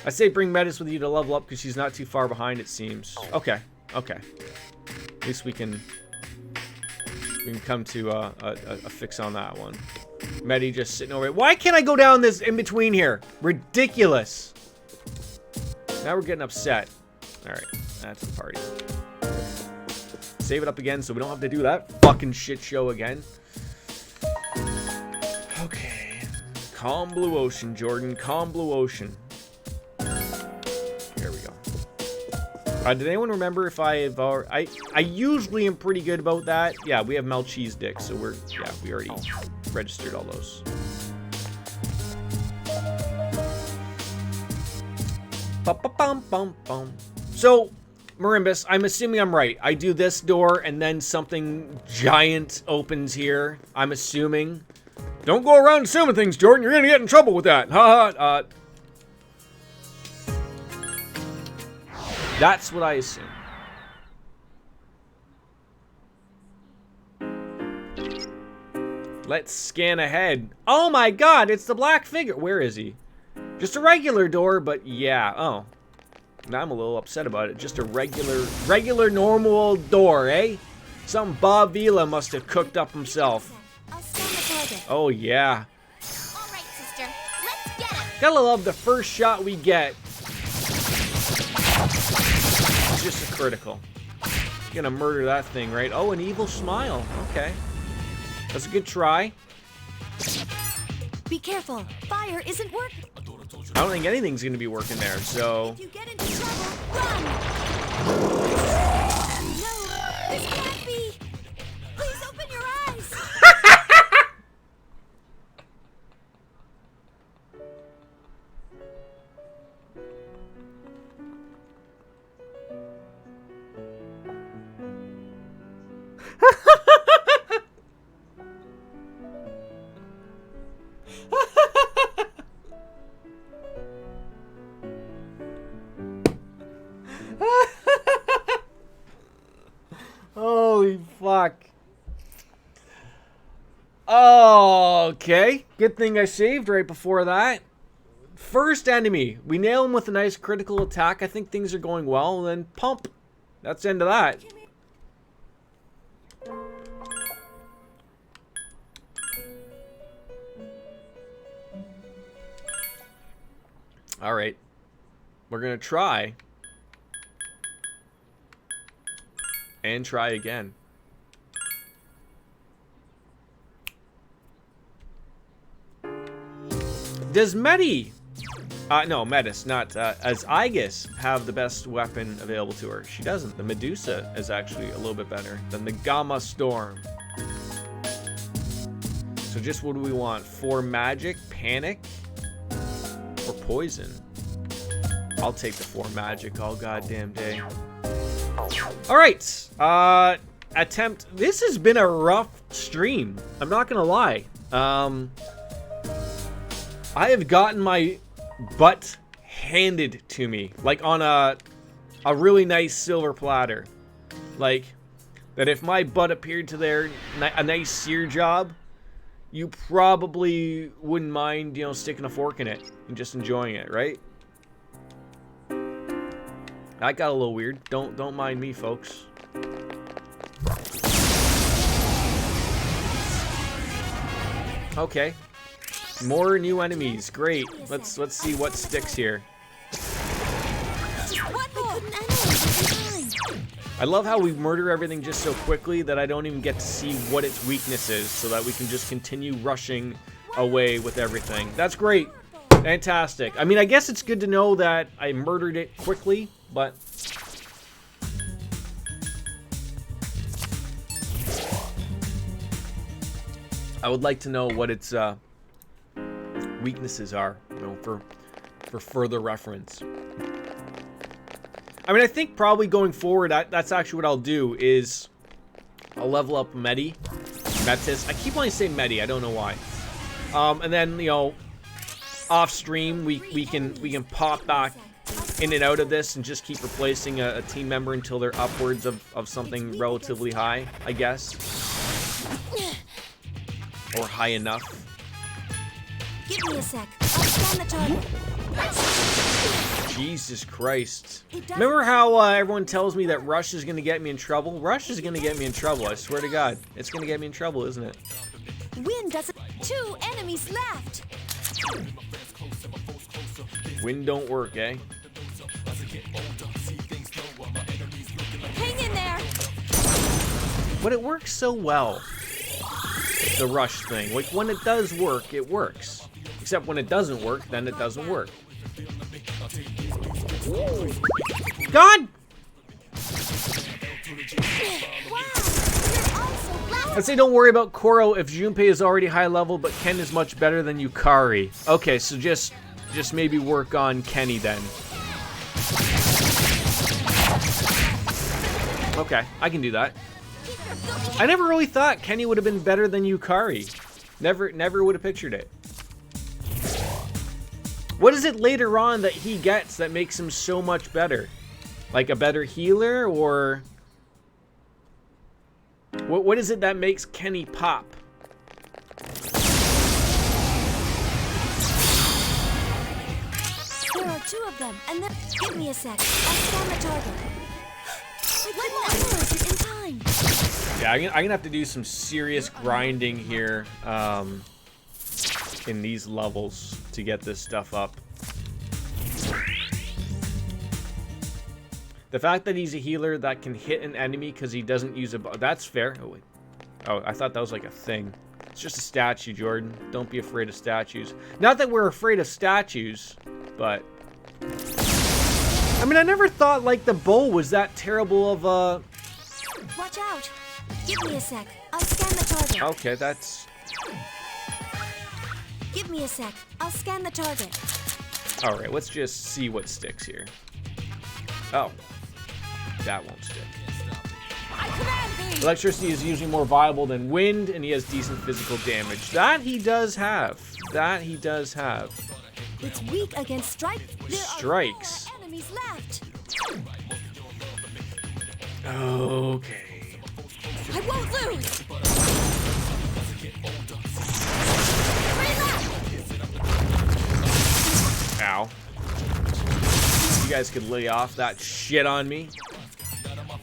I say bring Metis with you to level up because she's not too far behind, it seems. Okay. At least we can come to a fix on that one. Medi just sitting over it. Why can't I go down this in between here? Ridiculous. Now we're getting upset. Alright, that's the party. Save it up again so we don't have to do that fucking shit show again. Okay. Calm blue ocean, Jordan. Calm blue ocean. Here we go. Did anyone remember if I've already... I usually am pretty good about that. Yeah, we have Mel Cheese Dick, so we already registered all those. Ba-ba-bum-bum-bum. So, Marimbus, I'm assuming I'm right. I do this door, and then something giant opens here. I'm assuming. Don't go around assuming things, Jordan. You're gonna get in trouble with that. Ha. That's what I assume. Let's scan ahead. Oh my god, it's the black figure. Where is he? Just a regular door, but yeah. Oh. Now I'm a little upset about it. Just a regular normal old door, eh? Some Bob Vila must have cooked up himself. I'll scan the target. Oh yeah. All right, sister. Let's get him. Gotta love the first shot we get. It's just a critical. Gonna murder that thing, right? Oh, an evil smile. Okay. That's a good try. Be careful. Fire isn't working. I don't think anything's gonna be working there, so... If you get into trouble, run! No, this can't be! Please open your eyes! Holy fuck. Okay. Good thing I saved right before that. First enemy. We nail him with a nice critical attack. I think things are going well. And then pump. That's the end of that. Alright. We're going to try. And try again. Does Medi... no, Metis, not... as Aegis have the best weapon available to her? She doesn't. The Medusa is actually a little bit better than the Gamma Storm. So just what do we want? 4 magic, panic, or poison? I'll take the 4 magic all goddamn day. Alright. Attempt. This has been a rough stream. I'm not gonna lie. I have gotten my butt handed to me. Like on a really nice silver platter. Like, that if my butt appeared to there, a nice sear job, you probably wouldn't mind, you know, sticking a fork in it and just enjoying it, right? That got a little weird. Don't mind me, folks. Okay. More new enemies. Great. Let's see what sticks here. I love how we murder everything just so quickly that I don't even get to see what its weakness is, so that we can just continue rushing away with everything. That's great. Fantastic. I mean, I guess it's good to know that I murdered it quickly, but... I would like to know what its weaknesses are, you know, for further reference. I mean, I think probably going forward, that's actually what I'll do, is I'll level up Metis. I keep wanting to say Medi, I don't know why. And then, you know, off stream, we can pop back in and out of this and just keep replacing a team member until they're upwards of something relatively high, I guess. Or high enough. Give me a sec. I'll scan the target. Jesus Christ. Remember how everyone tells me that Rush is going to get me in trouble? Rush is going to get me in trouble, I swear to God. It's going to get me in trouble, isn't it? Wind doesn't... 2 enemies left. Wind don't work, eh? Hang in there. But it works so well. The Rush thing. Like, when it does work, it works. Except when it doesn't work, then it doesn't work. God! I'd say don't worry about Koro if Junpei is already high level, but Ken is much better than Yukari. Okay, so just maybe work on Kenny then. Okay, I can do that. I never really thought Kenny would have been better than Yukari. Never would have pictured it. What is it later on that he gets that makes him so much better? Like a better healer, or... What is it that makes Kenny pop? There are 2 of them, and then... Give me a sec. I'll scan the target. I couldn't analyze it in time. Yeah, I'm gonna have to do some serious grinding here in these levels to get this stuff up. The fact that he's a healer that can hit an enemy because he doesn't use a... That's fair. Oh, wait. Oh, I thought that was like a thing. It's just a statue, Jordan. Don't be afraid of statues. Not that we're afraid of statues, but... I mean, I never thought, like, the bow was that terrible of a... Watch out. Give me a sec. I'll scan the target. Okay, that's... Give me a sec. I'll scan the target. Alright, let's just see what sticks here. Oh. That won't stick. Electricity is usually more viable than wind, and he has decent physical damage. That he does have. That he does have. It's weak against strikes. Strikes. There are 4 enemies left. Okay. I won't lose. Ow. You guys could lay off that shit on me.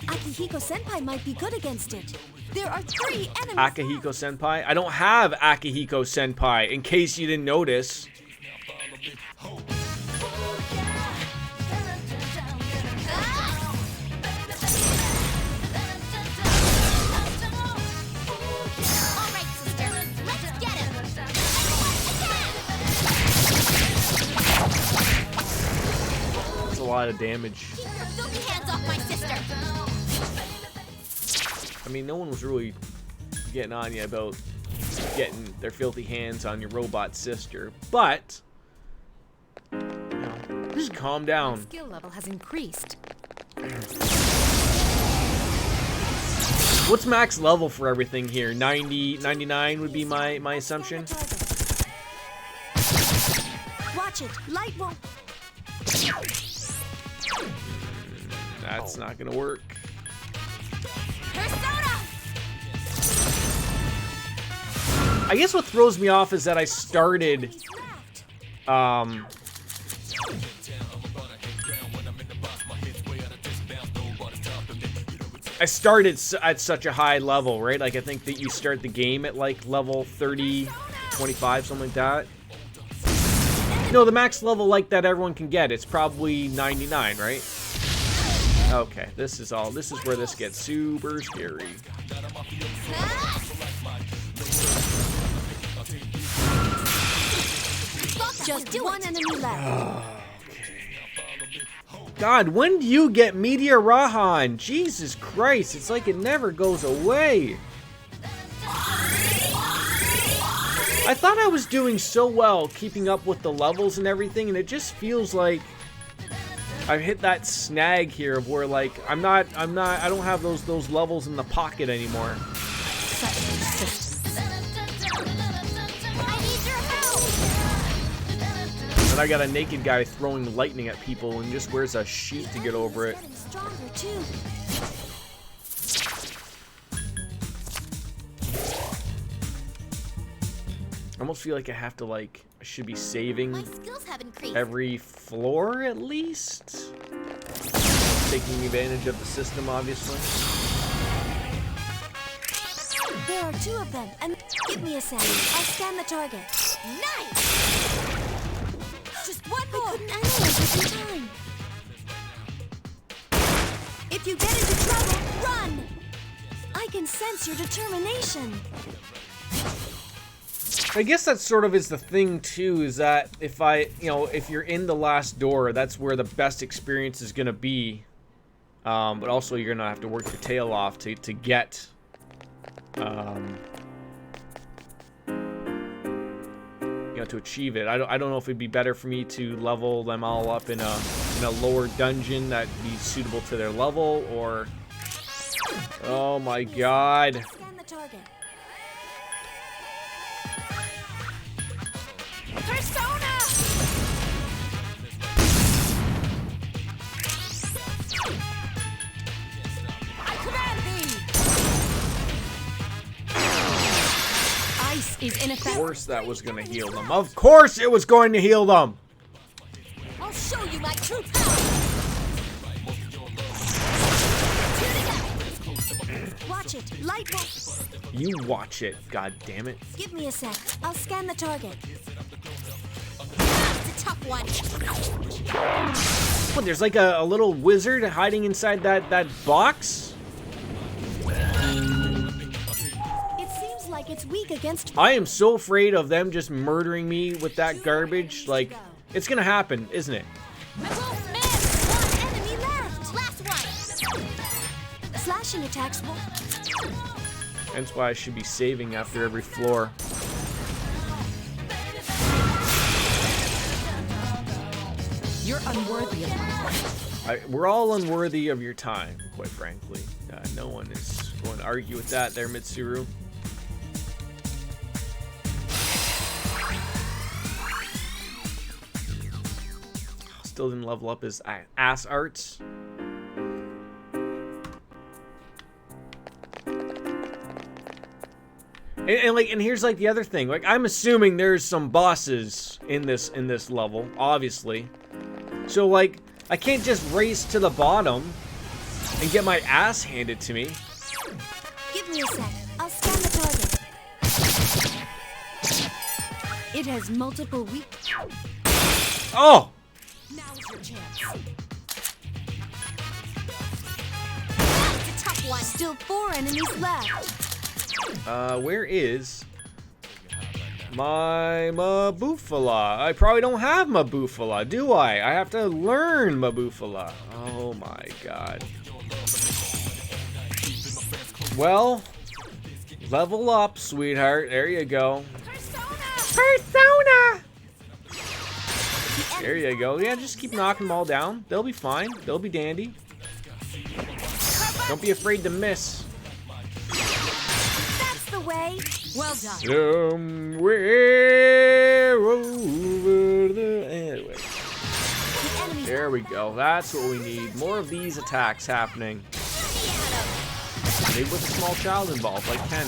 Akihiko Senpai might be good against it. There are 3 enemies. Akihiko Senpai? I don't have Akihiko Senpai, in case you didn't notice. lot of damage. Keep your filthy hands off my sister! I mean, no one was really getting on you about getting their filthy hands on your robot sister, but you know, just calm down. Skill level has increased. What's max level for everything here? 90, 99 would be my assumption. Watch it. Light won't. That's not gonna work. Persona! I guess what throws me off is that I started, at such a high level, right? Like, I think that you start the game at, like, level 30, 25, something like that. No, the max level like that everyone can get, it's probably 99, right? Okay, this is where this gets super scary. Just one enemy left. God, when do you get Meteor Rahan? Jesus Christ, it's like it never goes away. I thought I was doing so well keeping up with the levels and everything, and it just feels like I've hit that snag here of where, like, I don't have those levels in the pocket anymore. And I got a naked guy throwing lightning at people and just wears a sheet to get over it. I almost feel like I have to, like, I should be saving My skills have increased. every floor at least. Taking advantage of the system, obviously. There are two of them, and give me a second. I'll scan the target. Nice! Just one more! I couldn't analyze it in time. If you get into trouble, run! I can sense your determination. I guess that sort of is the thing too, is that if you're in the last door, that's where the best experience is gonna be. But also you're gonna have to work your tail off to get to achieve it. I don't know if it'd be better for me to level them all up in a lower dungeon that'd be suitable to their level, or oh my god. Scan the target. Persona! I command thee! Ice is Of ineffective. course that was gonna heal them. Of course it was going to heal them! I'll show you my true power! Watch it. Light won't. You watch it, god damn it. Give me a sec. I'll scan the target. It's a tough one. What, there's like a little wizard hiding inside that box? It seems like it's weak against. I am so afraid of them just murdering me with that garbage. Like, it's gonna happen, isn't it? I won't miss! One enemy left! Last one! Slashing attacks will. That's why I should be saving after every floor. You're unworthy of my We're all unworthy of your time, quite frankly. No one is going to argue with that there, Mitsuru. Still didn't level up his ass arts. And here's like the other thing. Like, I'm assuming there's some bosses in this level, obviously. So like, I can't just race to the bottom and get my ass handed to me. Give me a sec. I'll scan the target. It has multiple weak. Oh! Now's your chance. It's a tough one. Still 4 enemies left. Where is my Mabufala. I probably don't have Mabufala, do I? I have to learn Mabufala. Oh my god. Well, level up, sweetheart. There you go. Persona! There you go. Yeah, just keep knocking them all down. They'll be fine. They'll be dandy. Don't be afraid to miss. That's the way. Well done. Somewhere over the... Anyway. There we go. That's what we need. More of these attacks happening. Maybe with a small child involved, like Ken.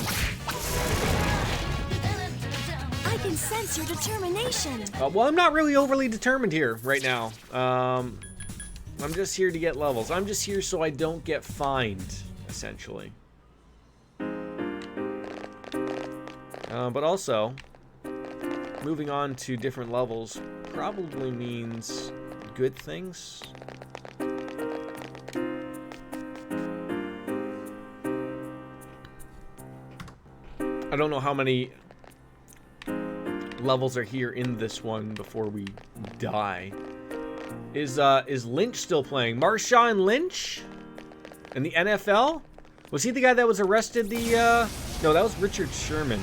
I can sense your determination. Well, I'm not really overly determined here right now. I'm just here to get levels. I'm just here so I don't get fined, essentially. But also, moving on to different levels probably means good things. I don't know how many levels are here in this one before we die. Is Lynch still playing? Marshawn Lynch? In the NFL? Was he the guy that was arrested No, that was Richard Sherman.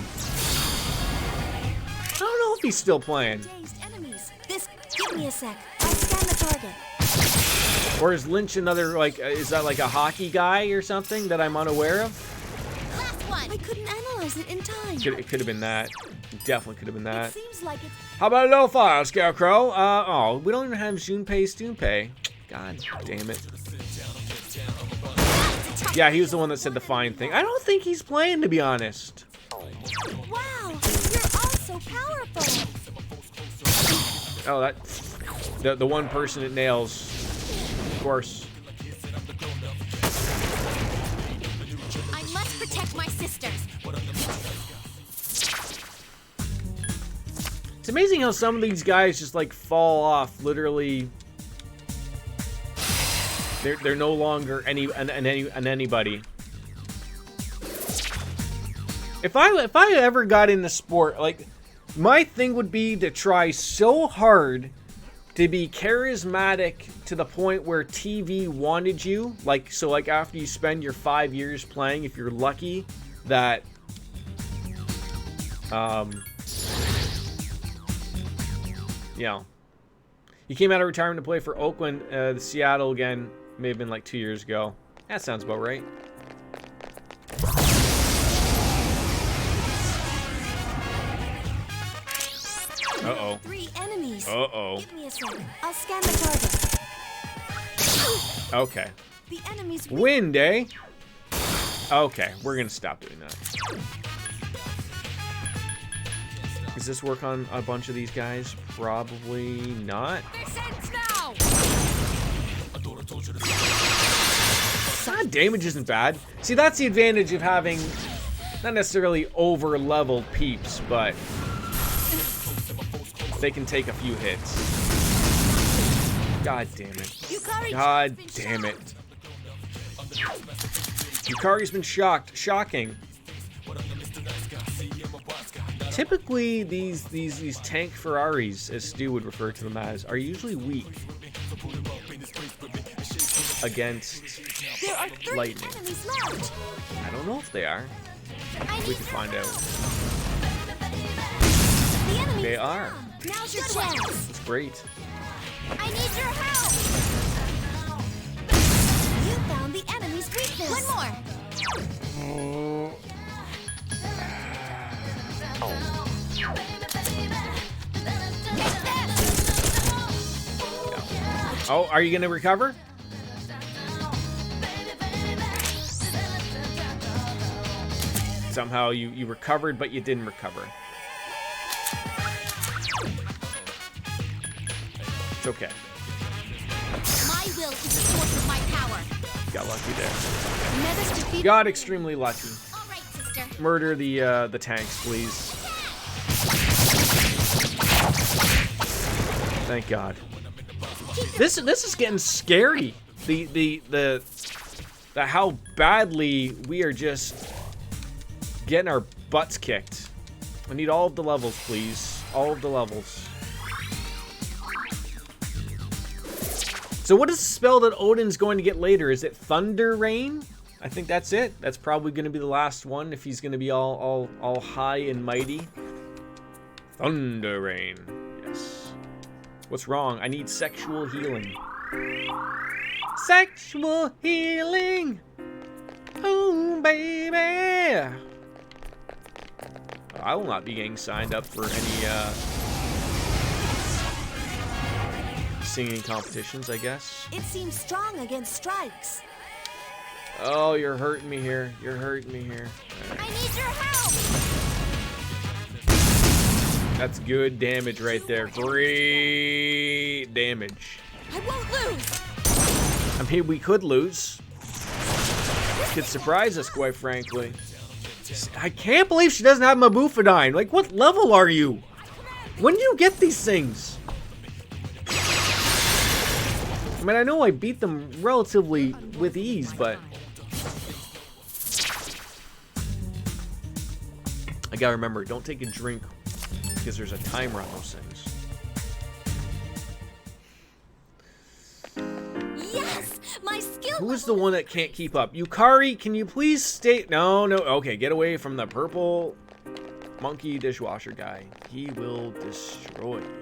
I don't know if he's still playing. Dazed enemies. Give me a sec. I'll scan the target. Or is Lynch another, like, is that like a hockey guy or something that I'm unaware of? Last one. I couldn't analyze it in time. It could have been that. Definitely could have been that. It seems like it's... How about a little fire, Scarecrow? Oh, we don't even have Junpei Stoonpei. God damn it. Yeah, he was the one that said the fine thing. I don't think he's playing, to be honest. Wow, you're all so powerful. Oh, that... The one person it nails. Of course. I must protect my sisters. It's amazing how some of these guys just, like, fall off, literally... They're no longer anybody. If I ever got into sport, like, my thing would be to try so hard to be charismatic to the point where TV wanted you. Like, so like after you spend your 5 years playing, if you're lucky, that you know, you came out of retirement to play for Oakland, the Seattle again. May have been like 2 years ago. That sounds about right. Uh-oh. 3 enemies. Uh-oh. Give me a sec. I'll scan the target. Okay. The enemies... Wind, eh? Okay, we're gonna stop doing that. Does this work on a bunch of these guys? Probably not. Damage isn't bad. See, that's the advantage of having not necessarily over-leveled peeps, but they can take a few hits. God damn it. God damn it. Yukari's been shocked. Shocking. Typically, these tank Ferraris, as Stu would refer to them as, are usually weak against lightning. I don't know if they are. We can find out. They are. Now's your chance. It's great. I need your help. You found the enemy's weakness. One more. Oh, are you gonna recover? Somehow you recovered, but you didn't recover. It's okay. My will is the source of my power. Got lucky there. Menace defeated. Got extremely lucky. All right, sister. Murder the tanks, please. Thank God. This is getting scary. The how badly we are just getting our butts kicked. I need all of the levels, please. All of the levels. So what is the spell that Odin's going to get later? Is it Thunder Rain? I think that's it. That's probably going to be the last one if he's going to be all high and mighty. Thunder Rain. Yes. What's wrong? I need sexual healing. Sexual healing. Oh, baby. I will not be getting signed up for any singing competitions, I guess. It seems strong against strikes. Oh, you're hurting me here. You're hurting me here. I need your help! That's good damage right there. Great damage. I won't lose! I mean, we could lose. Could surprise us, quite frankly. I can't believe she doesn't have Mabufadine. Like, what level are you? When do you get these things? I mean, I know I beat them relatively with ease, but... I gotta remember, don't take a drink because there's a timer on those things. Yes! My skill Who's the one that can't keep up? Yukari, can you please stay... No, no. Okay, get away from the purple monkey dishwasher guy. He will destroy you.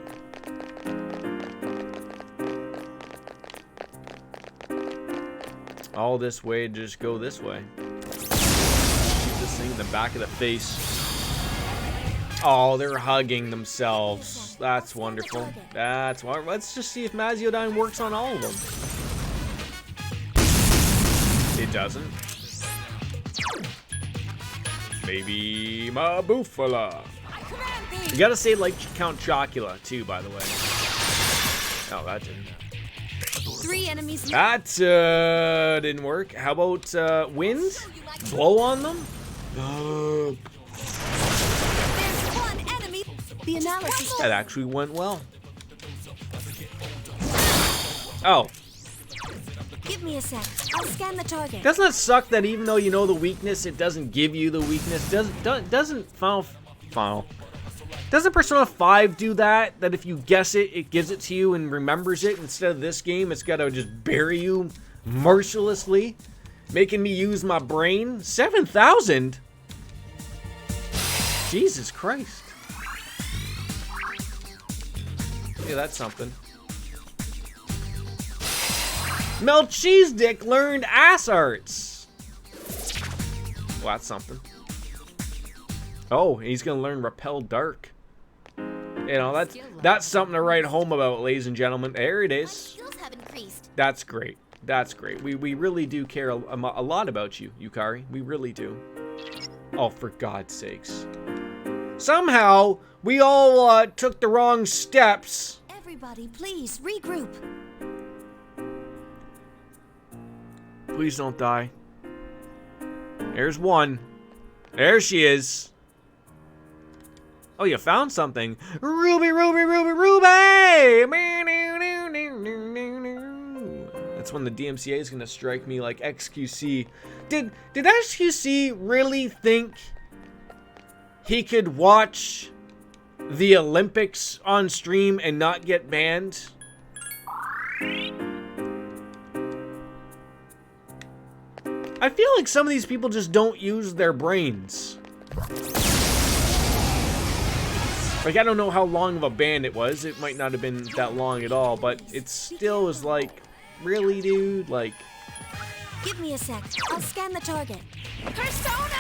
All this way, just go this way. Shoot this thing in the back of the face. Oh, they're hugging themselves. That's wonderful. That's wonderful. Let's just see if Maziodyne works on all of them. It doesn't. Maybe Mabufala. You gotta say like Count Chocula too, by the way. Oh, that didn't. 3 enemies. That didn't work. How about wind? Blow on them? There's 1 enemy. The analysis. That actually went well. Oh. Give me a sec. I'll scan the target. Doesn't it suck that even though you know the weakness, it doesn't give you the weakness? Doesn't Persona 5 do that? That if you guess it, it gives it to you and remembers it? Instead of this game, it's gotta just bury you mercilessly, making me use my brain? 7,000? Jesus Christ. Yeah, that's something. Melchizedek learned ass arts. Well, that's something. Oh, he's gonna learn Repel Dark. You know, that's something to write home about, ladies and gentlemen. There it My is. skills have increased. That's great. That's great. We really do care a lot about you, Yukari. We really do. Oh, for God's sakes. Somehow, we all took the wrong steps. Everybody, please regroup. Please don't die. There's one. There she is. Oh, you found something. Ruby, Ruby, Ruby, Ruby! That's when the DMCA is going to strike me like XQC. Did XQC really think he could watch the Olympics on stream and not get banned? I feel like some of these people just don't use their brains. Like, I don't know how long of a ban it was. It might not have been that long at all, but it still was like, really, dude? Like... Give me a sec. I'll scan the target. Persona!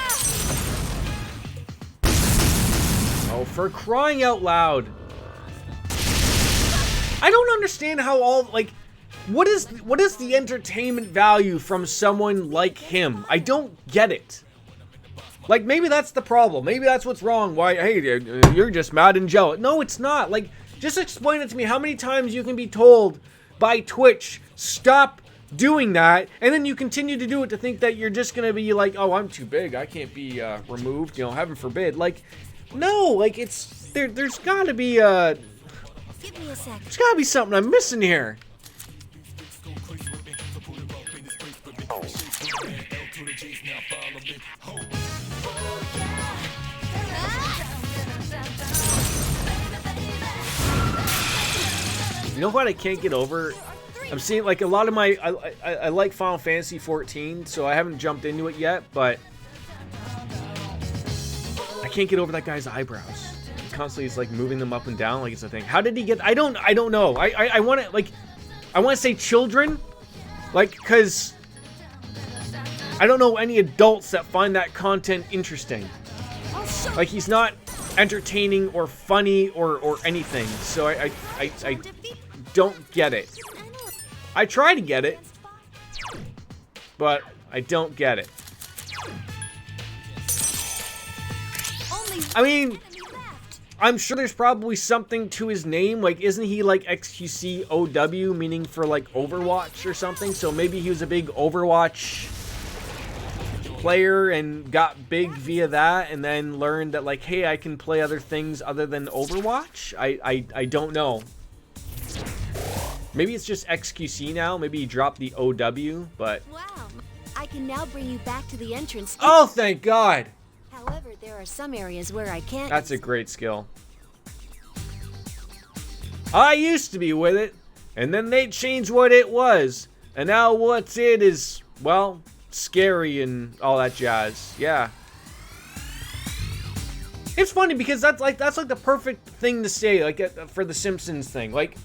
Oh, for crying out loud. I don't understand how all, like... What is the entertainment value from someone like him? I don't get it. Like, maybe that's the problem. Maybe that's what's wrong. Why, hey, you're just mad and jealous. No, it's not. Like, just explain it to me how many times you can be told by Twitch, stop doing that, and then you continue to do it to think that you're just gonna be like, oh, I'm too big. I can't be removed. You know, heaven forbid. Like, no, like, it's, there's gotta be, Give me a sec. there's gotta be something I'm missing here. You know what I can't get over? I'm seeing like a lot of my I like Final Fantasy 14, so I haven't jumped into it yet, but I can't get over that guy's eyebrows. He constantly is like moving them up and down like it's a thing. How did he get? I don't know. I want to like I want to say children, like because I don't know any adults that find that content interesting. Like he's not entertaining or funny or anything. So I don't get it. I try to get it, but I don't get it. I mean, I'm sure there's probably something to his name. Like, isn't he like XQCOW, meaning for like Overwatch or something? So maybe he was a big Overwatch player and got big via that, and then learned that like, hey, I can play other things other than Overwatch. I don't know. Maybe it's just XQC now. Maybe he dropped the OW, but... Wow. I can now bring you back to the entrance. Oh, thank God! However, there are some areas where I can't... That's a great skill. I used to be with it, and then they changed what it was. And now what's it is, well, scary and all that jazz. Yeah. It's funny because that's like the perfect thing to say, like, for the Simpsons thing. Like,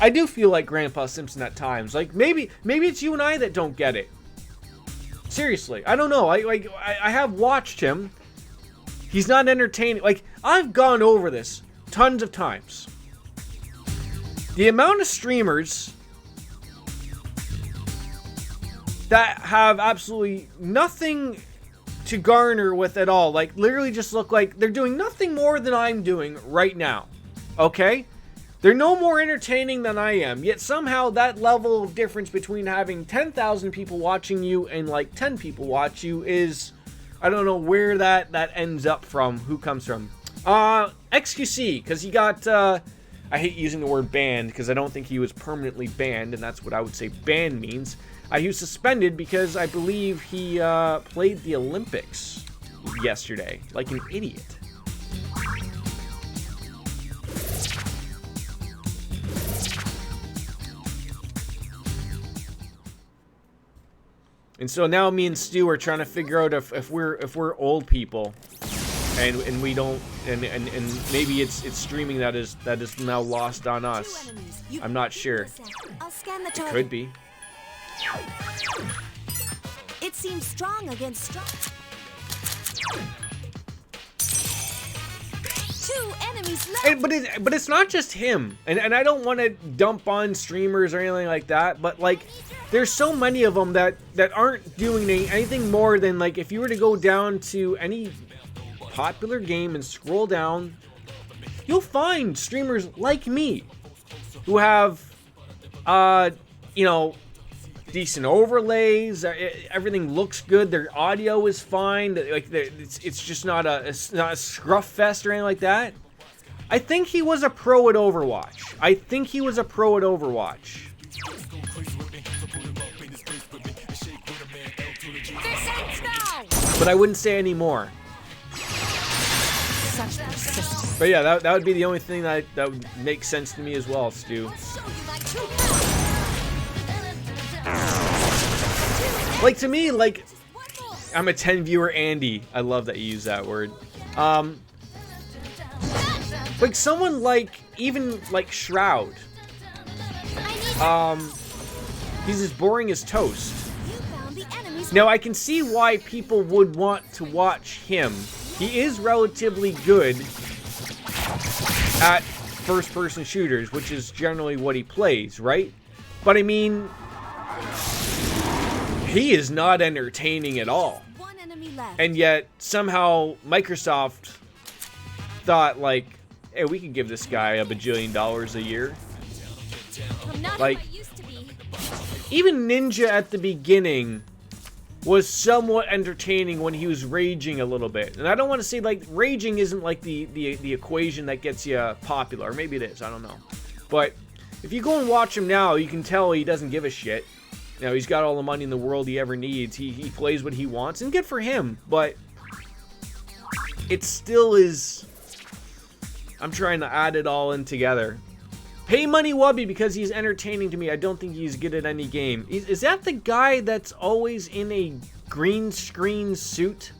I do feel like Grandpa Simpson at times. Like, maybe it's you and I that don't get it. Seriously, I don't know. I have watched him. He's not entertaining. Like, I've gone over this tons of times. The amount of streamers that have absolutely nothing to garner with at all, like, literally just look like they're doing nothing more than I'm doing right now. Okay? They're no more entertaining than I am, yet somehow that level of difference between having 10,000 people watching you and like 10 people watch you is, I don't know where that ends up from, who comes from. XQC, because he got, I hate using the word banned because I don't think he was permanently banned, and that's what I would say banned means. He was suspended because I believe he played the Olympics yesterday, like an idiot. And so now me and Stu are trying to figure out if we're old people, and we don't, and maybe it's streaming that is now lost on us. I'm not sure. I'll scan the It target. could be. It seems strong against strong. 2 enemies left. But it's not just him, and I don't want to dump on streamers or anything like that, but like there's so many of them that aren't doing anything more than, like, if you were to go down to any popular game and scroll down, you'll find streamers like me who have you know, decent overlays, everything looks good, their audio is fine, like it's just not a scruff fest or anything like that. I think he was a pro at Overwatch. But I wouldn't say any more. Such persistence. But yeah, that would be the only thing that would make sense to me as well, Stu. Like, to me, like, I'm a 10 viewer Andy. I love that you use that word. Like someone like, even like Shroud. He's as boring as toast. Now I can see why people would want to watch him. He is relatively good at first-person shooters, which is generally what he plays, right? But I mean, he is not entertaining at all. And yet, somehow, Microsoft thought, like, hey, we can give this guy $1 bajillion a year. Like, even Ninja at the beginning was somewhat entertaining when he was raging a little bit. And I don't want to say, like, raging isn't, like, the equation that gets you popular. Or maybe it is, I don't know. But if you go and watch him now, you can tell he doesn't give a shit. You know, he's got all the money in the world he ever needs. He plays what he wants, and good for him. But it still is... I'm trying to add it all in together. Pay money Wubby because he's entertaining to me. I don't think he's good at any game. Is that the guy that's always in a green screen suit?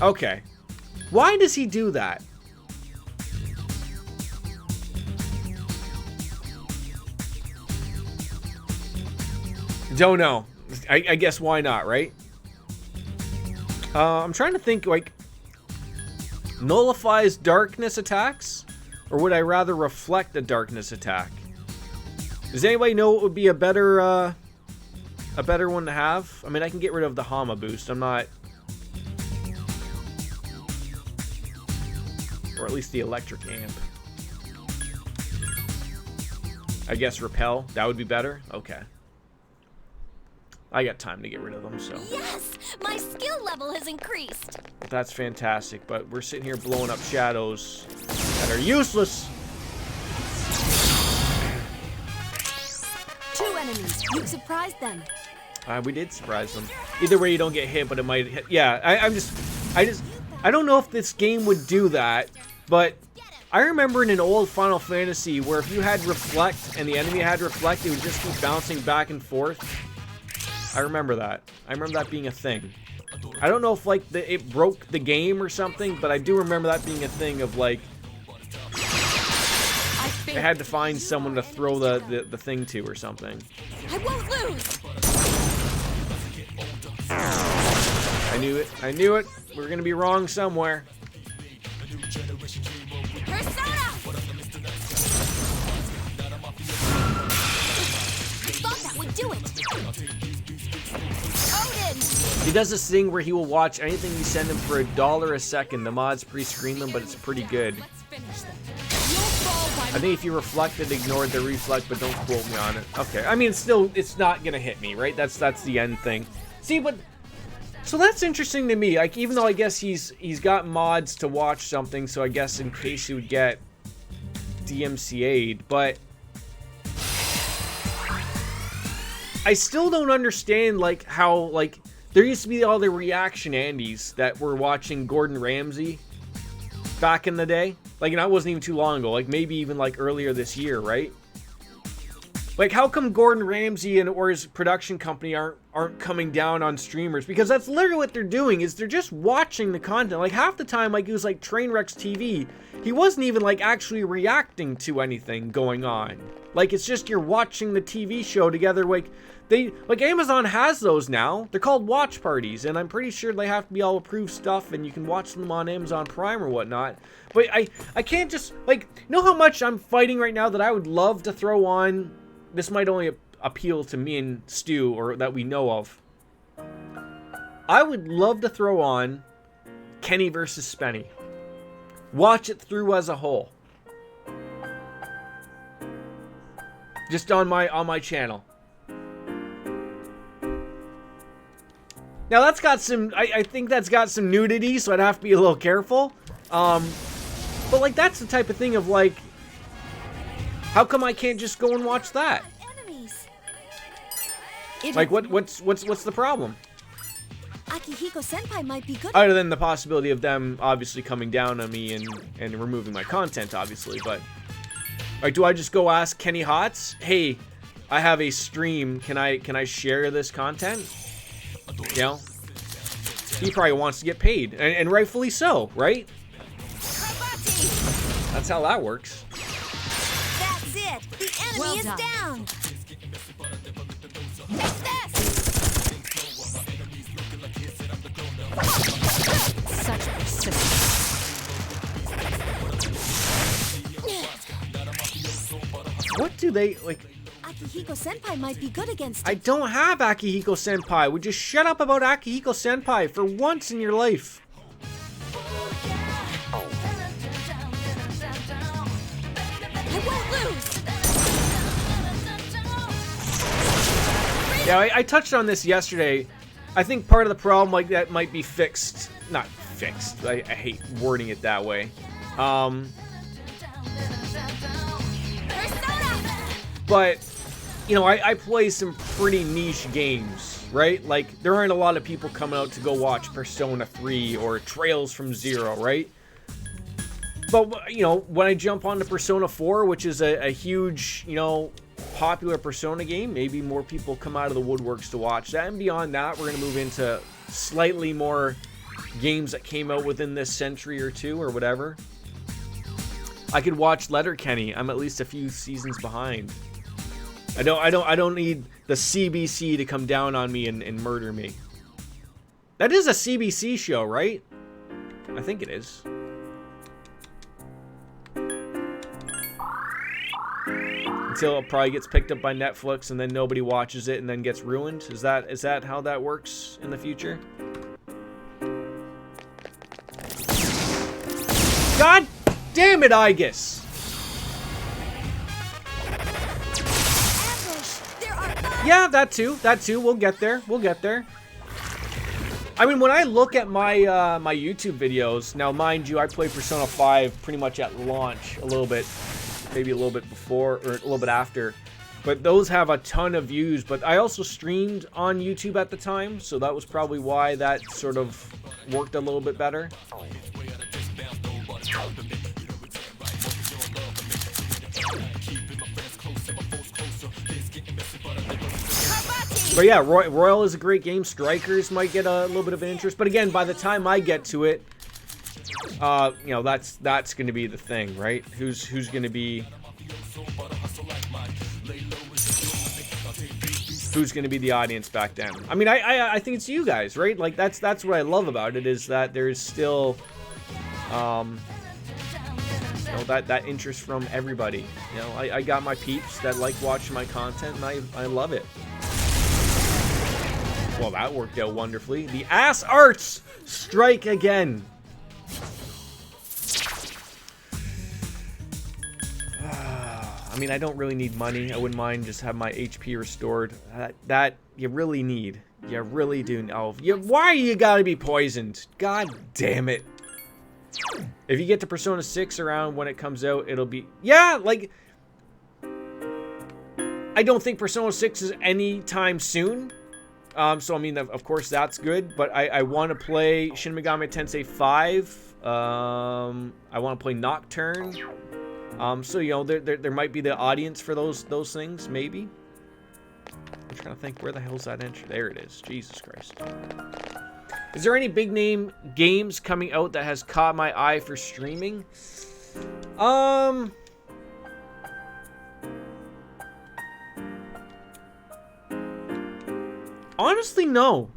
Okay. Why does he do that? Don't know. I guess why not, right? I'm trying to think, like, nullifies darkness attacks? Or would I rather reflect a darkness attack? Does anybody know what would be a better one to have? I mean, I can get rid of the Hama boost. I'm not... Or at least the electric amp. I guess repel. That would be better? Okay. I got time to get rid of them, so. Yes! My skill level has increased! That's fantastic, but we're sitting here blowing up shadows that are useless. 2 enemies. You surprised them. We did surprise them. Either way, you don't get hit, but it might hit. Yeah, I don't know if this game would do that, but I remember in an old Final Fantasy where if you had reflect and the enemy had reflect, it would just keep bouncing back and forth. I remember that. I remember that being a thing. I don't know if like it broke the game or something, but I do remember that being a thing of like they had to find someone to throw the thing to or something. I won't lose. I knew it. I knew it. We were gonna be wrong somewhere. Persona! I thought that would do it. He does this thing where he will watch anything you send him for $1 a second. The mods pre-screen them, but it's pretty good. I think if you reflect it, ignore the reflect, but don't quote me on it. Okay, I mean, it's not gonna hit me, right? That's the end thing. See, but so that's interesting to me. Like, even though I guess he's got mods to watch something, so I guess in case he would get DMCA'd, but I still don't understand like how like there used to be all the reaction Andys that were watching Gordon Ramsay back in the day. Like, and that wasn't even too long ago. Like, maybe even like earlier this year, right? Like, how come Gordon Ramsay or his production company aren't coming down on streamers? Because that's literally what they're doing, is they're just watching the content. Like, half the time, like, it was like Trainwreck's TV. He wasn't even like actually reacting to anything going on. Like, it's just you're watching the TV show together. Like, Amazon has those now. They're called watch parties, and I'm pretty sure they have to be all approved stuff, and you can watch them on Amazon Prime or whatnot. But I can't just, like, you know how much I'm fighting right now that I would love to throw on. This might only appeal to me and Stu, or that we know of. I would love to throw on Kenny versus Spenny. Watch it through as a whole. Just on my channel. Now that's got some, I think that's got some nudity, so I'd have to be a little careful. But like, that's the type of thing of like, how come I can't just go and watch that? Like, what's the problem? Akihiko Senpai might be good. Other than the possibility of them obviously coming down on me and removing my content, obviously. But like, do I just go ask Kenny Hotz, hey, I have a stream, can I share this content? You know, he probably wants to get paid, and rightfully so, right? That's how that works. That's it. The enemy Well is done. down. Take this. Such persistence. What do they, like... Akihiko Senpai might be good against I it. don't have Akihiko Senpai. Would you shut up about Akihiko Senpai for once in your life? I won't lose. Yeah, I touched on this yesterday. I think part of the problem like that might be fixed. Not fixed. I hate wording it that way. But, you know, I play some pretty niche games. right? Like, there aren't a lot of people coming out to go watch Persona 3 or Trails from Zero, right? But, you know, when I jump onto Persona 4, which is a huge, you know, popular Persona game, maybe more people come out of the woodworks to watch that. And beyond that, we're going to move into slightly more games that came out within this century or two or whatever. I could watch Letterkenny. I'm at least a few seasons behind. I don't need the CBC to come down on me and murder me. That is a CBC show, right? I think it is. Until it probably gets picked up by Netflix and then nobody watches it and then gets ruined. Is that how that works in the future? God damn it, Aegis! Yeah, that too. We'll get there. I mean, when I look at my my YouTube videos, now mind you, I played Persona 5 pretty much at launch, a little bit, maybe a little bit before or a little bit after, but those have a ton of views. But I also streamed on YouTube at the time, so that was probably why that sort of worked a little bit better. But yeah, Royal is a great game. Strikers might get a little bit of an interest, but again, by the time I get to it, you know, that's going to be the thing, right? Who's going to be the audience back then? I mean, I think it's you guys, right? Like that's what I love about it, is that there's still you know, that interest from everybody. You know, I got my peeps that like watching my content, and I love it. Well, that worked out wonderfully. The ass arts strike again. I mean, I don't really need money. I wouldn't mind just have my HP restored. That you really need. You really do. Oh, why you gotta be poisoned? God damn it. If you get to Persona 6 around when it comes out, it'll be... Yeah, like... I don't think Persona 6 is anytime soon. So, I mean, of course, that's good. But I want to play Shin Megami Tensei 5. I want to play Nocturne. So, you know, there might be the audience for those things, maybe. I'm trying to think, where the hell's that entry? There it is. Jesus Christ. Is there any big name games coming out that has caught my eye for streaming? Honestly, no.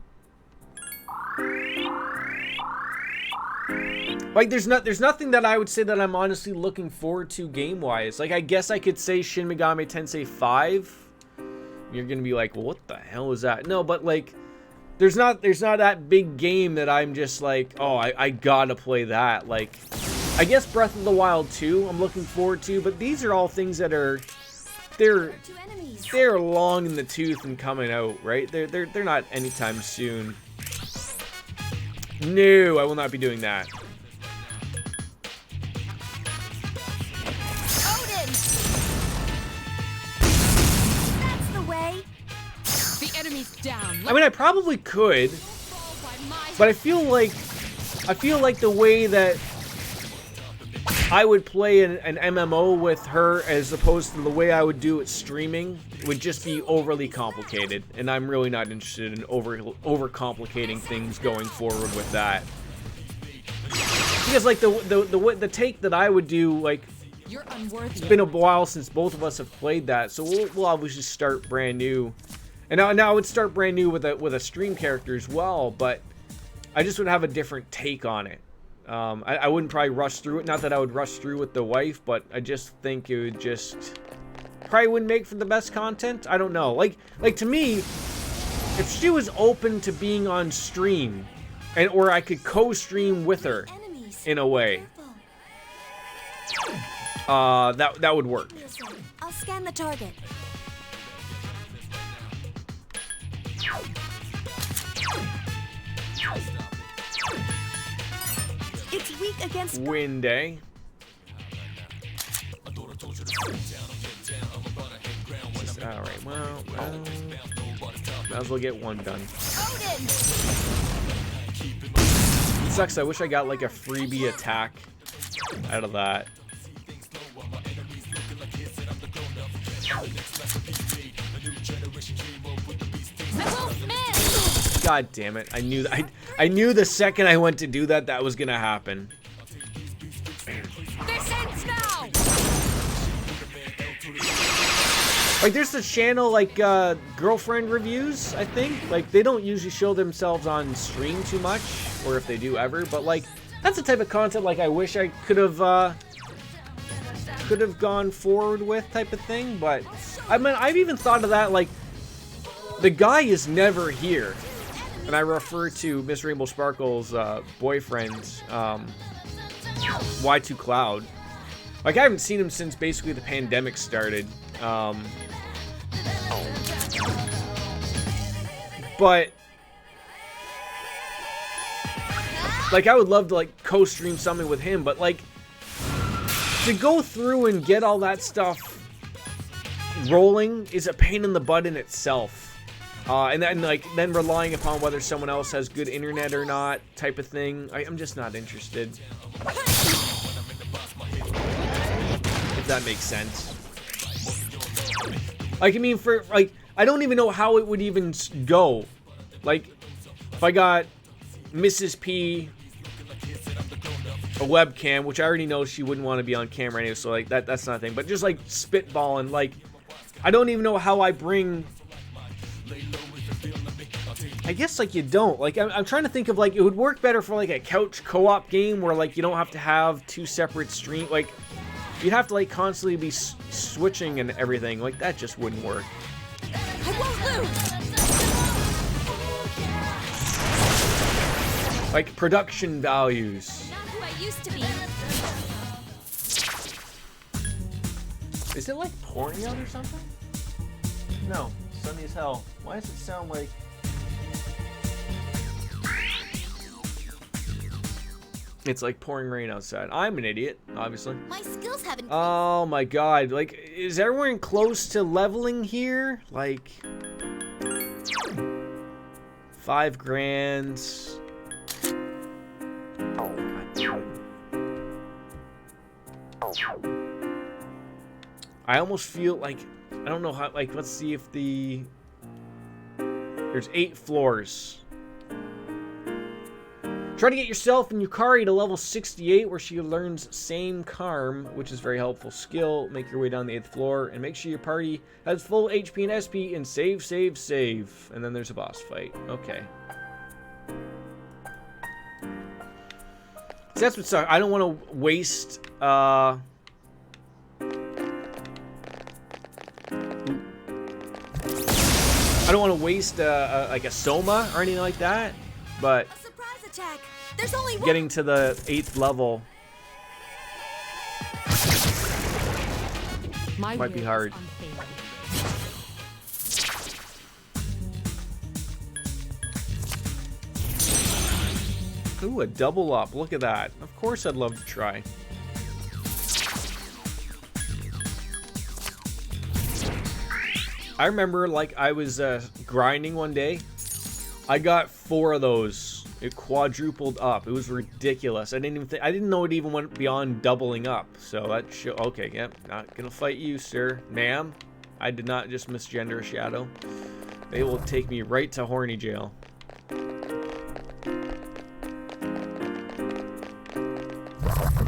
Like, there's nothing that I would say that I'm honestly looking forward to game-wise. Like, I guess I could say Shin Megami Tensei 5. You're gonna be like, well, what the hell is that? No, but like, there's not that big game that I'm just like, oh, I gotta play that. Like, I guess Breath of the Wild 2 I'm looking forward to, but these are all things that are, they're long in the tooth and coming out, right? They're not anytime soon. No, I will not be doing that. Odin! That's the way. The enemy's down. I mean, I probably could, but I feel like the way that I would play an MMO with her as opposed to the way I would do it streaming would just be overly complicated, and I'm really not interested in overcomplicating things going forward with that. Because like the take that I would do, like, You're unworthy. it's been a while since both of us have played that, so we'll obviously start brand new. And now I would start brand new with a stream character as well, but I just would have a different take on it. I wouldn't probably rush through it. Not that I would rush through with the wife, but I just think it would just probably wouldn't make for the best content. I don't know. Like to me, if she was open to being on stream, or I could co-stream with her in a way, that would work. I'll scan the target. It's weak against Wind, eh? Alright, well. Might as well get one done. It sucks. I wish I got like a freebie attack out of that. God damn it. I knew that. I knew the second I went to do that, that was gonna happen. This ends now! Like, there's the channel, like, girlfriend reviews, I think. Like, they don't usually show themselves on stream too much, or if they do ever, but, like, that's the type of content, like, I wish I could have gone forward with type of thing, but, I mean, I've even thought of that, like, the guy is never here, and I refer to Miss Rainbow Sparkle's, boyfriend, Y2 Cloud. Like, I haven't seen him since basically the pandemic started. But like, I would love to like co-stream something with him, but like to go through and get all that stuff rolling is a pain in the butt in itself. And then like relying upon whether someone else has good internet or not type of thing. I'm just not interested. If that makes sense. Like, I mean, for, like, I don't even know how it would even go. Like, if I got Mrs. P a webcam, which I already know she wouldn't want to be on camera anyway, so, like, that's not a thing. But just, like, spitballing, like, I don't even know how I bring... I guess, like, you don't. Like, I'm trying to think of, like, it would work better for, like, a couch co-op game where, like, you don't have to have two separate streams. Like... You'd have to, like, constantly be switching and everything. Like, that just wouldn't work. I won't lose! Like, production values. Not who I used to be. Is it, like, pouring out or something? No. Sunny as hell. Why does it sound like... It's like pouring rain outside. I'm an idiot, obviously. My skills haven't. Oh my god. Like, is everyone close to leveling here? Like... 5 grand. Oh god. I almost feel like... I don't know how... Like, let's see if the... There's 8 floors. Try to get yourself and Yukari to level 68, where she learns same Charm, which is very helpful skill. Make your way down the 8th floor, and make sure your party has full HP and SP, and save, save, save. And then there's a boss fight. Okay. So that's what sucks. I don't want to waste, I don't want to waste, like a Soma or anything like that, but... A surprise attack! There's only one. Getting to the 8th level might be hard. Ooh, a double up. Look at that. Of course I'd love to try. I remember, like, I was grinding one day. I got 4 of those. It quadrupled up. It was ridiculous. I didn't know it even went beyond doubling up. So that okay, yep. Not gonna fight you, sir. Ma'am. I did not just misgender a shadow. They will take me right to horny jail.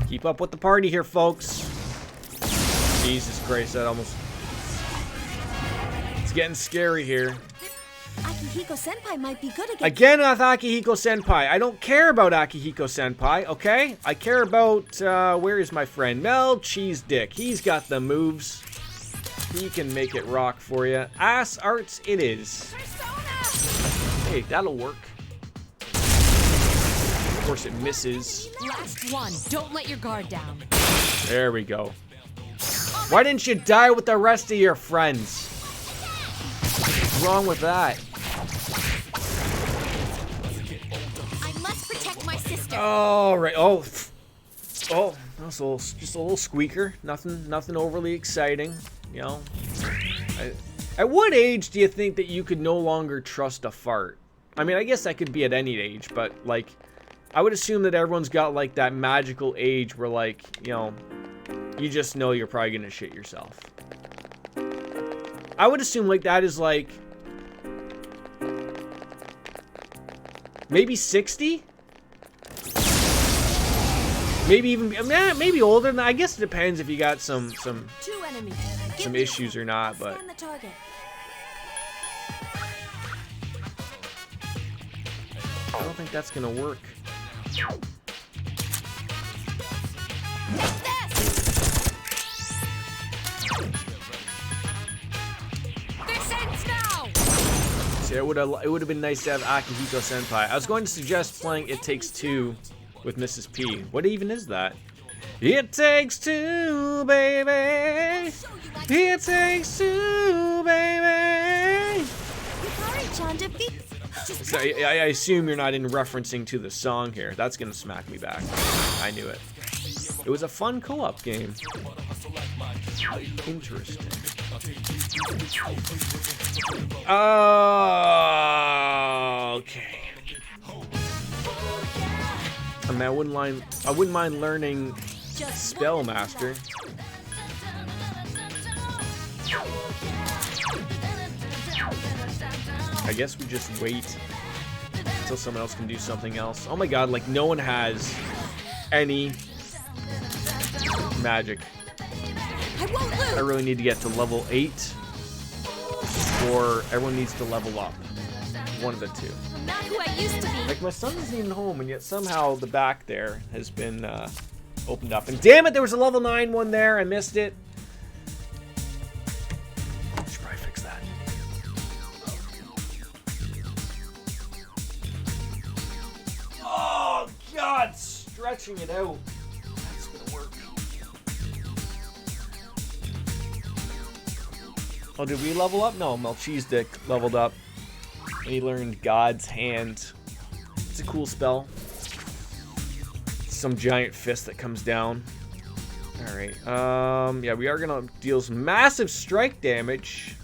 Keep up with the party here, folks. Jesus Christ, that almost... It's getting scary here. Akihiko Senpai might be good against... Again with Akihiko Senpai. I don't care about Akihiko Senpai, okay? I care about, where is my friend? Mel Cheese Dick. He's got the moves. He can make it rock for you. Ass arts it is. Hey, that'll work. Of course it misses. Last one. Don't let your guard down. There we go. Why didn't you die with the rest of your friends? What's wrong with that? I must protect my sister. All right. Oh, that's just a little squeaker. Nothing overly exciting. You know, At what age do you think that you could no longer trust a fart? I mean, I guess that could be at any age, but, like, I would assume that everyone's got, like, that magical age where, like, you know, you just know you're probably gonna shit yourself. I would assume, like, that is, like, maybe 60? Maybe even, maybe older than that. I guess it depends if you got some issues or not, but... I don't think that's gonna work. See, it would have been nice to have Akihiko Senpai. I was going to suggest playing It Takes Two with Mrs. P. What even is that? It takes two, baby. It takes two, baby. So I assume you're not in referencing to the song here. That's gonna smack me back. I knew it. It was a fun co-op game. Interesting. Okay. I mean, I wouldn't mind learning Spellmaster. I guess we just wait until someone else can do something else. Oh my god, like no one has any magic. I really need to get to level 8 or everyone needs to level up. One of the two. Like my son isn't even home and yet somehow the back there has been opened up. And damn it, there was a level 9 one there. I missed it. Should probably fix that. Oh god, stretching it out. That's gonna work. Oh, did we level up? No, Melchizedek leveled up. And he learned God's Hand. It's a cool spell. Some giant fist that comes down. Alright. Yeah, we are gonna deal some massive strike damage.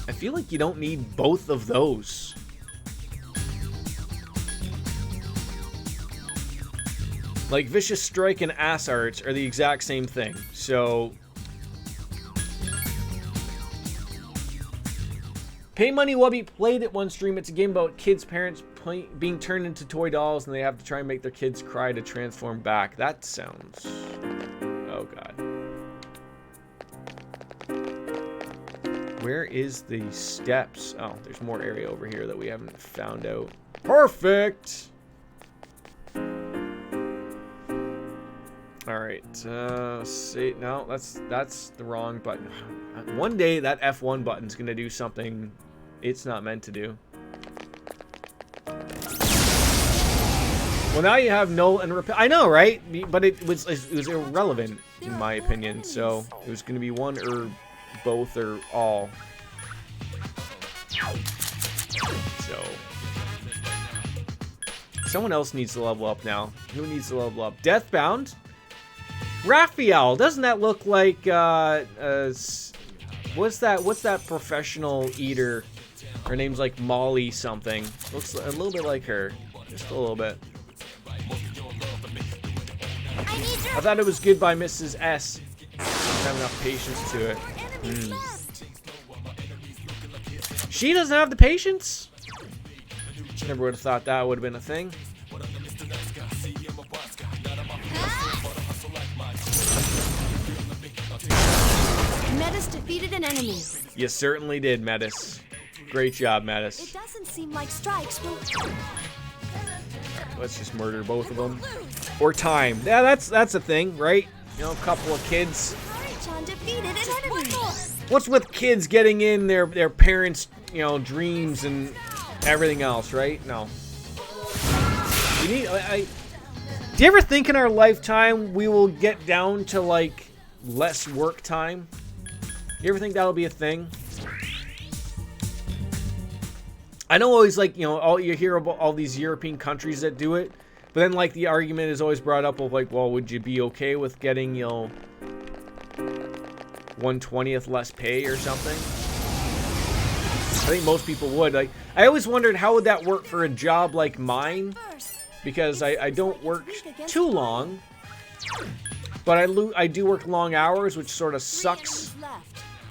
I feel like you don't need both of those. Like, Vicious Strike and Ass Arts are the exact same thing. So... Pay Money Wubby played it one stream. It's a game about kids' parents being turned into toy dolls and they have to try and make their kids cry to transform back. That sounds... Oh, God. Where is the steps? Oh, there's more area over here that we haven't found out. Perfect! Alright, see, no, that's the wrong button. One day that F1 button's gonna do something it's not meant to do. Well, now you have null and repair. I know, right? But it was irrelevant in my opinion. So it was gonna be one or both or all. So someone else needs to level up now. Who needs to level up? Deathbound? Raphael, doesn't that look like what's that professional eater? Her name's like Molly something. Looks a little bit like her. Just a little bit. I thought it was good by Mrs. S. I don't have enough patience to it. She doesn't have the patience? Never would have thought that would have been a thing. Metis defeated an enemy. You certainly did, Metis. Great job, Metis. It doesn't seem like strikes will... Right, let's just murder both of them. Or time. Yeah, that's a thing, right? You know, a couple of kids. John defeated an enemy. What's with kids getting in their parents', you know, dreams and everything else, right? No. We need. Do you ever think in our lifetime we will get down to like less work time? You ever think that'll be a thing? I know always like, you know, you hear about all these European countries that do it, But then, like, the argument is always brought up of, like, well, would you be okay with getting, you know, 1/20th less pay or something? I think most people would. Like, I always wondered how would that work for a job like mine, because I don't work too long, but I do work long hours, which sort of sucks.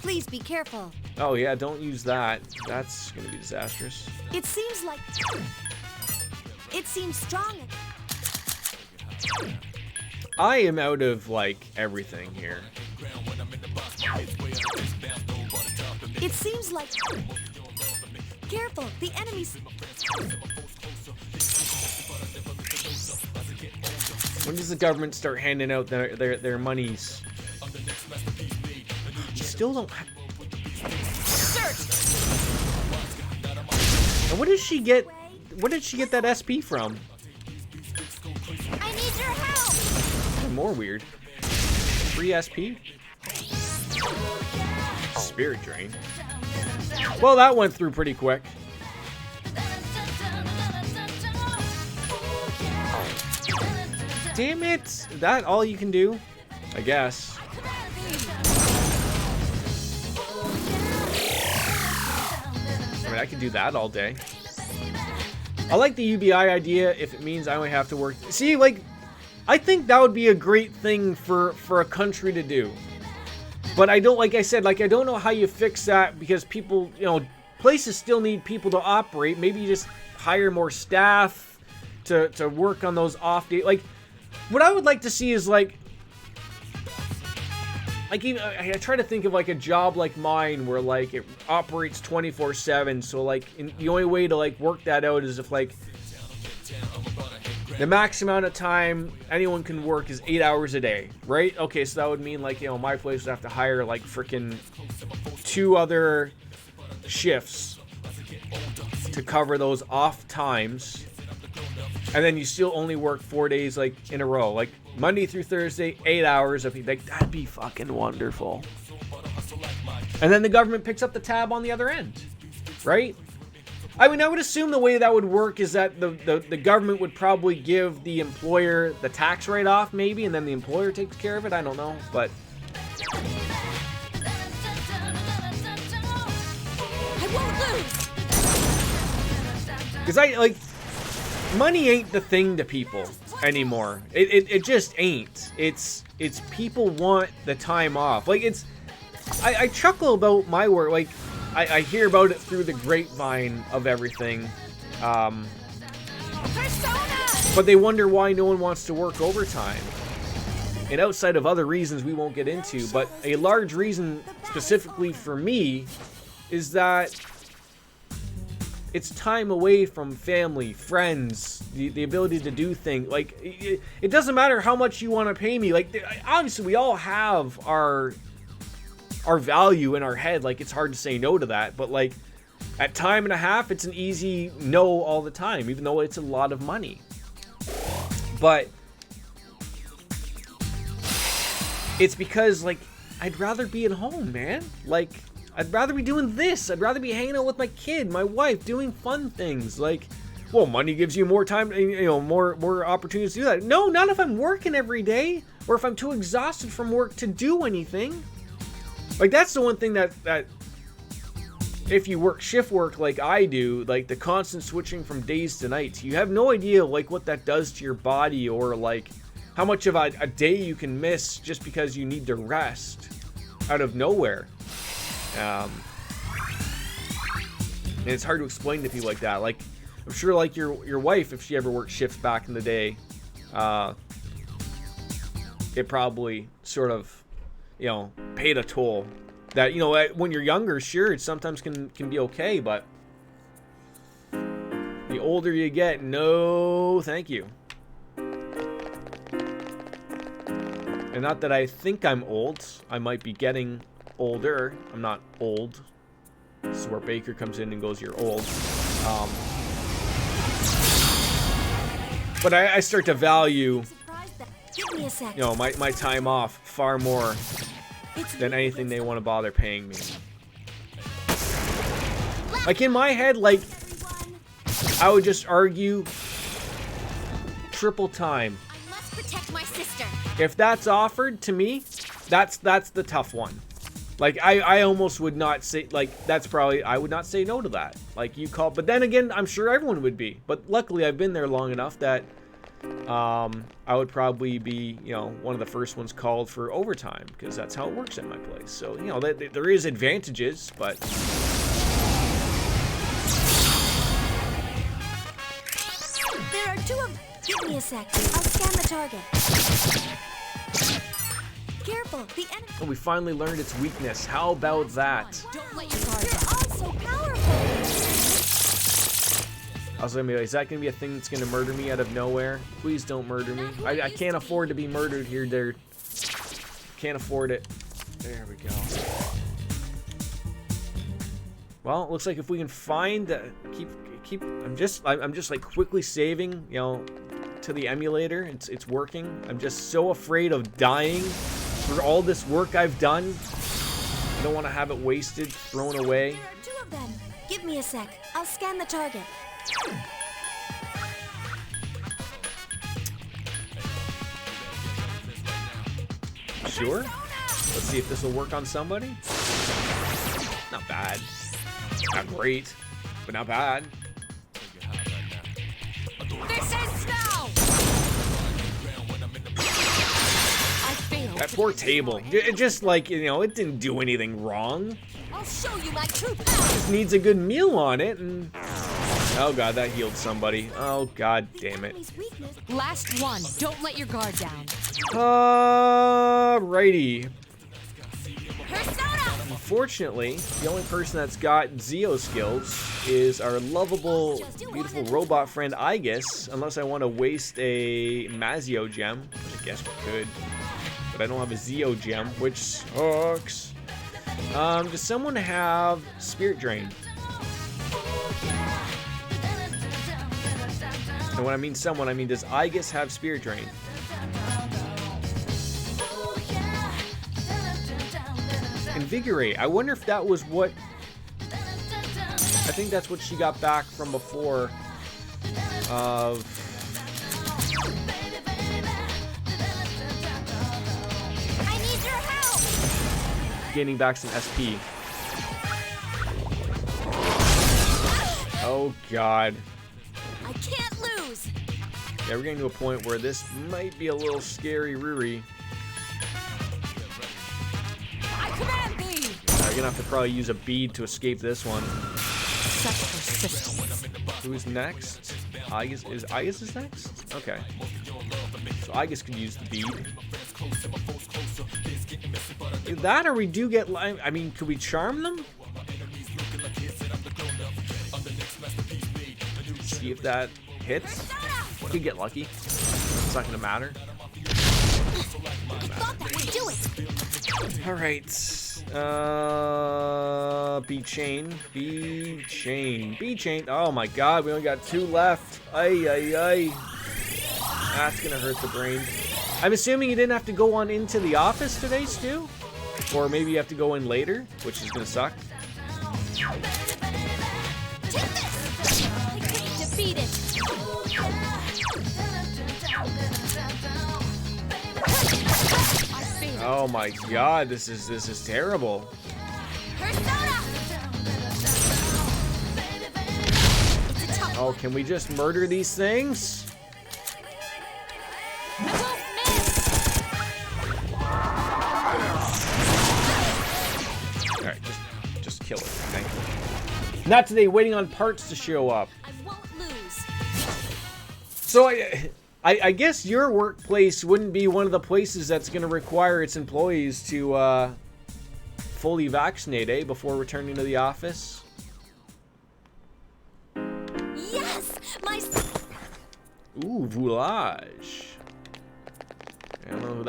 Please be careful. Oh yeah, don't use that. That's gonna be disastrous. It seems like... It seems strong. I am out of, like, everything here. It seems like... Careful, the enemy's... When does the government start handing out their monies? You still don't have... And what did she get? What did she get that SP from? I need your help! More weird. Free SP? Spirit Drain. Well, that went through pretty quick. Damn it! Is that all you can do? I guess. I mean, I could do that all day. I like the UBI idea if it means I only have to work. See, like, I think that would be a great thing for a country to do. But I don't, like I said, like, I don't know how you fix that, because people, you know, places still need people to operate. Maybe you just hire more staff to work on those off days. Like, what I would like to see is, like even, I try to think of, like, a job like mine where, like, it operates 24/7. So, like, the only way to, like, work that out is if, like, the max amount of time anyone can work is 8 hours a day, right? Okay, so that would mean, like, you know, my place would have to hire, like, freaking 2 other shifts to cover those off times. And then you still only work 4 days, like, in a row. Like, Monday through Thursday, 8 hours. Like, that'd be fucking wonderful. And then the government picks up the tab on the other end, right? I mean, I would assume the way that would work is that the government would probably give the employer the tax write-off, maybe, and then the employer takes care of it. I don't know, but... I won't lose! Because like... Money ain't the thing to people anymore. It just ain't. It's people want the time off. Like, it's... I chuckle about my work. Like, I hear about it through the grapevine of everything. But they wonder why no one wants to work overtime. And outside of other reasons we won't get into, but a large reason specifically for me is that it's time away from family, friends, the ability to do things. Like, it doesn't matter how much you want to pay me. Like, obviously we all have our value in our head. Like, it's hard to say no to that, but, like, at time and a half, it's an easy no all the time, even though it's a lot of money. But it's because, like, I'd rather be at home, man. Like, I'd rather be doing this. I'd rather be hanging out with my kid, my wife, doing fun things. Like, well, money gives you more time, you know, more opportunities to do that. No, not if I'm working every day, or if I'm too exhausted from work to do anything. Like, that's the one thing that if you work shift work like I do, like, the constant switching from days to nights, you have no idea, like, what that does to your body, or, like, how much of a day you can miss just because you need to rest out of nowhere. And it's hard to explain to people like that. Like, I'm sure, like, your wife, if she ever worked shifts back in the day, it probably sort of, you know, paid a toll. That, you know, when you're younger, sure, it sometimes can be okay, but the older you get, no thank you. And not that I think I'm old. I might be getting older. I'm not old. This is where Baker comes in and goes, you're old. But I start to value, you know, my time off far more than anything they want to bother paying me. Like, in my head, like, I would just argue triple time. I must protect my sister. If that's offered to me, that's the tough one. Like, I almost would not say, like, that's probably, I would not say no to that. Like, you call, but then again, I'm sure everyone would be. But luckily, I've been there long enough that I would probably be, you know, one of the first ones called for overtime, because that's how it works at my place. So, you know, there is advantages, but... There are 2 of... Give me a sec. I'll scan the target. Careful, the enemy... Oh, we finally learned its weakness. How about that? Don't let your guard You're down. all so powerful. I was gonna be like, is that gonna be a thing that's gonna murder me out of nowhere? Please don't murder me. I can't afford to be murdered here, dude. Can't afford it. There we go. Well, it looks like if we can find keep I'm just like quickly saving, you know, to the emulator. It's working. I'm just so afraid of dying for all this work I've done. I don't want to have it wasted, thrown away. There are 2 of them. Give me a sec. I'll scan the target. Sure. Let's see if this will work on somebody. Not bad. Not great, but not bad. This is snow! I failed. That poor table. It just like, you know, it didn't do anything wrong. I'll show you my true power. Just needs a good meal on it, and oh god, that healed somebody. Oh god damn it. Enemy's weakness. Last one. Don't let your guard down. Alrighty. Persona! Unfortunately, the only person that's got Zeo skills is our lovable, beautiful robot friend Aegis, unless I want to waste a Mazio gem, which I guess we could. But I don't have a Zeo gem, which sucks. Does someone have Spirit Drain? And when I mean someone, I mean does Aegis have Spirit Drain? Invigorate. I wonder if that was what... I think that's what she got back from before of... I need your help! Gaining back some SP. Oh god. I can't lose! Yeah, we're getting to a point where this might be a little scary Ruri. I command thee! You're gonna have to probably use a bead to escape this one. Such persistence. Who's next? Aegis is next? Okay. So Aegis could use the bead. Either that or we do get, I mean, could we charm them? See if that hits. We could get lucky. It's not gonna matter. I thought that would do it! Alright. B-chain. B-chain. B-chain. Oh my god, we only got 2 left. Ay, ay, ay. That's gonna hurt the brain. I'm assuming you didn't have to go on into the office today, Stu? Or maybe you have to go in later, which is gonna suck. Take this! I couldn't defeat it! Oh my god, this is terrible. Persona! It's a tough Oh, can we just murder these things? I won't miss! Alright, just kill it. Thank you. Not today, waiting on parts to show up. I won't lose. So I guess your workplace wouldn't be one of the places that's going to require its employees to fully vaccinate, eh, before returning to the office? Yes! My... Ooh, Voulage. I don't know if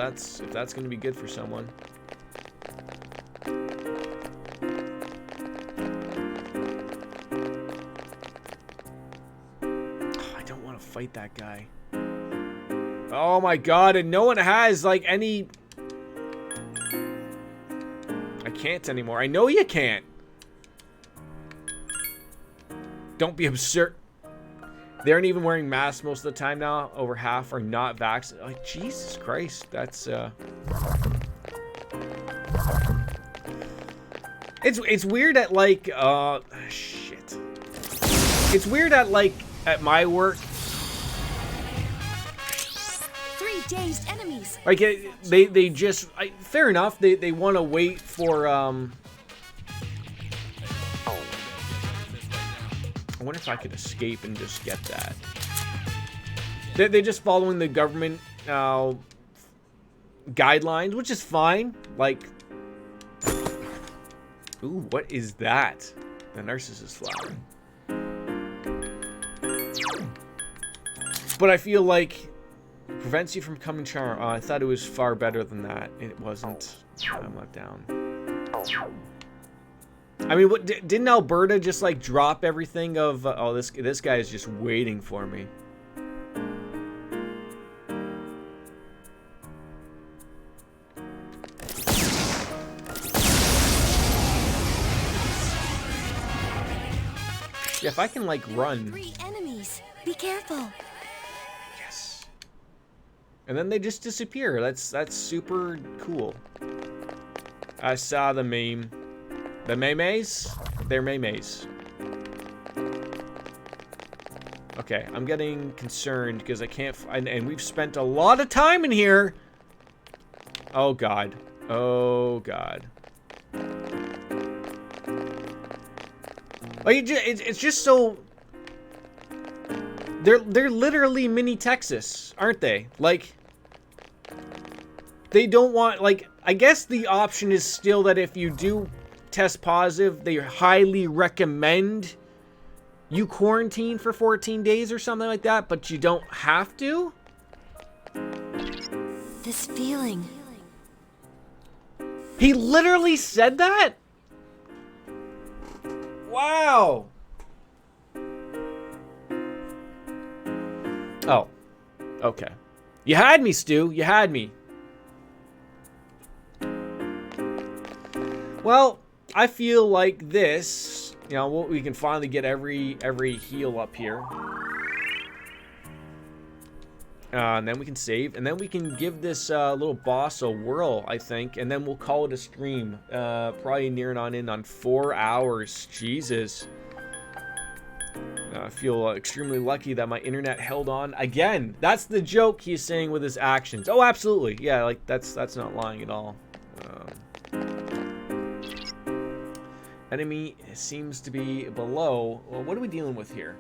that's going to be good for someone. I don't want to fight that guy. Oh my god, and no one has, like, any... I can't anymore. I know you can't. Don't be absurd. They aren't even wearing masks most of the time now. Over half are not vaccinated. Like, Jesus Christ, that's It's weird at like shit. It's weird at like at my work. 3 dazed enemies. Like they just fair enough. They want to wait for I wonder if I could escape and just get that. They're just following the government guidelines, which is fine. Like, ooh, what is that? The narcissus flower. But I feel like prevents you from becoming charmed. I thought it was far better than that. It wasn't. I'm let down. I mean, what didn't Alberta just like drop everything of? Oh, this guy is just waiting for me. Yeah, if I can like run. 3 enemies. Be careful. Yes. And then they just disappear. That's super cool. I saw the meme. The memes? They're memes. Okay, I'm getting concerned because I can't and we've spent a lot of time in here. Oh god. Oh god. Like it's just so. They're literally mini Texas, aren't they? Like they don't want like. I guess the option is still that if you do test positive, they highly recommend you quarantine for 14 days or something like that, but you don't have to. This feeling. He literally said that? Wow. Oh. Okay. You had me, Stu. You had me. Well, I feel like this, you know, we can finally get every heal up here. And then we can save, and then we can give this little boss a whirl, I think, and then we'll call it a stream. Probably nearing on 4 hours. Jesus. I feel extremely lucky that my internet held on again. That's the joke he's saying with his actions. Oh, absolutely. Yeah, like that's not lying at all. Enemy seems to be below. Well, what are we dealing with here?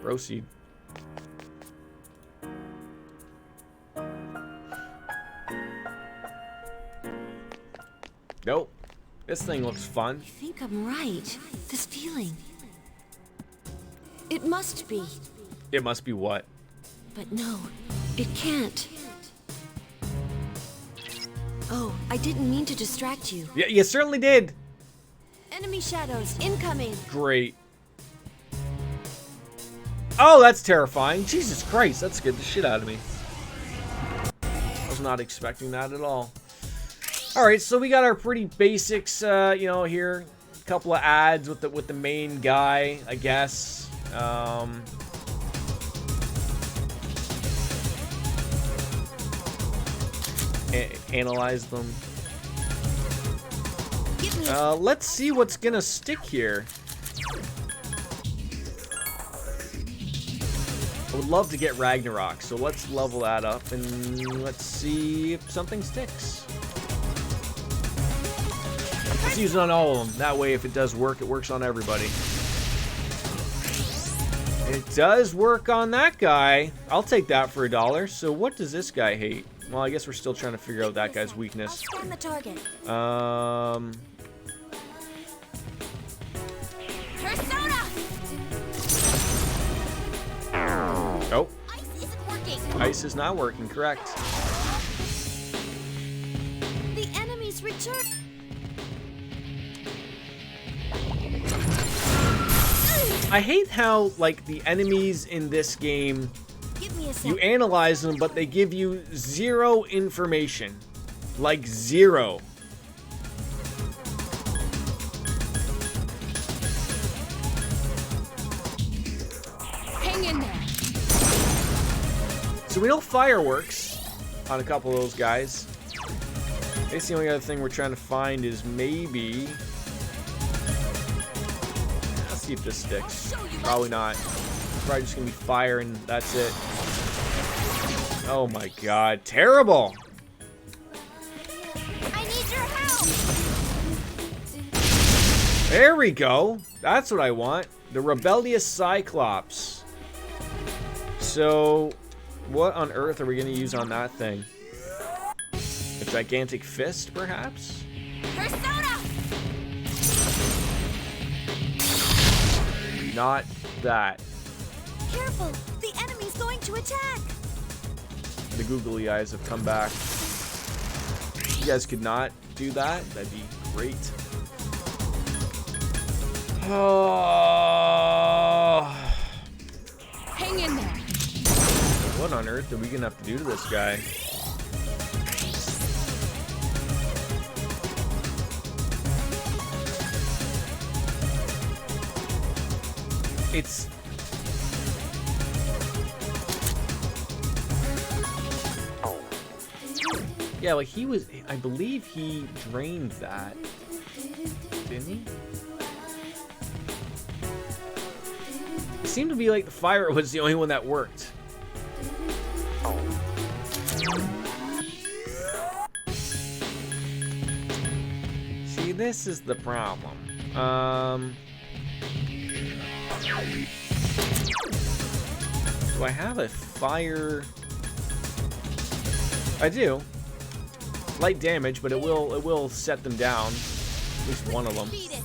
Proceed. Nope. This thing looks fun. I think I'm right. This feeling. It must be. It must be what? But no, it can't. Oh, I didn't mean to distract you. Yeah, you certainly did. Enemy shadows incoming. Great. Oh, that's terrifying. Jesus Christ, that scared the shit out of me. I was not expecting that at all. Alright, so we got our pretty basics, you know, here. A couple of ads with the main guy, I guess. Analyze them. Let's see what's gonna stick here. I would love to get Ragnarok, so let's level that up and let's see if something sticks. Let's use it on all of them. That way, if it does work, it works on everybody. It does work on that guy. I'll take that for $1. So what does this guy hate? Well, I guess we're still trying to figure out that guy's weakness. I'll scan the target. Persona! Oh. Ice isn't working. Ice is not working, correct. The enemies return. I hate how, like, the enemies in this game Give me a You sec. analyze them, but they give you zero information. Like zero. Hang in there. So we know fireworks on a couple of those guys. I guess the only other thing we're trying to find is maybe... Let's see if this sticks. Probably not. Probably just gonna be fire and that's it. Oh my god. Terrible! I need your help! There we go. That's what I want. The Rebellious Cyclops. So, what on earth are we going to use on that thing? A gigantic fist, perhaps? Persona! Not that. Careful! The enemy's going to attack! The googly eyes have come back. If you guys could not do that, that'd be great. Oh. Hang in there. What on earth are we gonna have to do to this guy? It's... Yeah, like he was... I believe he drained that. Didn't he? It seemed to be like the fire was the only one that worked. See, this is the problem. Do I have a fire? I do. Light damage, but it will set them down. At least one of them. Beat it.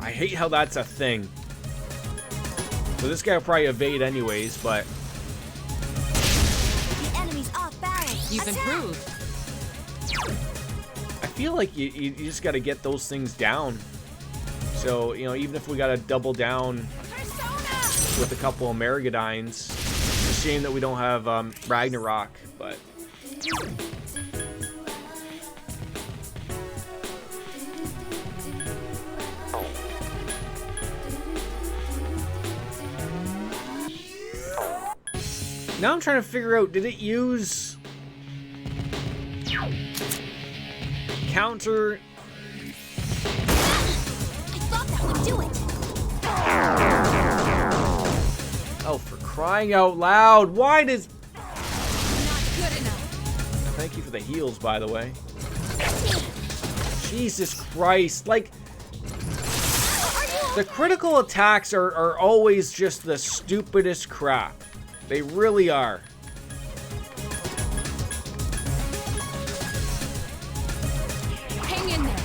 I hate how that's a thing. So this guy will probably evade anyways, but The enemy's off balance. You've Attack! improved. I feel like you just got to get those things down. So, you know, even if we got to double down Persona! with a couple of Maragadines, it's a shame that we don't have Ragnarok, but... Now I'm trying to figure out, did it use counter? I thought that would do it. Oh, for crying out loud. Why does... Not good enough. Thank you for the heals, by the way. Jesus Christ. Like, the critical attacks are always just the stupidest crap. They really are. Hang in there.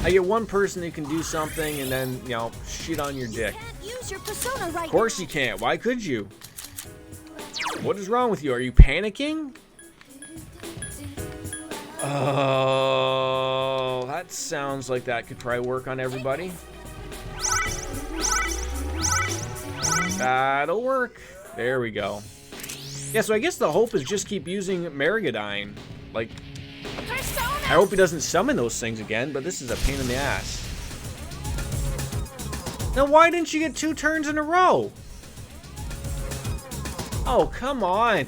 I get one person who can do something and then, you know, shit on your dick. Can't use your persona right Of course you can't. Why could you? What is wrong with you? Are you panicking? Oh, that sounds like that could probably work on everybody. That'll work. There we go. Yeah, so I guess the hope is just keep using Maragadine. Like, I hope he doesn't summon those things again, but this is a pain in the ass. Now, why didn't you get 2 turns in a row? Oh, come on.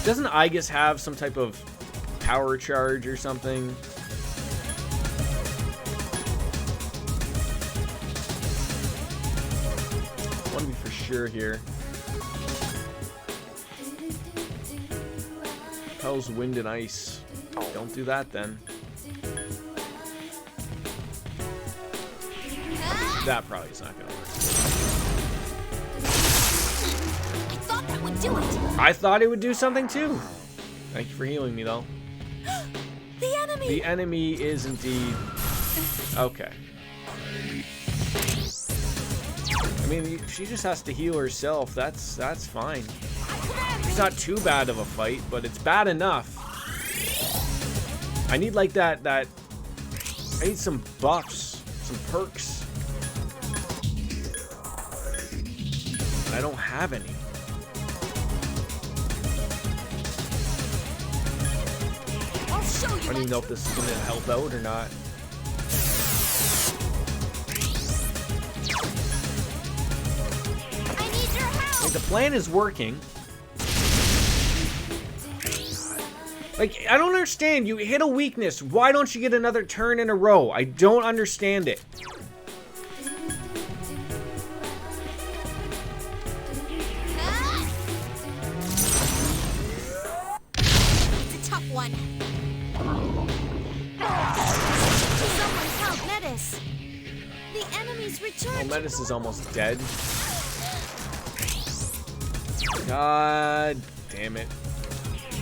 Doesn't Aegis have some type of power charge or something? I want to be for sure here. Hell's wind and ice. Don't do that then. That probably is not gonna work. I thought that would do it. I thought it would do something too. Thank you for healing me though. The enemy. The enemy is indeed... Okay. I mean, she just has to heal herself. That's fine. It's not too bad of a fight, but it's bad enough. I need like that. I need some buffs, some perks. I don't have any. I don't even know if this is gonna help out or not. I need your help. Like, the plan is working. Like, I don't understand. You hit a weakness. Why don't you get another turn in a row? I don't understand it. It's a tough one. Someone help Metis. The enemy's Oh, return. Metis is almost dead. God damn it.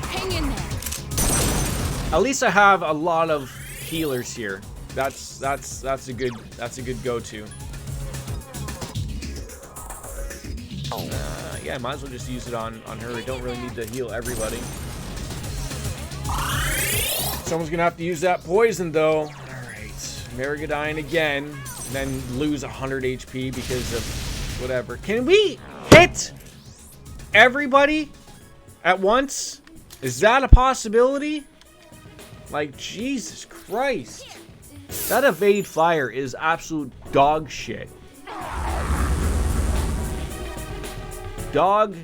Hang in there. At least I have a lot of healers here. That's a good go-to. Yeah, might as well just use it on her. I don't really need to heal everybody. Someone's gonna have to use that poison though. Alright. Marigadine again. And then lose 100 HP because of whatever. Can we hit everybody at once? Is that a possibility? Like, Jesus Christ. That evade fire is absolute dog shit. Dog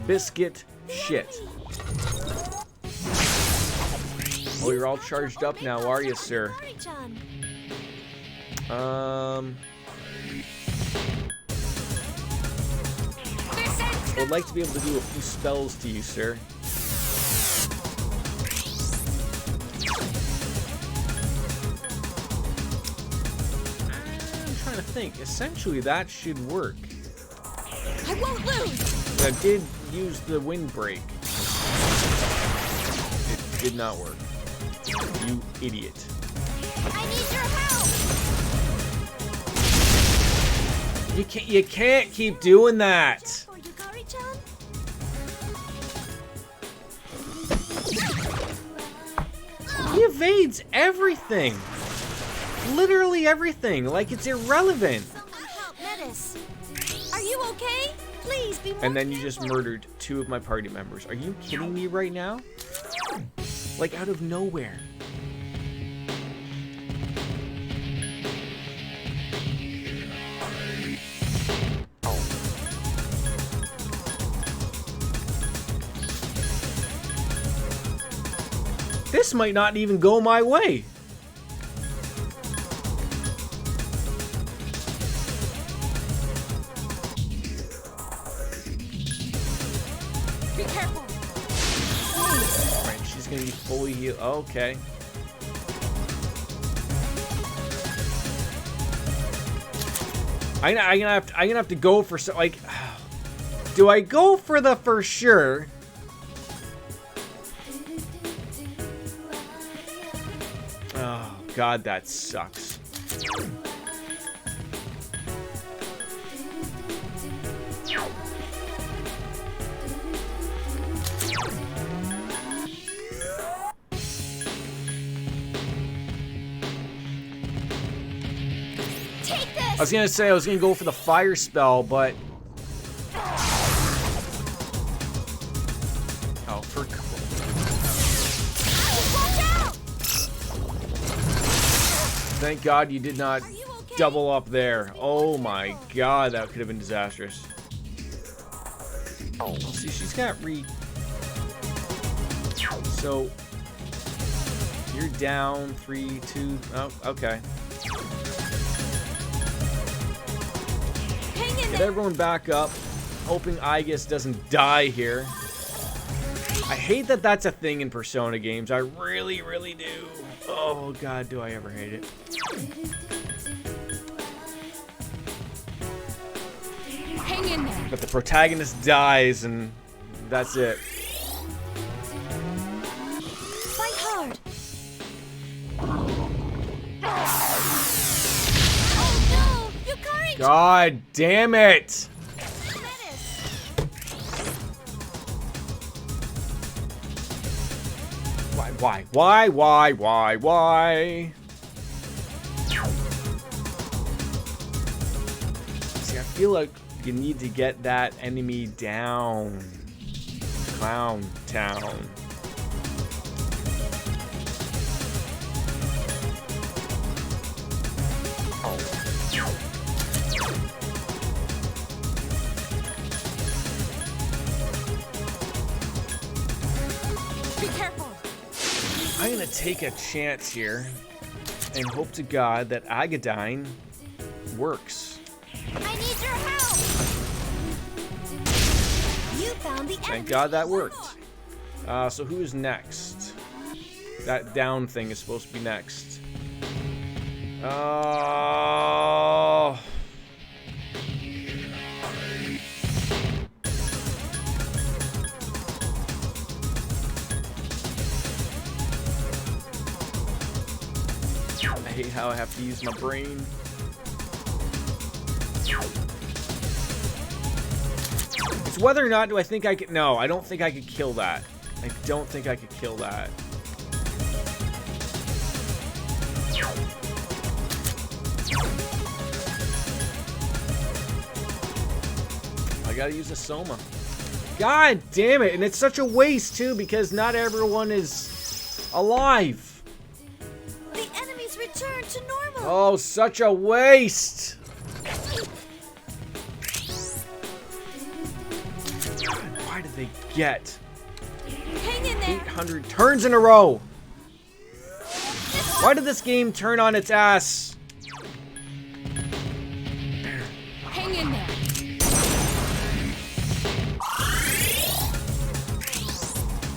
biscuit shit. Oh, you're all charged up now, are you, sir? I would like to be able to do a few spells to you, sir. I'm trying to think. Essentially, that should work. I won't lose. I did use the windbreak. It did not work. You idiot. I need your help. You can't keep doing that. For Yukari-chan? He evades everything. Literally everything. Like, it's irrelevant. Someone help Metis. Are you okay? Please be more And then you just murdered 2 of my party members. Are you kidding me right now? Like, out of nowhere. This might not even go my way. Be careful. Right, she's gonna be fully healed. Okay. I'm gonna have to go for so, like, do I go for the for sure? Oh God, that sucks. Take this. I was gonna say I was gonna go for the fire spell, but oh, for Watch out. thank God you did not Are you okay? double up there. Oh my God, that could have been disastrous. Oh, see, she's got so you're down 3, 2. Oh, okay. Hang in Get there. everyone back up, hoping Aegis doesn't die here. I hate that that's a thing in Persona games. I really, really do. Oh God, do I ever hate it. Hang in there. But the protagonist dies and that's it. Fight hard. Oh no, Yukari! God damn it! Why? See, I feel like you need to get that enemy down. Clown Town. Be careful. I'm gonna take a chance here and hope to God that Agadine works. I need your help! You found the Thank God that worked. So who's next? That down thing is supposed to be next. Oh. I hate how I have to use my brain. It's whether or not do I think I could. No, I don't think I could kill that. I don't think I could kill that. I gotta use a Soma. God damn it! And it's such a waste too because not everyone is alive. The enemies return to normal. Oh, such a waste! God, why did they get Hang in there. 800 turns in a row? Why did this game turn on its ass? Hang in there.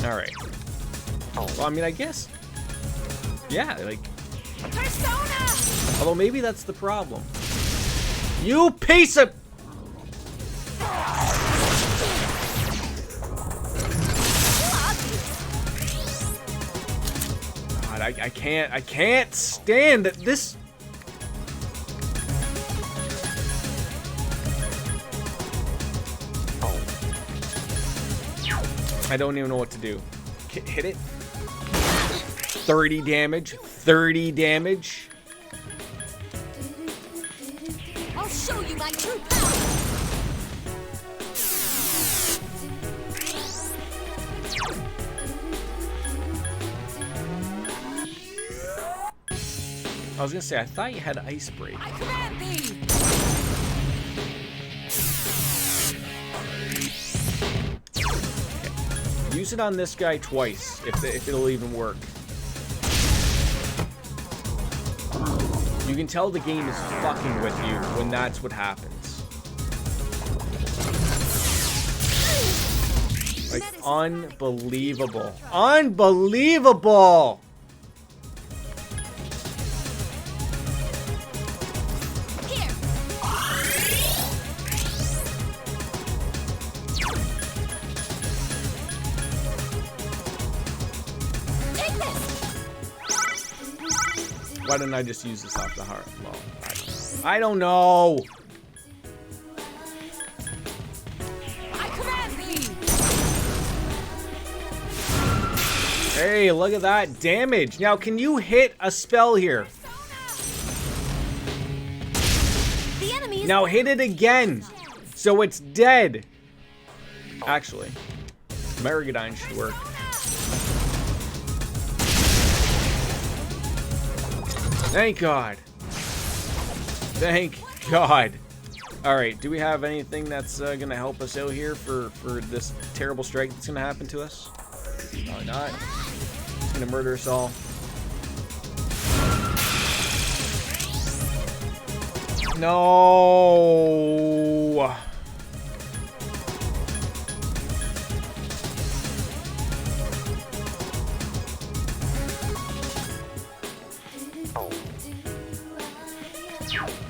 Alright. Well, I mean, I guess. Yeah, like. Persona! Although maybe that's the problem. You piece of. God, I can't stand that this. I don't even know what to do. Hit it. 30 damage. 30 damage. I'll show you my true power. I was gonna say, I thought you had Ice Break. I command thee. Use it on this guy twice, if it'll even work. You can tell the game is fucking with you when that's what happens. Like, unbelievable. Unbelievable! Here. Take this. Why didn't I just use this off the heart? Well, I don't know. I command thee. Hey, look at that damage. Now, can you hit a spell here? The enemy is Now hit it again, so it's dead. Actually, Marigadine should work. Thank God. Thank God. All right, do we have anything that's gonna help us out here for this terrible strike that's gonna happen to us? Probably not. It's gonna murder us all. No.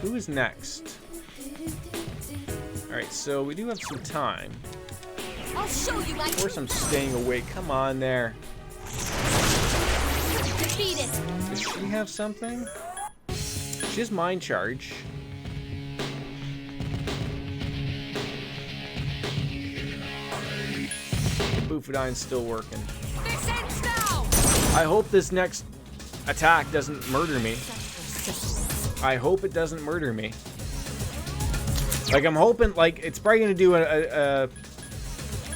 Who is next? Alright, so we do have some time. I'll show you my Of true course I'm staying awake. Come on there. defeat it. Does she have something? She has Mind Charge. Bufudyne's still working. I hope this next attack doesn't murder me. I hope it doesn't murder me. Like, I'm hoping, like, it's probably gonna do an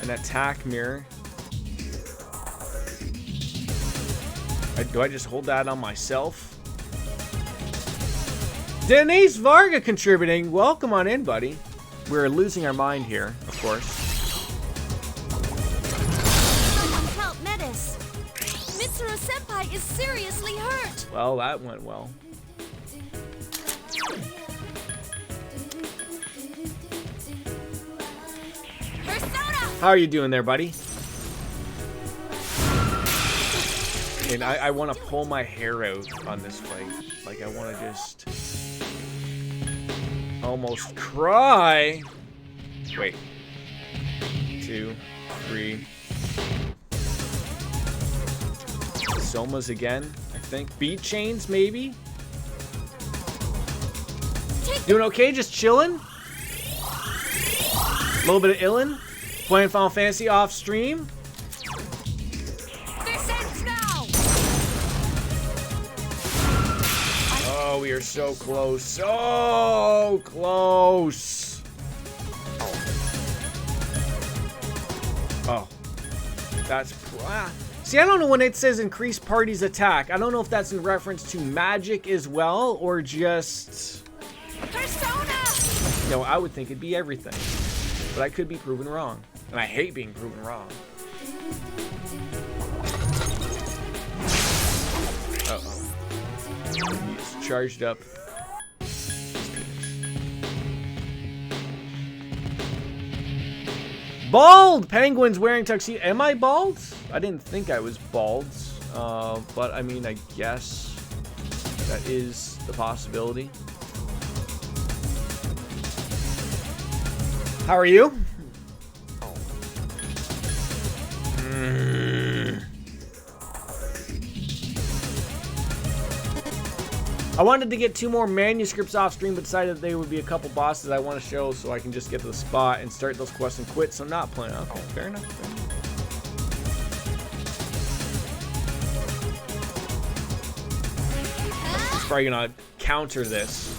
attack mirror. Do I just hold that on myself? Denise Varga contributing. Welcome on in, buddy. We're losing our mind here, of course. Someone help Metis. Mitsuru Senpai is seriously hurt. Well, that went well. How are you doing there, buddy? And I want to pull my hair out on this fight. Like, I want to just almost cry. Wait. 2, 3. Somas again, I think. Beat chains, maybe? Doing okay? Just chilling? A little bit of illin'? Playing Final Fantasy off stream? Oh, we are so close. So close. Oh. That's... See, I don't know when it says increase party's attack. I don't know if that's in reference to magic as well, or just... Persona! No, I would think it'd be everything. But I could be proven wrong. And I hate being proven wrong. Uh-oh. He's charged up. Bald! Penguin's wearing tuxedo. Am I bald? I didn't think I was bald. But I mean, I guess that is the possibility. How are you? I wanted to get 2 more manuscripts off stream, but decided they would be a couple bosses I want to show so I can just get to the spot and start those quests and quit, so I'm not playing. Okay, fair enough. Fair enough. I'm probably gonna counter this.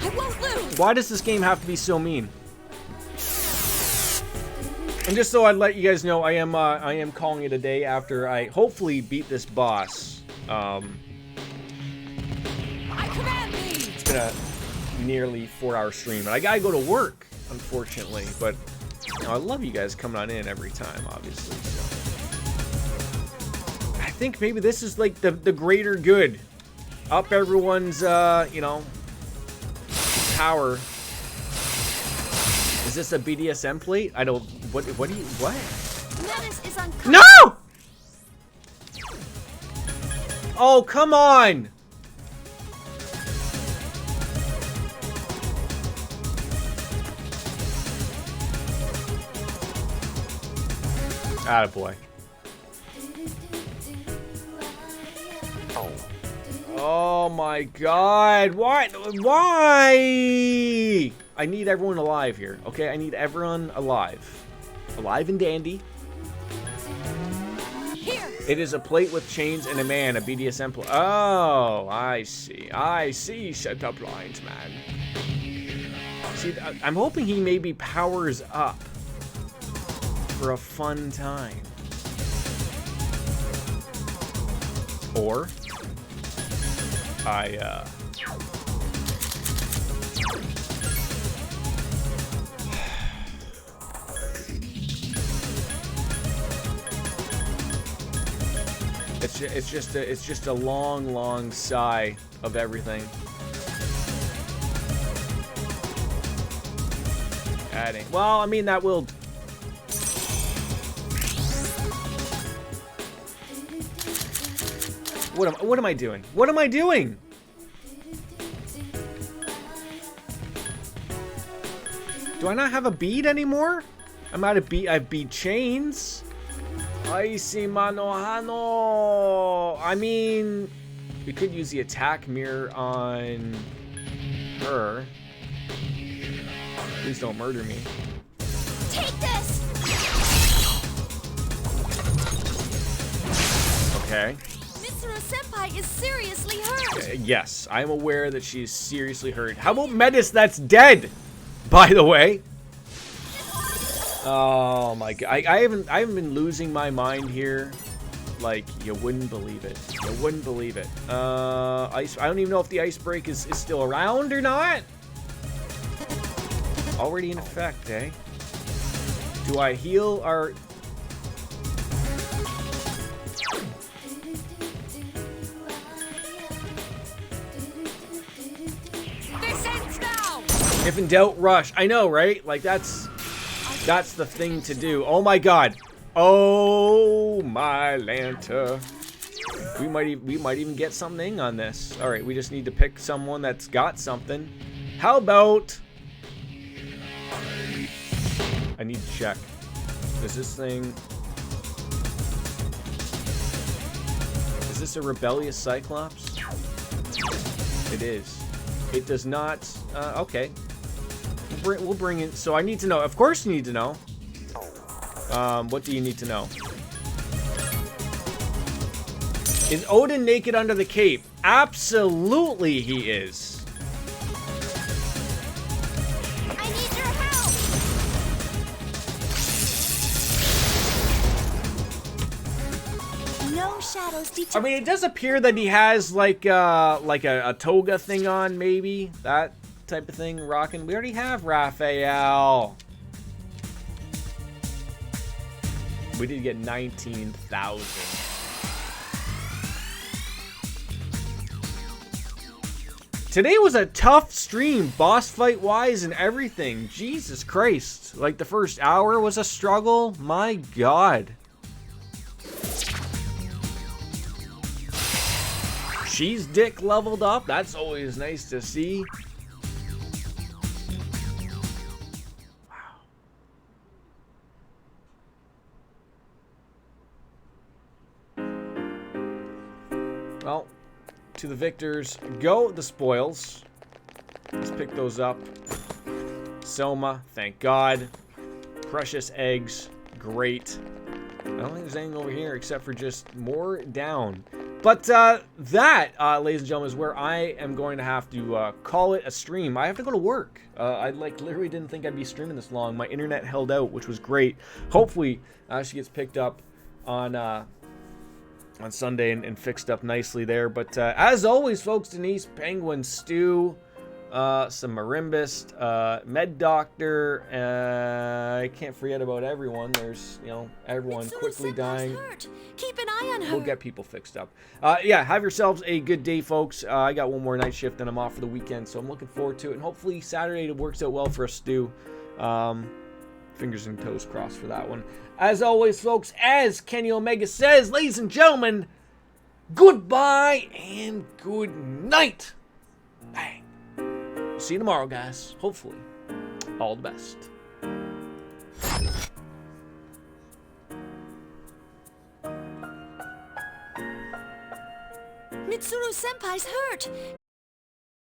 I won't lose. Why does this game have to be so mean? And just so I'd let you guys know, I am calling it a day after I hopefully beat this boss. It's been a nearly 4-hour stream, and I gotta go to work, unfortunately. But you know, I love you guys coming on in every time, obviously. So I think maybe this is like the greater good. Up everyone's you know, power. Is this a BDSM plate? I don't. What do you? What? Metis is on. No! Oh, come on! Attaboy. Oh my god. Why? Why? I need everyone alive here, okay? I need everyone alive. Alive and dandy. Here. It is a plate with chains and a man, a BDSM plate. Oh, I see. I see, shut up, blind man. See, I'm hoping he maybe powers up for a fun time. Or it's just a long sigh of everything. Adding. Well, I mean that will. What am I doing? What am I doing? Do I not have a bead anymore? I'm out of bead. I have bead chains. Icy Manohano. I mean, we could use the attack mirror on her. Please don't murder me. Take this! Okay. Mitsuru Senpai is seriously hurt. Yes, I'm aware that she's seriously hurt. How about Metis that's dead? By the way. Oh my god. I haven't been losing my mind here. Like, you wouldn't believe it. You wouldn't believe it. I don't even know if the ice break is still around or not. Already in effect, eh? Do I heal our... This ends now! If in doubt, rush. I know, right? Like, that's the thing to do. Oh my god. Oh my Lanta. We might even get something on this. All right, we just need to pick someone that's got something. How about... I need to check. Is this thing... Is this a rebellious Cyclops? It is. It does not... okay. We'll bring in... So I need to know. Of course you need to know. What do you need to know? Is Odin naked under the cape? Absolutely he is. I need your help! No shadows I mean, it does appear that he has like a toga thing on, maybe. That type of thing rocking. We already have Raphael. We did get 19,000. Today was a tough stream, boss fight wise and everything. Jesus Christ. Like the first hour was a struggle. My God. She's dick leveled up. That's always nice to see. Well, to the victors go the spoils. Let's pick those up. Soma, thank God. Precious eggs, great. I don't think there's anything over here except for just more down. But that, ladies and gentlemen, is where I am going to have to call it a stream. I have to go to work. I literally didn't think I'd be streaming this long. My internet held out, which was great. Hopefully, she gets picked up on Sunday and fixed up nicely there. But as always, folks, Denise, Penguin, Stu, some Marimbist, Med Doctor. I can't forget about everyone. There's, everyone quickly dying. Keep an eye on her. We'll get people fixed up. Yeah, have yourselves a good day, folks. I got one more night shift and I'm off for the weekend, so I'm looking forward to it. And hopefully Saturday it works out well for us, Stu. Fingers and toes crossed for that one. As always, folks, as Kenny Omega says, ladies and gentlemen, goodbye and good night. Bang. See you tomorrow, guys. Hopefully. All the best. Mitsuru Senpai's hurt.